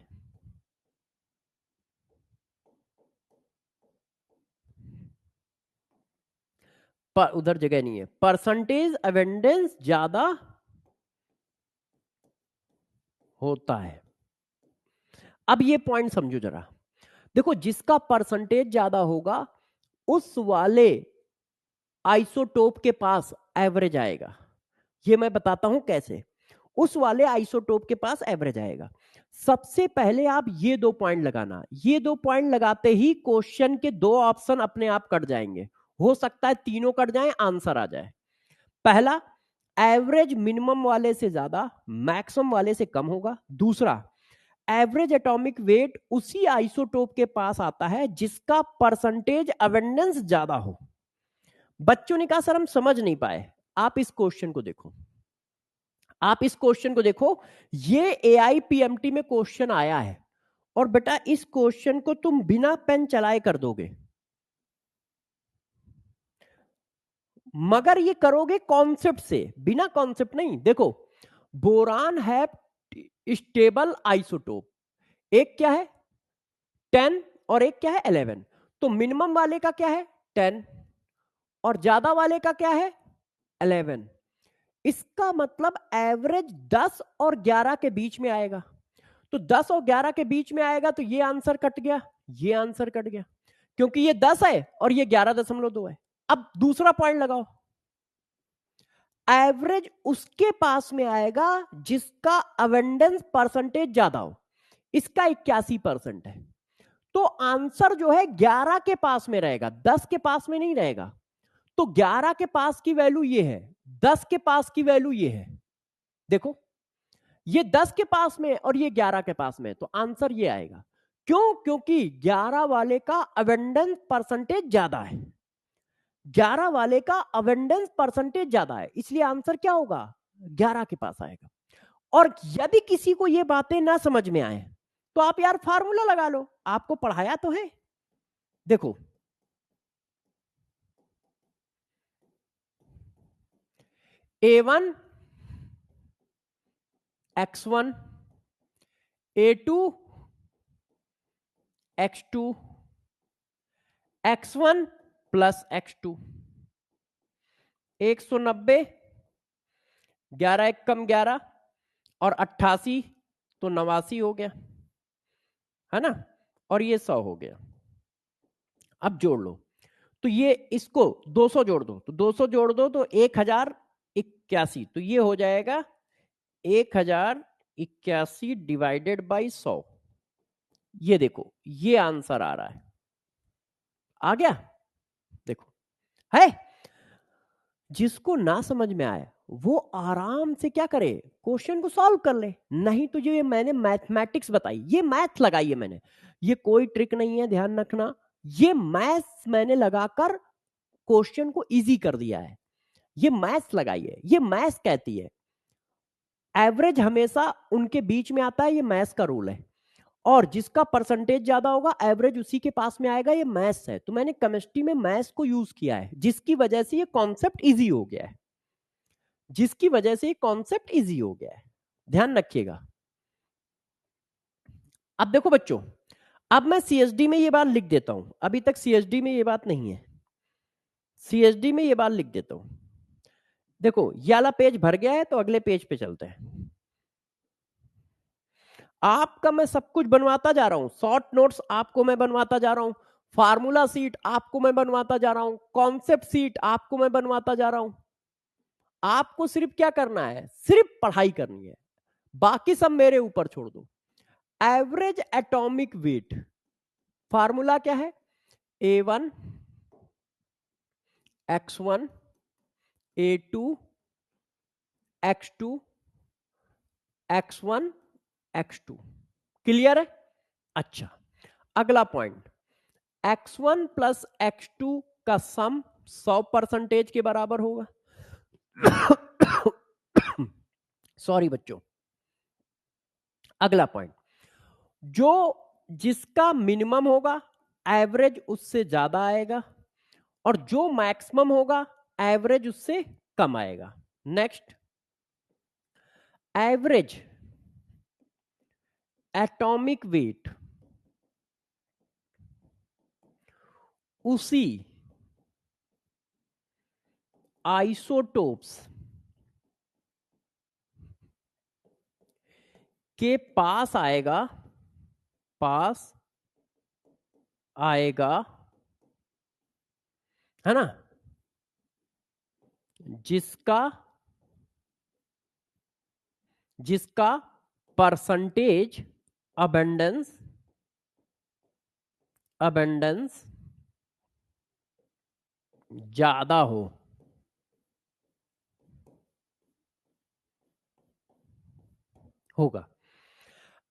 पर उधर जगह नहीं है, परसेंटेज अवेंडेंस ज्यादा होता है। अब ये पॉइंट समझो जरा, देखो जिसका परसेंटेज ज्यादा होगा उस वाले आइसोटोप के पास एवरेज आएगा। ये मैं बताता हूं कैसे, उस वाले आइसोटोप के पास एवरेज आएगा। सबसे पहले आप ये दो पॉइंट लगाना, ये दो पॉइंट लगाते ही क्वेश्चन के दो ऑप्शन अपने आप कट जाएंगे, हो सकता है तीनों कट जाएं, आंसर आ जाए। पहला, एवरेज मिनिमम वाले से ज्यादा मैक्सिमम वाले से कम होगा। दूसरा, एवरेज एटॉमिक वेट उसी आइसोटोप के पास आता है जिसका परसेंटेज अवेंडेंस ज्यादा हो। बच्चों ने कहा सर हम समझ नहीं पाए। आप इस क्वेश्चन को देखो, आप इस क्वेश्चन को देखो, ये AIPMT में क्वेश्चन आया है और बेटा इस क्वेश्चन को तुम बिना पेन चलाए कर दोगे, मगर ये करोगे कॉन्सेप्ट से, बिना कॉन्सेप्ट नहीं। देखो, बोरान है स्टेबल आइसोटोप, एक क्या है 10 और एक क्या है 11। तो मिनिमम वाले का क्या है 10 और ज्यादा वाले का क्या है 11। इसका मतलब एवरेज 10 और 11 के बीच में आएगा। तो 10 और 11 के बीच में आएगा तो ये आंसर कट गया, ये आंसर कट गया, क्योंकि ये 10 है और ये 11.2 है। अब दूसरा पॉइंट लगाओ, एवरेज उसके पास में आएगा जिसका अवेंडेंस परसेंटेज ज्यादा हो। इसका 81% है, तो आंसर जो है 11 के पास में रहेगा, 10 के पास में नहीं रहेगा। तो 11 के पास की वैल्यू ये है, 10 के पास की वैल्यू ये है। देखो ये 10 के पास में और ये 11 के पास में, तो आंसर ये आएगा। क्यों? क्योंकि 11 वाले का अवेंडेंस परसेंटेज ज्यादा है, 11 वाले का अवेंडेंस परसेंटेज ज्यादा है, इसलिए आंसर क्या होगा? 11 के पास आएगा। और यदि किसी को ये बातें ना समझ में आए तो आप यार फार्मूला लगा लो, आपको पढ़ाया तो है। देखो A1 X1 A2 X2 X1 plus X2 190, 11 एक कम 11 और 88, तो 89 हो गया, है ना, और ये 100 हो गया। अब जोड़ लो, तो ये इसको 200 जोड़ दो, तो 200 जोड़ दो तो 1081, तो ये हो जाएगा 1081 डिवाइडेड बाई 100। ये देखो ये आंसर आ रहा है, आ गया। देखो है, जिसको ना समझ में आए वो आराम से क्या करे, क्वेश्चन को सॉल्व कर ले। नहीं तो जो ये मैंने मैथमेटिक्स बताई, ये मैथ लगाई है मैंने, ये कोई ट्रिक नहीं है, ध्यान रखना। ये मैथ्स मैंने लगाकर क्वेश्चन को इजी कर दिया है, ये मैथ्स लगाई है। ये मैथ्स कहती है एवरेज हमेशा उनके बीच में आता है, ये मैथ्स का रूल है। और जिसका परसेंटेज ज्यादा होगा एवरेज उसी के पास में आएगा, ये मैथ्स है। तो मैंने केमिस्ट्री में मैथ्स को यूज किया है, जिसकी वजह से ये कॉन्सेप्ट इजी हो गया है, जिसकी वजह से ये कॉन्सेप्ट इजी हो गया है, ध्यान रखिएगा। अब देखो बच्चों, अब मैं सीएसडी में ये बात लिख देता हूं, अभी तक सीएसडी में ये बात नहीं है, सीएसडी में ये बात लिख देता हूं। देखो ये वाला पेज भर गया है, तो अगले पेज पे चलते हैं। आपका मैं सब कुछ बनवाता जा रहा हूं, शॉर्ट नोट्स आपको मैं बनवाता जा रहा हूं, फार्मूला सीट आपको मैं बनवाता जा रहा हूं, कॉन्सेप्ट सीट आपको मैं बनवाता जा रहा हूं। आपको सिर्फ क्या करना है, सिर्फ पढ़ाई करनी है, बाकी सब मेरे ऊपर छोड़ दो। एवरेज एटॉमिक वेट फार्मूला क्या है? A1 X1 A2 X2 X1 X2, clear है? अच्छा, अगला पॉइंट, X1 प्लस X2 का सम 100% के बराबर होगा। सॉरी बच्चों, अगला पॉइंट, जो जिसका मिनिमम होगा एवरेज उससे ज्यादा आएगा, और जो मैक्सिमम होगा एवरेज उससे कम आएगा। नेक्स्ट, एवरेज एटॉमिक वेट उसी आइसोटोप्स के पास आएगा, पास आएगा, है ना, जिसका परसेंटेज अबेंडेंस ज्यादा हो। होगा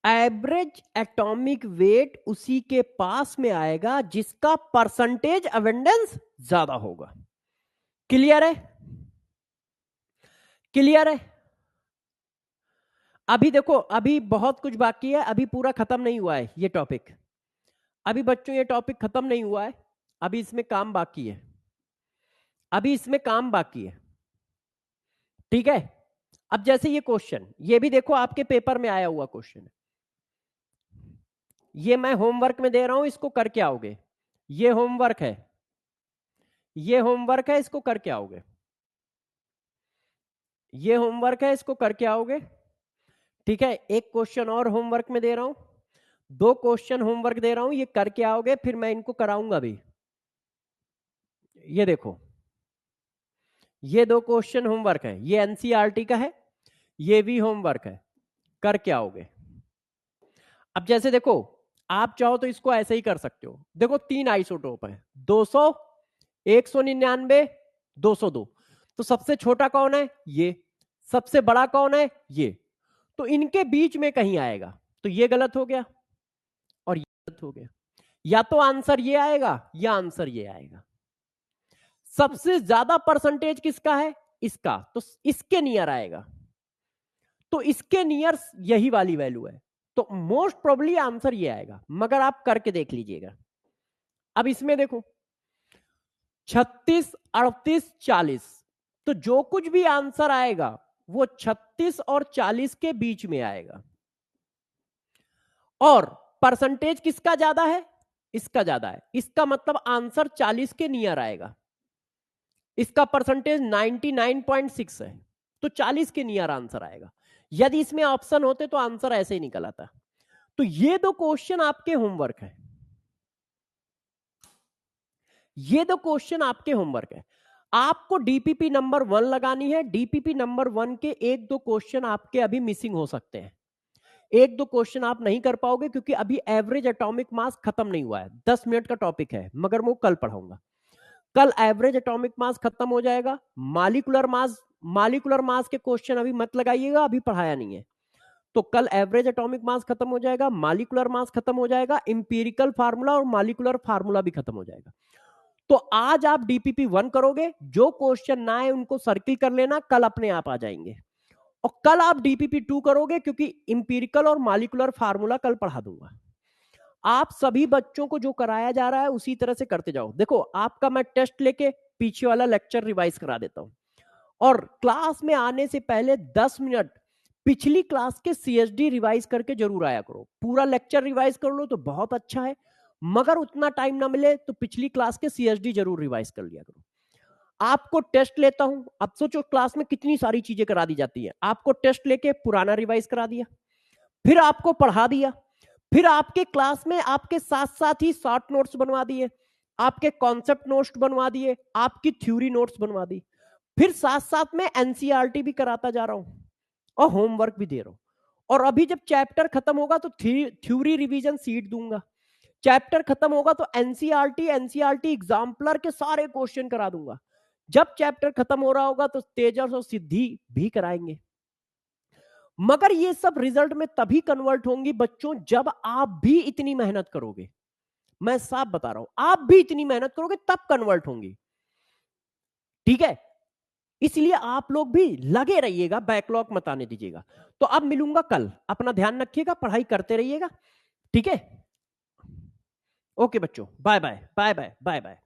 एवरेज एटॉमिक वेट उसी के पास में आएगा जिसका परसेंटेज अबेंडेंस ज्यादा होगा। क्लियर है? क्लियर है? अभी देखो, अभी बहुत कुछ बाकी है, अभी पूरा खत्म नहीं हुआ है ये टॉपिक। अभी बच्चों ये टॉपिक खत्म नहीं हुआ है, अभी इसमें काम बाकी है, अभी इसमें काम बाकी है, ठीक है। अब जैसे ये क्वेश्चन, ये भी देखो आपके पेपर में आया हुआ क्वेश्चन है, ये मैं होमवर्क में दे रहा हूं, इसको करके आओगे। ये होमवर्क है, ये होमवर्क है, इसको करके आओगे। ये होमवर्क है, इसको करके आओगे, ठीक है। एक क्वेश्चन और होमवर्क में दे रहा हूं, 2 क्वेश्चन होमवर्क दे रहा हूं, ये करके आओगे, फिर मैं इनको कराऊंगा भी। ये देखो ये 2 क्वेश्चन होमवर्क है, ये एनसीईआरटी का है, ये भी होमवर्क है। कर क्या आओगे? अब जैसे देखो, आप चाहो तो इसको ऐसे ही कर सकते हो। देखो 3 आइसोटोप है, 200, 199, 202। तो सबसे छोटा कौन है? ये। सबसे बड़ा कौन है? ये। तो इनके बीच में कहीं आएगा, तो ये गलत हो गया और ये गलत हो गया। या तो आंसर ये आएगा या आंसर ये आएगा। सबसे ज्यादा परसेंटेज किसका है? इसका। तो इसके नियर आएगा, तो इसके नियर यही वाली वैल्यू है, तो मोस्ट प्रोबेबली आंसर ये आएगा। मगर आप करके देख लीजिएगा। अब इसमें देखो 36, 38, 40, तो जो कुछ भी आंसर आएगा वो 36 और 40 के बीच में आएगा। और परसेंटेज किसका ज्यादा है? इसका ज्यादा है। इसका मतलब आंसर 40 के नियर आएगा। इसका परसेंटेज 99.6 है, तो 40 के नियर आंसर आएगा। यदि इसमें ऑप्शन होते तो आंसर ऐसे ही निकल आता। तो ये 2 क्वेश्चन आपके होमवर्क है, ये 2 क्वेश्चन आपके होमवर्क है। आपको डीपीपी नंबर 1 लगानी है। डीपीपी नंबर 1 के 1-2 क्वेश्चन आपके अभी मिसिंग हो सकते हैं। 1-2 क्वेश्चन आप नहीं कर पाओगे क्योंकि अभी एवरेज एटॉमिक मास खत्म नहीं हुआ है। 10 मिनट का टॉपिक है, मगर मैं कल पढ़ाऊंगा। कल एवरेज एटॉमिक मास खत्म हो जाएगा। मालिकुलर मास के क्वेश्चन अभी मत लगाइएगा, अभी पढ़ाया नहीं है। तो कल एवरेज एटॉमिक मास खत्म हो जाएगा, मालिकुलर मास खत्म हो जाएगा, इंपीरिकल फार्मूला और मालिकुलर फार्मूला भी खत्म हो जाएगा। तो आज आप डीपीपी 1 करोगे, जो क्वेश्चन ना आए उनको सर्किल कर लेना, कल अपने आप आ जाएंगे। और कल आप डीपीपी 2 करोगे क्योंकि इंपीरिकल और मालिकुलर फार्मूला कल पढ़ा दूंगा। आप सभी बच्चों को जो कराया जा रहा है उसी तरह से करते जाओ। देखो आपका मैं टेस्ट लेके पीछे वाला लेक्चर रिवाइज करा देता हूं, और क्लास में आने से पहले 10 मिनट पिछली क्लास के सीएसडी रिवाइज करके जरूर आया करो। पूरा लेक्चर रिवाइज कर लो तो बहुत अच्छा है, मगर उतना टाइम ना मिले तो पिछली क्लास के सीएसडी जरूर रिवाइज कर लिया करो। आपको टेस्ट लेता हूं, अब सोचो क्लास में कितनी सारी चीजें करा दी जाती है। आपको टेस्ट लेके पुराना रिवाइज करा दिया, फिर आपको पढ़ा दिया, फिर आपके क्लास में आपके साथ साथ ही शॉर्ट नोट्स बनवा दिए, आपके कॉन्सेप्ट नोट्स बनवा दिए, आपकी थ्योरी नोट्स बनवा दी, फिर साथ साथ में एनसीईआरटी भी कराता जा रहा हूं और होमवर्क भी दे रहा हूं। और अभी जब चैप्टर खत्म होगा तो थ्योरी रिवीजन सीट दूंगा। चैप्टर खत्म होगा तो एनसीईआरटी एग्जाम्पलर के सारे क्वेश्चन करा दूंगा। जब चैप्टर खत्म हो रहा होगा तो तेजस और सिद्धि भी कराएंगे। मगर ये सब रिजल्ट में तभी कन्वर्ट होंगी बच्चों जब आप भी इतनी मेहनत करोगे। मैं साफ बता रहा हूं, आप भी इतनी मेहनत करोगे तब कन्वर्ट होंगी। ठीक है, इसलिए आप लोग भी लगे रहिएगा, बैकलॉग मत आने दीजिएगा। तो अब मिलूंगा कल, अपना ध्यान रखिएगा, पढ़ाई करते रहिएगा। ठीक है, ओके बच्चों, bye bye bye bye bye bye.